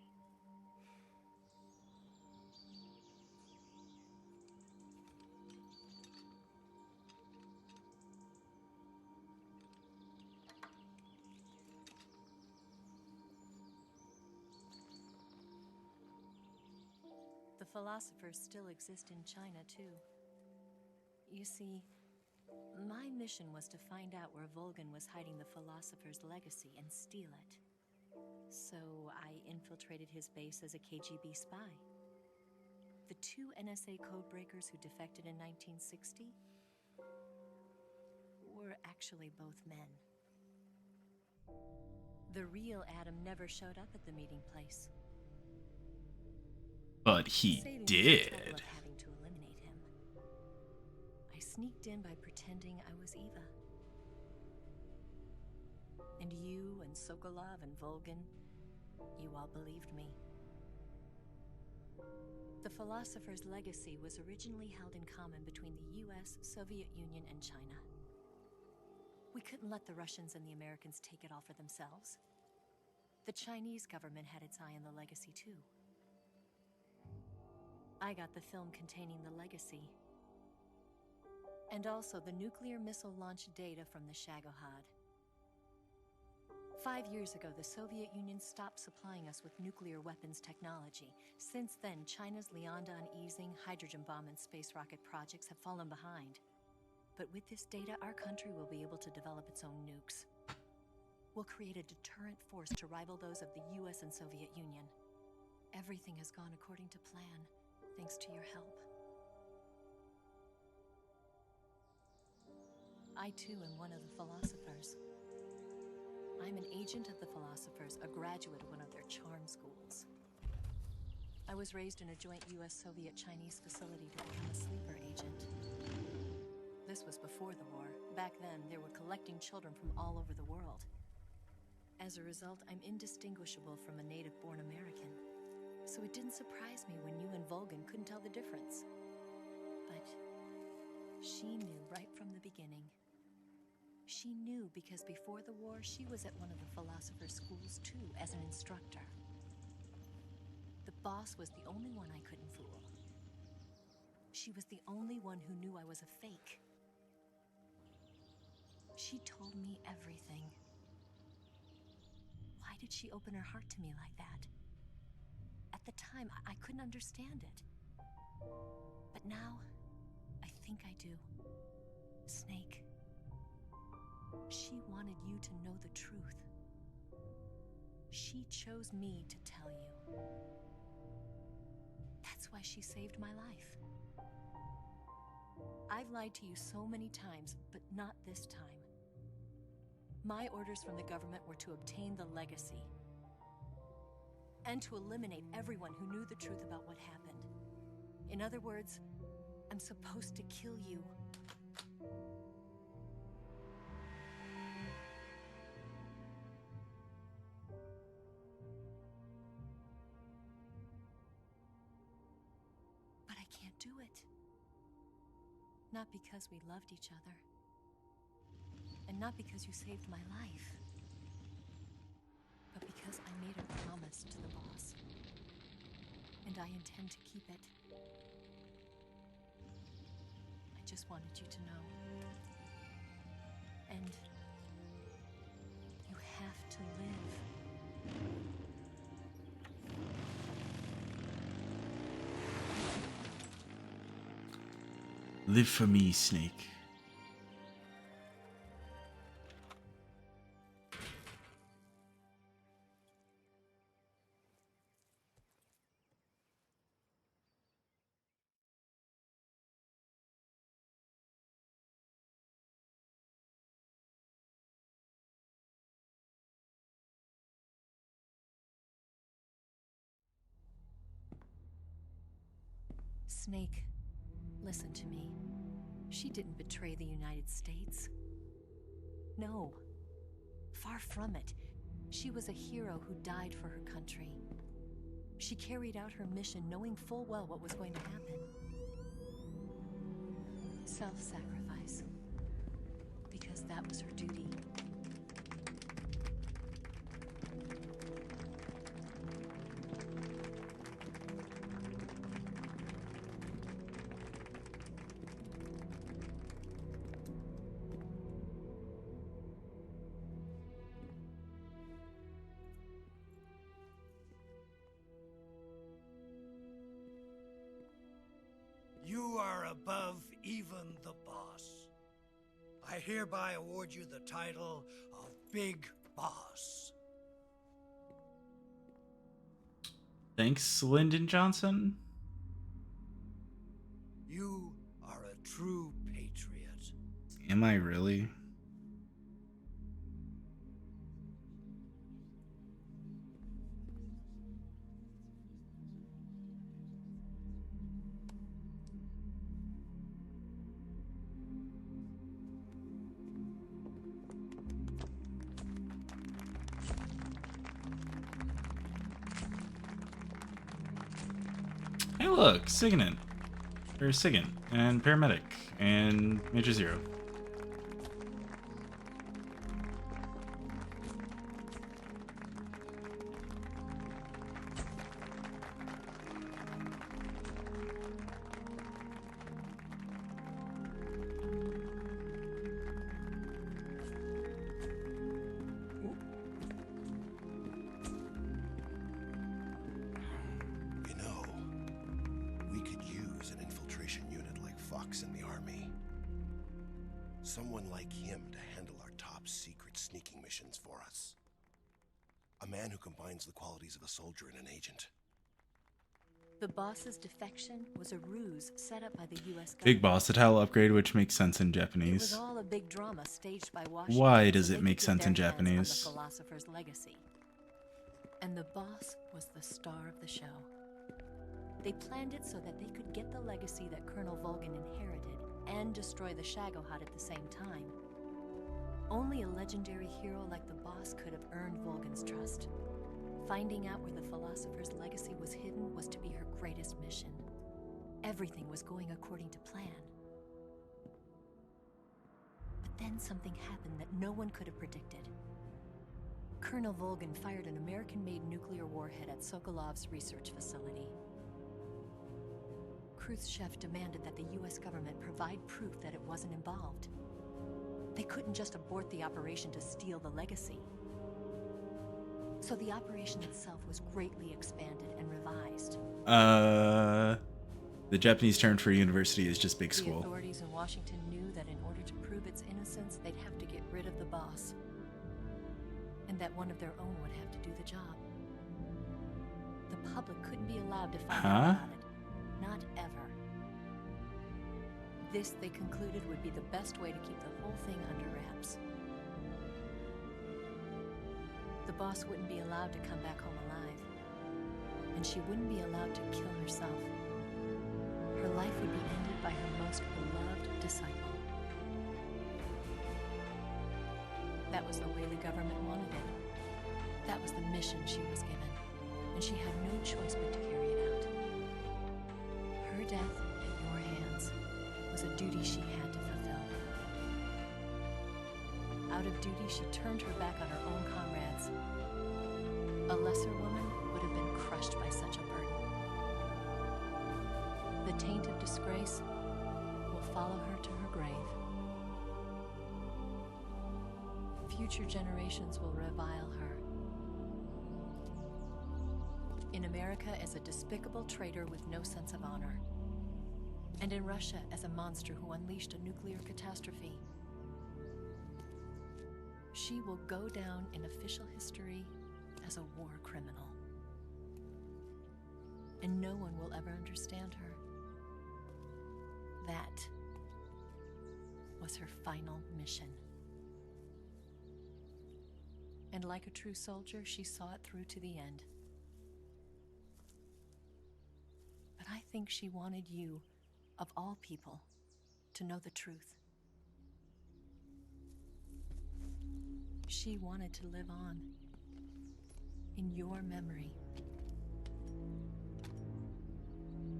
The philosophers still exist in China, too. You see, my mission was to find out where Volgan was hiding the philosopher's legacy and steal it. So I infiltrated his base as a KGB spy. The two NSA codebreakers who defected in 1960 were actually both men. The real Adam never showed up at the meeting place. But he Saving me the did. trouble of having to eliminate him. I sneaked in by pretending I was Eva. And you and Sokolov and Volgan, you all believed me. The philosopher's legacy was originally held in common between the US, Soviet Union, and China. We couldn't let the Russians and the Americans take it all for themselves. The Chinese government had its eye on the legacy, too. I got the film containing the legacy, and also the nuclear missile launch data from the Shagohod. 5 years ago, the Soviet Union stopped supplying us with nuclear weapons technology. Since then, China's Liaodong easing, hydrogen bomb, and space rocket projects have fallen behind. But with this data, our country will be able to develop its own nukes. We'll create a deterrent force to rival those of the US and Soviet Union. Everything has gone according to plan, thanks to your help. I, too, am one of the philosophers. I'm an agent of the philosophers, a graduate of one of their charm schools. I was raised in a joint US-Soviet-Chinese facility to become a sleeper agent. This was before the war. Back then, they were collecting children from all over the world. As a result, I'm indistinguishable from a native-born American. So it didn't surprise me when you and Vulcan couldn't tell the difference. But she knew right from the beginning. She knew because before the war, she was at one of the philosopher's schools too, as an instructor. The boss was the only one I couldn't fool. She was the only one who knew I was a fake. She told me everything. Why did she open her heart to me like that? At the time, I couldn't understand it. But now, I think I do. Snake. She wanted you to know the truth. She chose me to tell you. That's why she saved my life. I've lied to you so many times, but not this time. My orders from the government were to obtain the legacy and to eliminate everyone who knew the truth about what happened. In other words, I'm supposed to kill you. But I can't do it. Not because we loved each other. And not because you saved my life. But because I made a promise to the boss. And I intend to keep it. I just wanted you to know. And you have to live. Live for me, Snake. Snake, listen to me. She didn't betray the United States. No. Far from it. She was a hero who died for her country. She carried out her mission knowing full well what was going to happen. Self-sacrifice. Because that was her duty. You are above even the boss. I hereby award you the title of Big Boss. Thanks, Lyndon Johnson. You are a true patriot. Am I really? Hey, look, Signet. Or Sigint, and Paramedic, and Major Zero. You know, we could use an infiltration unit like Fox in the army. Someone like him to handle our top secret sneaking missions for us. A man who combines the qualities of a soldier and an agent. The boss's defection was a ruse set up by the U.S. government. Big Boss, a title upgrade which makes sense in It was Japanese. all a big drama staged by Washington. Why does so it they make could get sense in their hands on Japanese? the philosopher's legacy. And the boss was the star of the show. They planned it so that they could get the legacy that Colonel Vulcan inherited and destroy the Shagohod at the same time. Only a legendary hero like the boss could have earned Vulcan's trust. Finding out where the philosopher's legacy was hidden was to be her greatest mission. Everything was going according to plan. But then something happened that no one could have predicted. Colonel Volgin fired an American-made nuclear warhead at Sokolov's research facility. Khrushchev demanded that the US government provide proof that it wasn't involved. They couldn't just abort the operation to steal the legacy. So the operation itself was greatly expanded and revised. The Japanese term for university is just big The school. authorities in Washington knew that in order to prove its innocence, they'd have to get rid of the boss. And that one of their own would have to do the job. The public couldn't be allowed to find out about it. Not ever. This, they concluded, would be the best way to keep the whole thing under wraps. The boss wouldn't be allowed to come back home alive. And she wouldn't be allowed to kill herself. Her life would be ended by her most beloved disciple. That was the way the government wanted it. That was the mission she was given, and she had no choice but to carry it out. Her death at your hands was a duty she had to fulfill. Out of duty, she turned her back on her own comrades. A lesser woman would have been crushed by such a burden. The taint of disgrace will follow her to her grave. Future generations will revile her. In America as a despicable traitor with no sense of honor. And in Russia as a monster who unleashed a nuclear catastrophe. She will go down in official history as a war criminal. And no one will ever understand her. That was her final mission. And like a true soldier, she saw it through to the end. But I think she wanted you, of all people, to know the truth. She wanted to live on in your memory.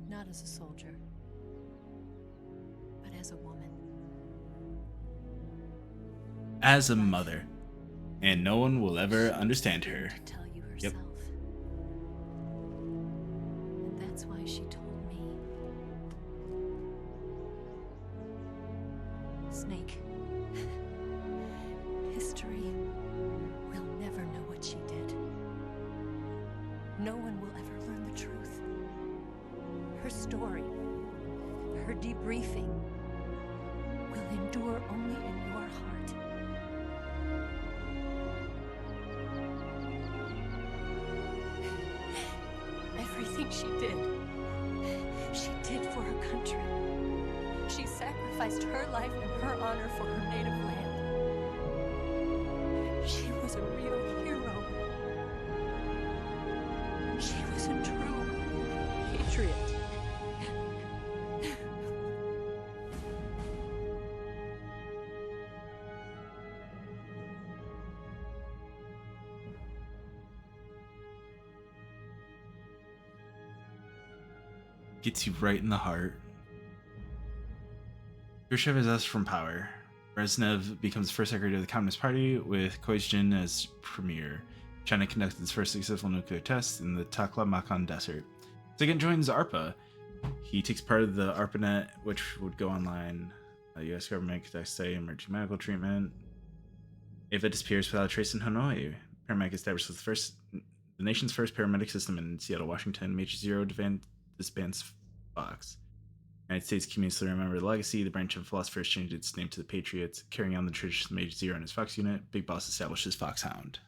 Not as a soldier, but as a woman. As a mother. And no one will ever understand her. Tell you Yep. herself. And that's why she told me. Snake, history will never know what she did. No one will ever learn the truth. Her story, her debriefing, will endure only in your heart. Everything she did for her country. She sacrificed her life and her honor for her native land. She was a real hero. She was a true patriot. Gets you right in the heart. Khrushchev is ousted from power. Brezhnev becomes first secretary of the Communist Party, with Koizhin as premier. China conducted its first successful nuclear test in the Taklamakan Desert. Second joins ARPA. He takes part of the ARPANET, which would go online. The U.S. government conducts emergency medical treatment. Ava disappears without a trace in Hanoi. Paramedic establishes the nation's first paramedic system in Seattle, Washington. Major Zero disbands Fox. United States communists remember the legacy. The branch of philosophers changed its name to the Patriots, carrying on the tradition of Major Zero and his Fox unit. Big Boss establishes Foxhound.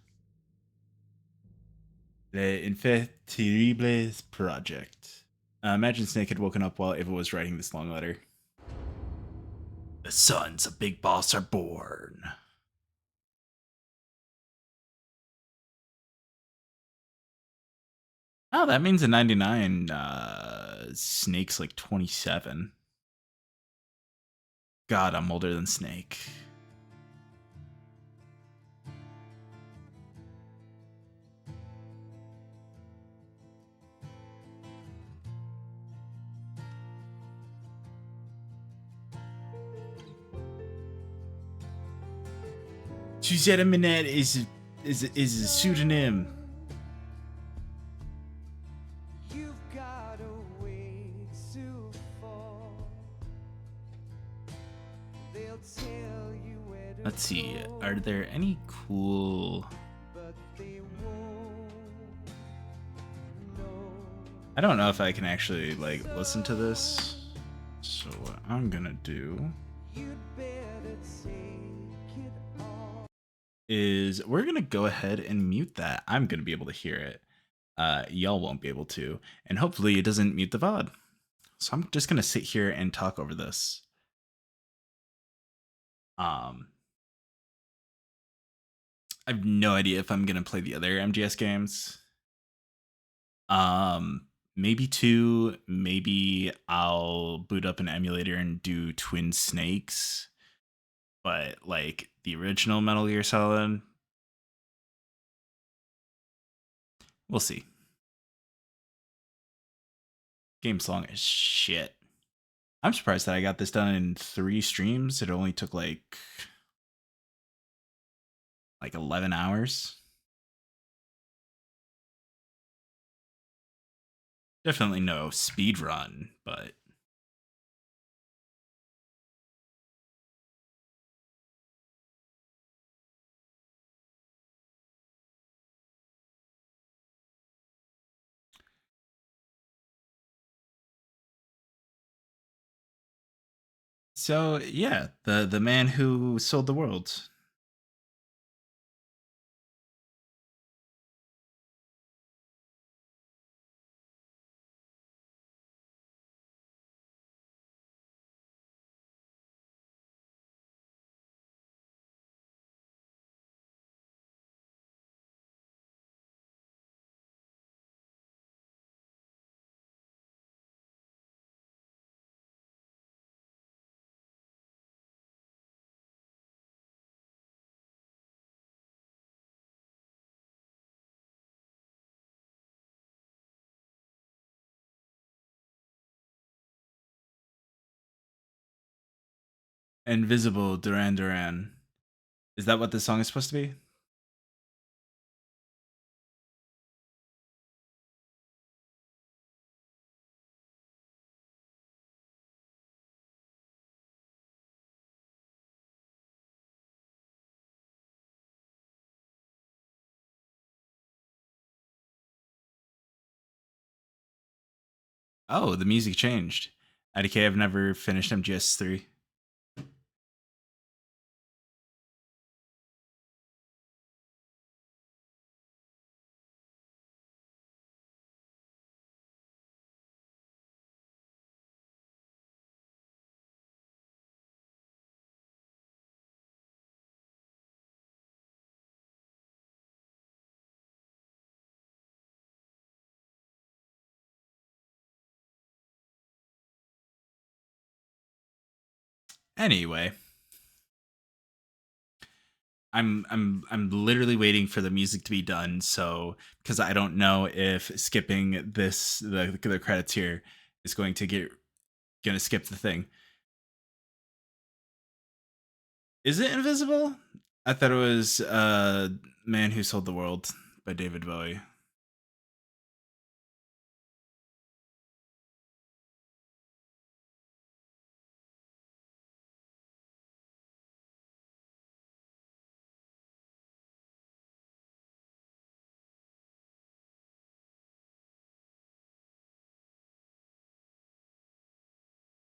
Le Infert Terribles Project. Imagine Snake had woken up while Ava was writing this long letter. The sons of Big Boss are born. Oh, that means in 99, Snake's like 27. God, I'm older than Snake. Suzette Minette is a pseudonym. Let's see. Are there any cool? I don't know if I can actually like listen to this. So what I'm gonna do is we're gonna go ahead and mute that. I'm gonna be able to hear it. Y'all won't be able to, and hopefully it doesn't mute the VOD. So I'm just gonna sit here and talk over this. I have no idea if I'm gonna play the other MGS games. Maybe 2. Maybe I'll boot up an emulator and do Twin Snakes. But like the original Metal Gear Solid, we'll see. Game's long as shit. I'm surprised that I got this done in 3 streams. It only took like 11 hours. Definitely no speed run, but so yeah, the man who sold the world. Invisible Duran Duran. Is that what this song is supposed to be? Oh, the music changed. IDK, I've never finished MGS3. Anyway, I'm literally waiting for the music to be done, so because I don't know if skipping this the credits here is gonna skip the thing. Is it Invisible? I thought it was Man Who Sold the World by David Bowie.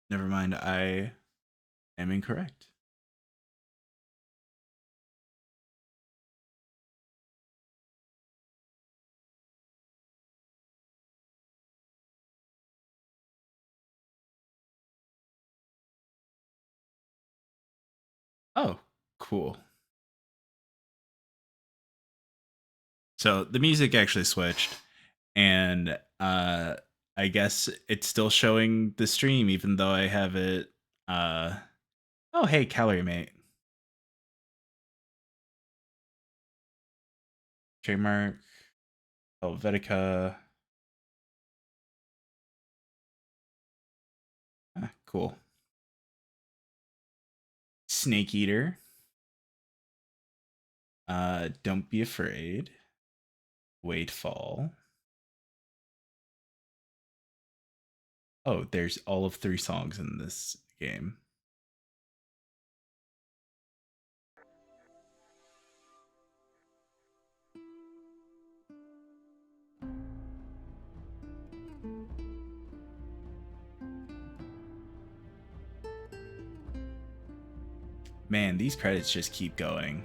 Never mind, I am incorrect. Oh, cool. So the music actually switched, and I guess it's still showing the stream even though I have it. Oh, hey, Calorie Mate. Trademark. Helvetica. Cool. Snake Eater. Don't Be Afraid. Wait Fall. Oh, there's all of 3 songs in this game. Man, these credits just keep going.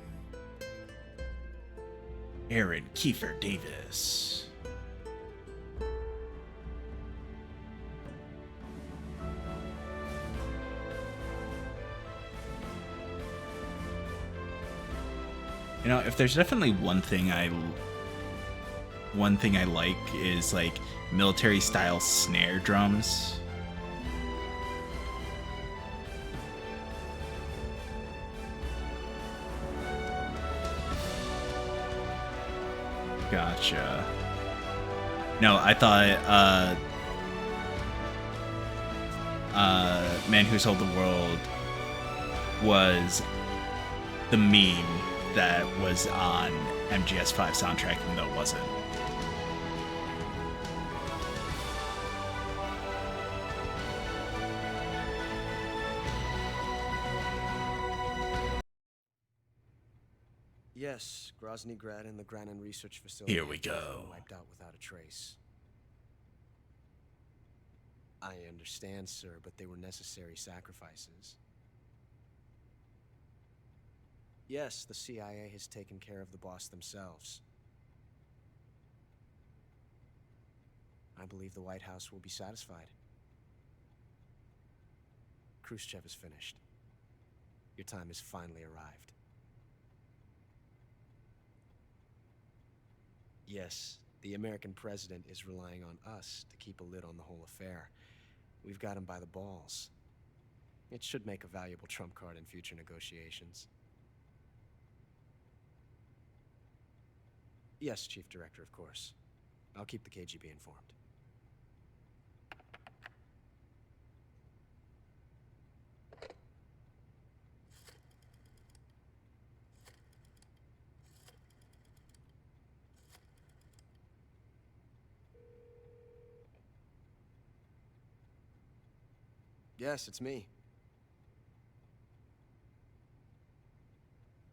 Aaron Kiefer Davis. You know, if there's definitely one thing I like is like military style snare drums. Gotcha. No, I thought Man Who Sold the World was the meme that was on MGS5 soundtrack, even though it wasn't. Yes, Grozny Grad and the Granin Research Facility. Here we go. Wiped out without a trace. I understand, sir, but they were necessary sacrifices. Yes, the CIA has taken care of the boss themselves. I believe the White House will be satisfied. Khrushchev is finished. Your time has finally arrived. Yes, the American president is relying on us to keep a lid on the whole affair. We've got him by the balls. It should make a valuable trump card in future negotiations. Yes, Chief Director, of course. I'll keep the KGB informed. Yes, it's me.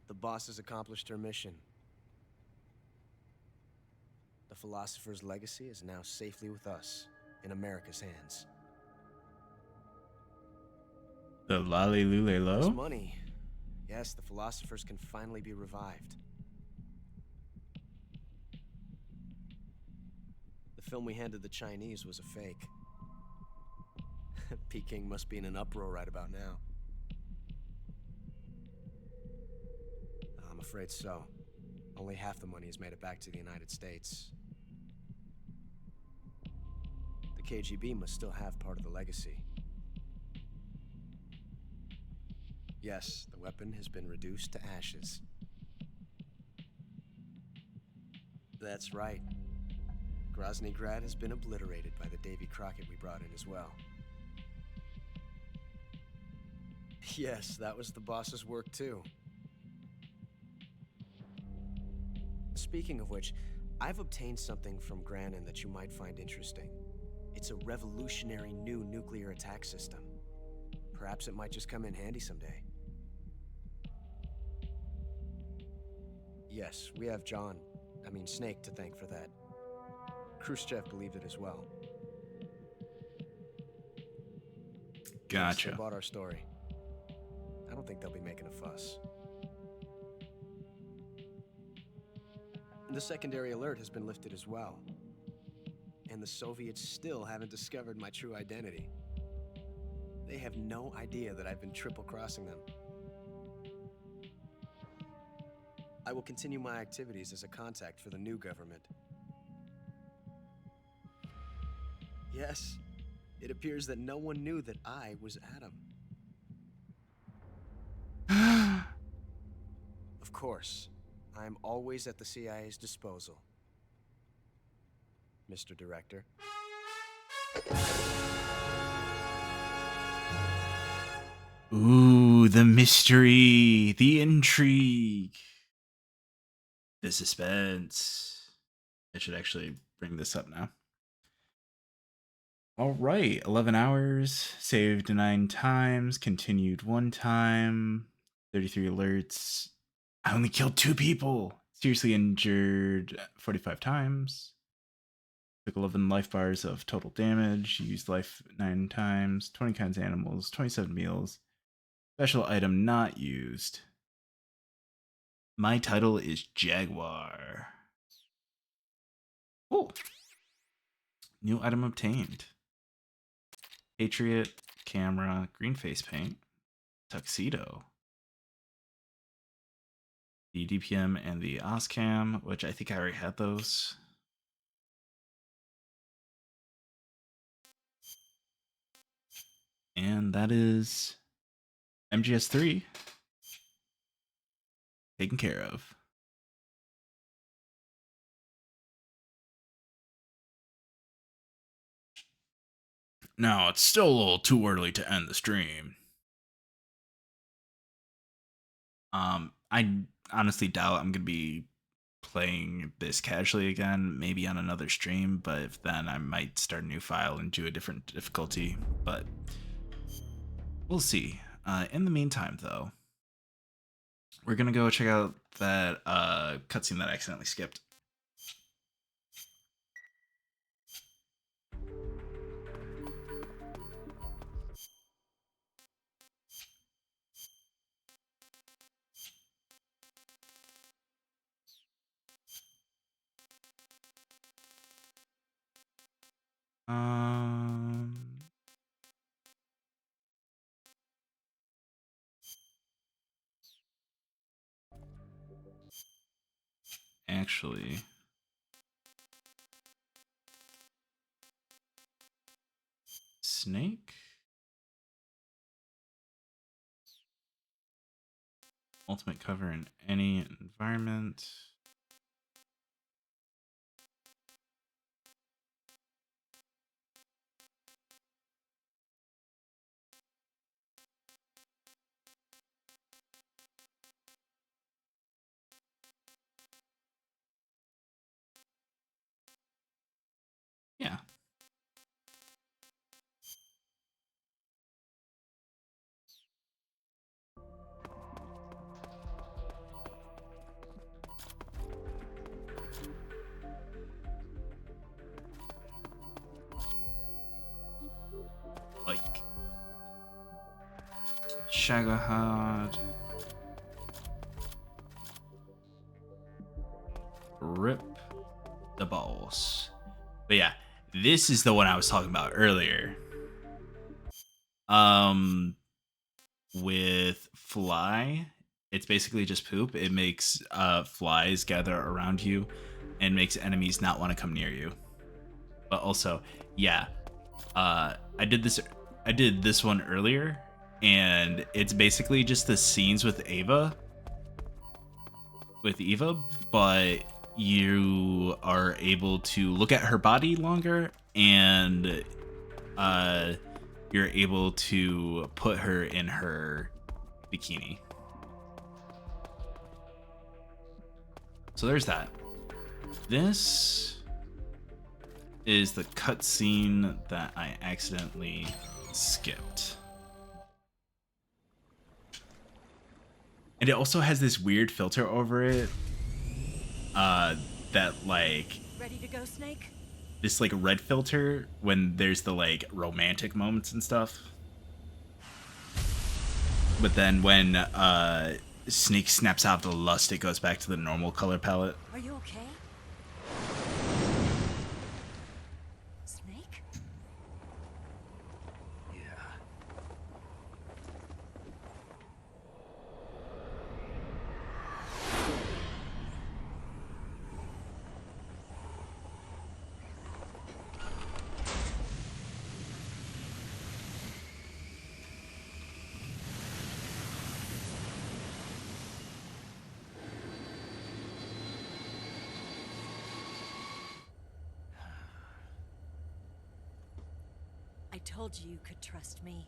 The boss has accomplished her mission. The philosopher's legacy is now safely with us, in America's hands. The Lale Lule There's Lo? money. Yes, the philosophers can finally be revived. The film we handed the Chinese was a fake. Peking must be in an uproar right about now. I'm afraid so. Only half the money has made it back to the United States. The KGB must still have part of the legacy. Yes, the weapon has been reduced to ashes. That's right. Grozny Grad has been obliterated by the Davy Crockett we brought in as well. Yes, that was the boss's work too. Speaking of which, I've obtained something from Granin that you might find interesting. It's a revolutionary new nuclear attack system. Perhaps it might just come in handy someday. Yes, we have Snake to thank for that. Khrushchev believed it as well. Gotcha. Yes, they bought our story. I don't think they'll be making a fuss. The secondary alert has been lifted as well. And the Soviets still haven't discovered my true identity. They have no idea that I've been triple-crossing them. I will continue my activities as a contact for the new government. Yes, it appears that no one knew that I was Adam. Of course, I'm always at the CIA's disposal, Mr. Director. Ooh, the mystery, the intrigue. The suspense. I should actually bring this up now. All right, 11 hours, saved 9 times, continued 1 time, 33 alerts. I only killed 2 people. Seriously injured 45 times. Took 11 life bars of total damage. Used life 9 times. 20 kinds of animals. 27 meals. Special item not used. My title is Jaguar. Oh. New item obtained. Patriot, camera, green face paint, tuxedo. The DPM and the OSCAM, which I think I already had those. And that is MGS3 taken care of. Now, it's still a little too early to end the stream. I honestly doubt I'm going to be playing this casually again, maybe on another stream, but if then I might start a new file and do a different difficulty, but we'll see. In the meantime, though, we're going to go check out that cutscene that I accidentally skipped. Actually, Snake? Ultimate cover in any environment. Yeah. Like Shagahad. Rip the balls. But yeah, this is the one I was talking about earlier. With Fly, it's basically just poop. It makes flies gather around you and makes enemies not want to come near you. But also, yeah, I did this one earlier, and it's basically just the scenes with Eva, but you are able to look at her body longer, and you're able to put her in her bikini. So there's that. This is the cutscene that I accidentally skipped. And it also has this weird filter over it. That like Ready to go, Snake? This like red filter when there's the like romantic moments and stuff. But then when Snake snaps out of the lust, it goes back to the normal color palette. Are you okay? Snake? Yeah. I told you you could trust me.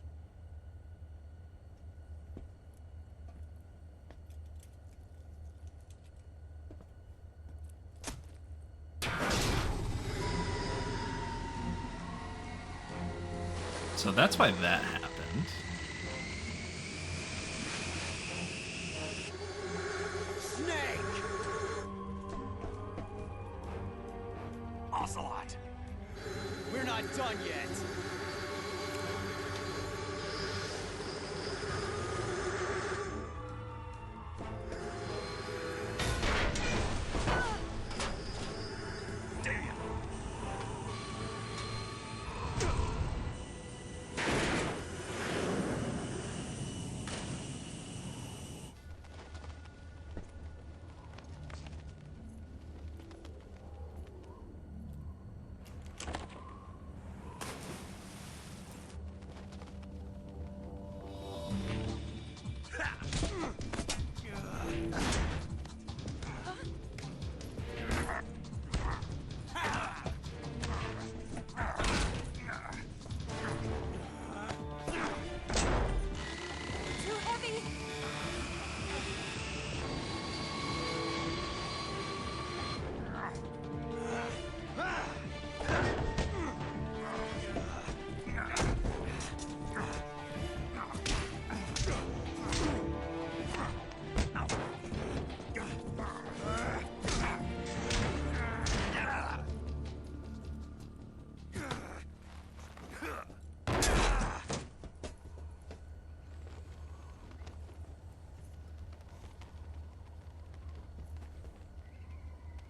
So that's why that happened. Snake! Ocelot! We're not done yet. Too heavy!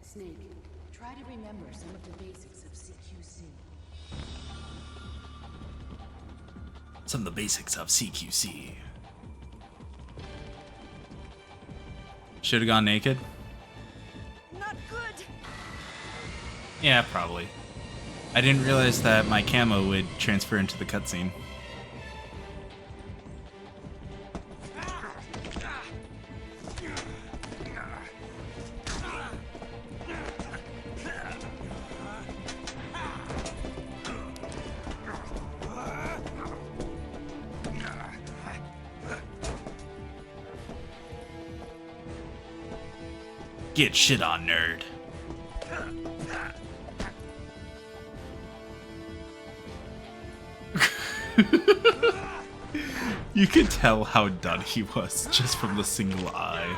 Snake, try to remember some of the basics of CQC. Some of the basics of CQC. Should have gone naked? Not good! Yeah, probably. I didn't realize that my camo would transfer into the cutscene. Get shit on, nerd. You could tell how done he was just from the single eye.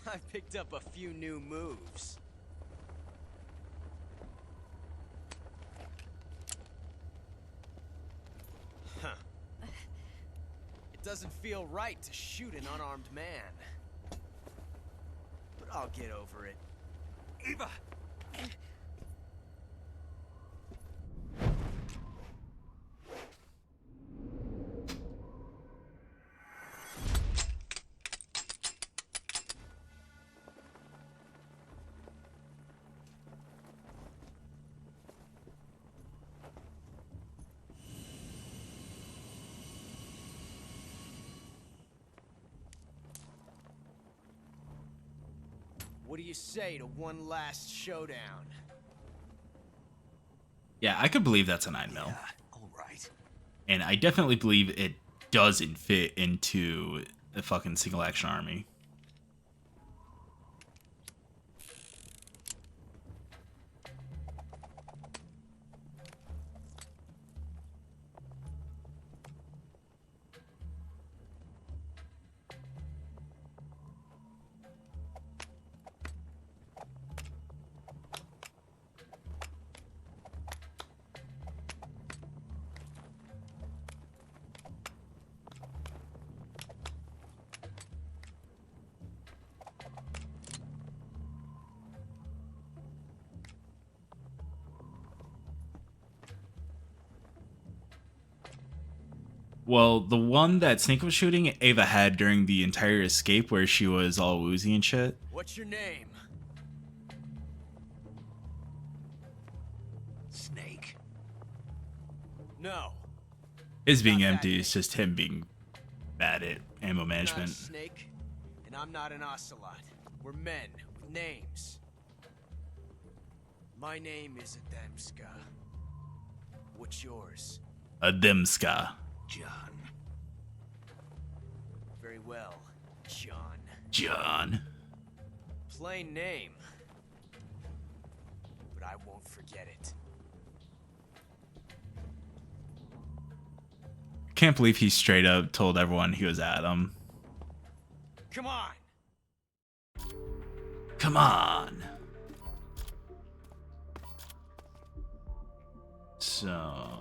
I picked up a few new moves. Huh. It doesn't feel right to shoot an unarmed man. But I'll get over it. Eva! What do you say to one last showdown? Yeah, I could believe that's a 9mm. Yeah, all right. And I definitely believe it doesn't fit into the fucking single action army. Well, the one that Snake was shooting, Ava had during the entire escape where she was all woozy and shit. What's your name? Snake. No. His being empty is just him being bad at ammo I'm not a management. snake, and I'm not an ocelot. We're men with names. My name is Adamska. What's yours? Ademska. John. Very well, John. John. plain name. But I won't forget it. Can't believe he straight up told everyone he was Adam. Come on! Come on! So...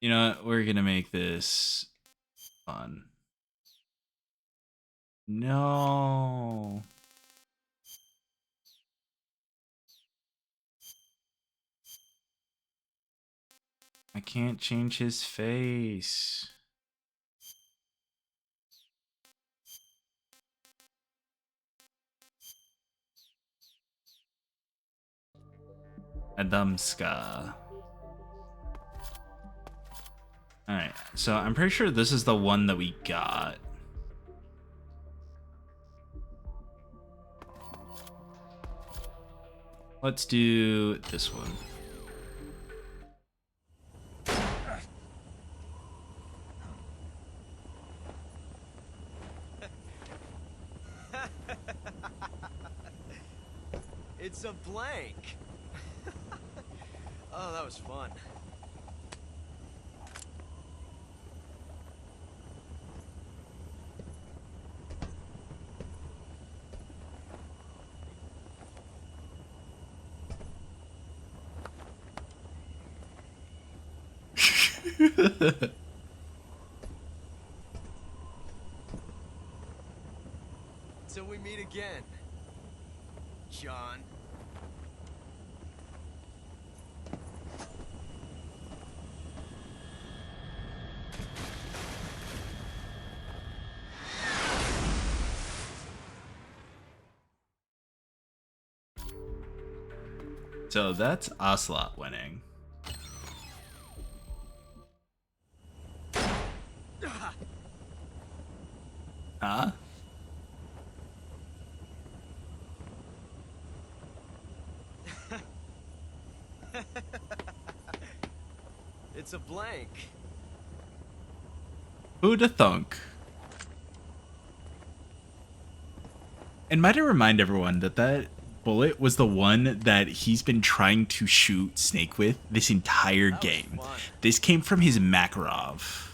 You know what? We're gonna make this fun. No. I can't change his face. Adamska. Alright, so I'm pretty sure this is the one that we got. Let's do this one. It's a blank. Oh, that was fun. Till we meet again, John. So that's Ocelot winning. Huh? It's a blank. Who'da thunk? And might I remind everyone that that bullet was the one that he's been trying to shoot Snake with this entire game. This came from his Makarov.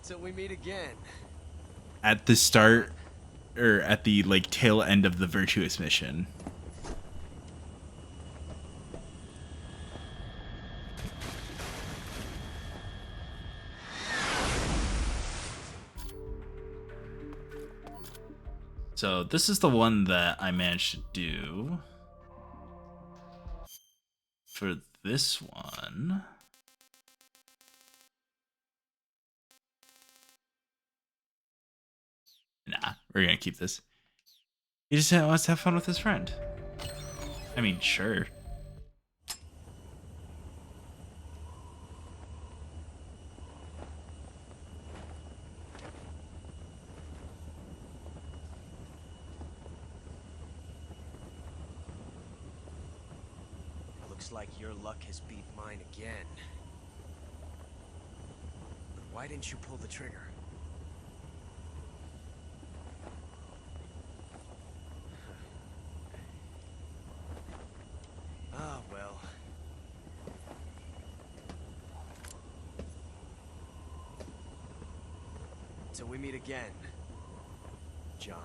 Till we meet again. At the start, or at the like tail end of the Virtuous mission. So this is the one that I managed to do. For this one, nah, we're gonna keep this. He just wants to have fun with his friend. I mean, sure. Looks like your luck has beat mine again. But why didn't you pull the trigger? Ah, well. Till we meet again, John.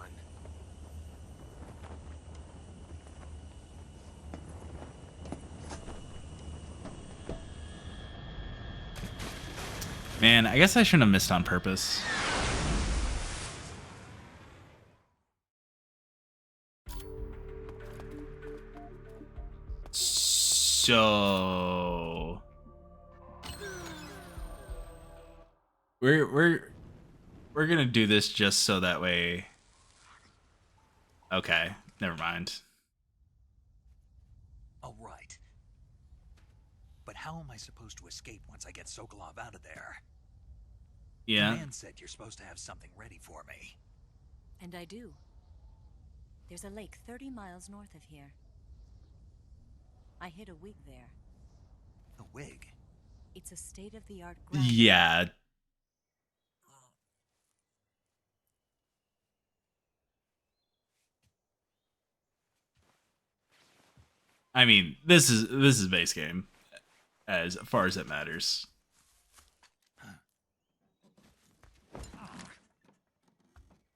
Man, I guess I shouldn't have missed on purpose. So we're gonna do this just so that way. Okay, never mind. All right. But how am I supposed to escape once I get Sokolov out of there? Yeah. The man said you're supposed to have something ready for me. And I do. There's a lake 30 miles north of here. I hid a wig there. A wig? It's a state-of-the-art Yeah. I mean, this is base game as far as it matters.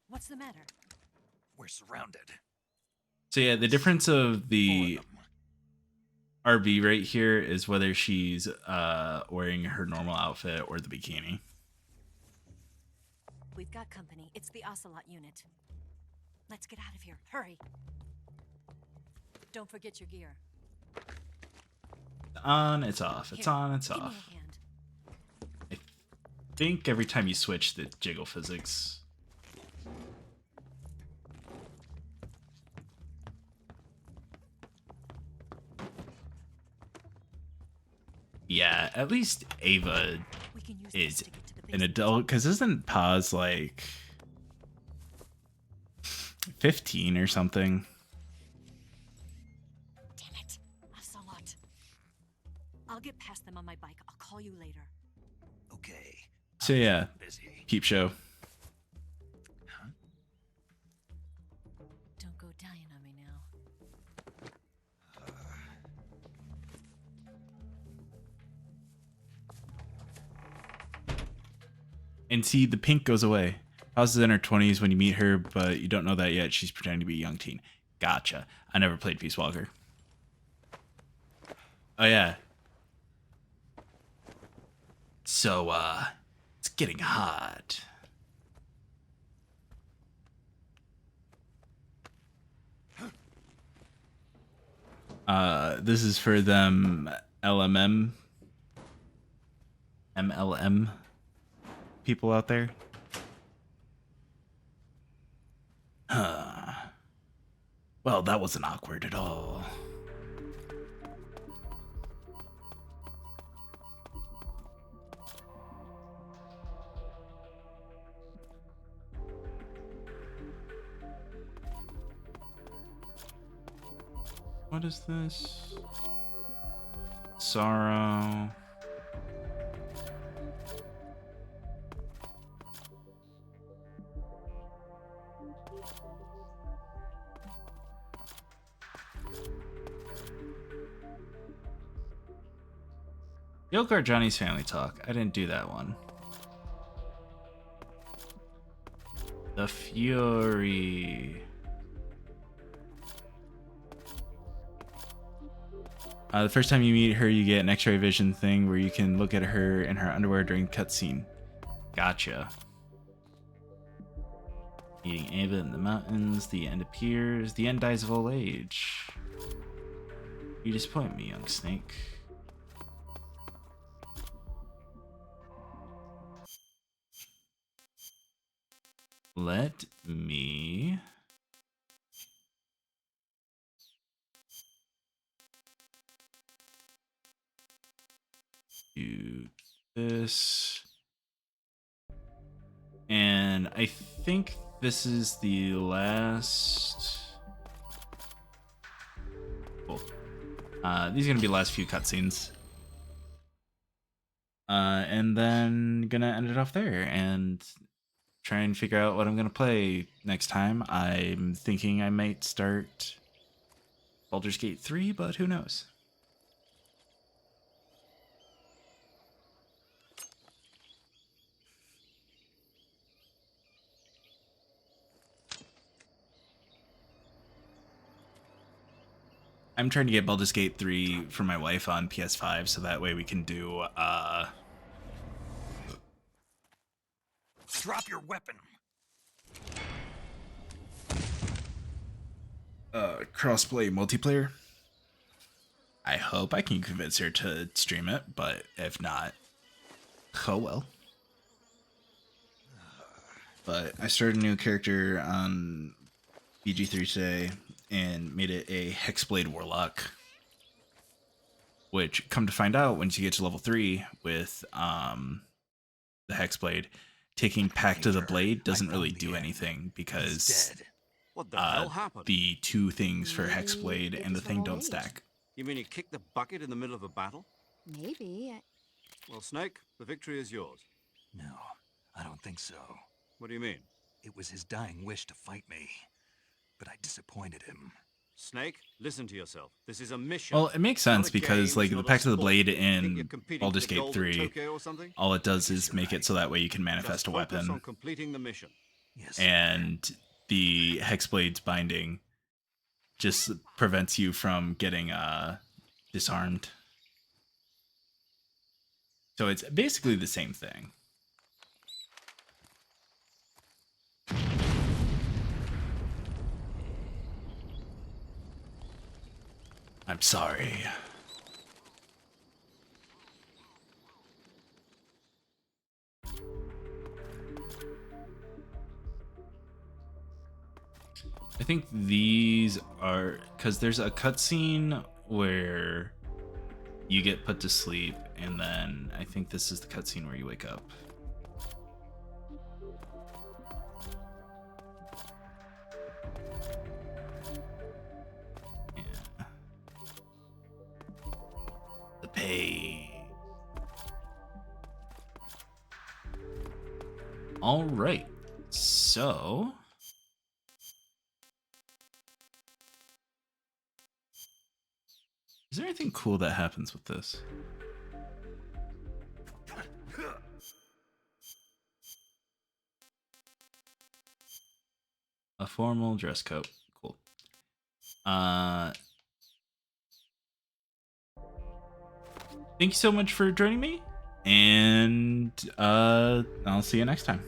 What's the matter? We're surrounded. So yeah, the difference of the RV right here is whether she's wearing her normal outfit or the bikini. We've got company. It's the Ocelot unit. Let's get out of here. Hurry. Don't forget your gear. It's on, it's off. It's Here, on, it's give me off. a hand. I think every time you switch the jiggle physics. Yeah, at least Ava is an adult, because isn't Paz like 15 or something? Damn it. Ocelot. I'll get past them on my bike. I'll call you later. Okay. So yeah, peep show. Don't go dying on me now. And see, the pink goes away. Paz is in her 20s when you meet her, but you don't know that yet. She's pretending to be a young teen. Gotcha. I never played Peace Walker. Oh, yeah. So, it's getting hot. This is for them MLM people out there. Well, that wasn't awkward at all. What is this? Sorrow. Yoko or Johnny's Family Talk. I didn't do that one. The Fury. The first time you meet her, you get an X-ray vision thing where you can look at her in her underwear during cutscene. Gotcha. Meeting Ava in the mountains. The end appears. The end dies of old age. You disappoint me, young snake. Let me do this. And I think this is the last. Cool. These are gonna be the last few cutscenes. And then gonna end it off there and try and figure out what I'm gonna play next time. I'm thinking I might start Baldur's Gate 3, but who knows? I'm trying to get Baldur's Gate 3 for my wife on PS5, so that way we can do Drop your weapon. crossplay multiplayer. I hope I can convince her to stream it, but if not, oh well. But I started a new character on BG3 today and made it a Hexblade Warlock. Which, come to find out, once you get to level 3 with the Hexblade, taking Pact of the Blade doesn't really do anything because dead. What the hell happened? the two things for Maybe Hexblade it and the was from thing old don't age. stack. You mean he kicked the bucket in the middle of a battle? Maybe. Well, Snake, the victory is yours. No, I don't think so. What do you mean? It was his dying wish to fight me, but I disappointed him. Snake, listen to yourself. This is a mission. Well, it makes sense because like the Pact of the Blade in Baldur's Gate 3, all it does is make it so that way you can manifest a weapon. On completing the mission. Yes. And the Hexblade's binding just prevents you from getting disarmed. So it's basically the same thing. I'm sorry. I think these are because there's a cutscene where you get put to sleep, and then I think this is the cutscene where you wake up. Yeah. The pay. All right. So is there anything cool that happens with this? A formal dress coat. Cool. Thank you so much for joining me, and I'll see you next time.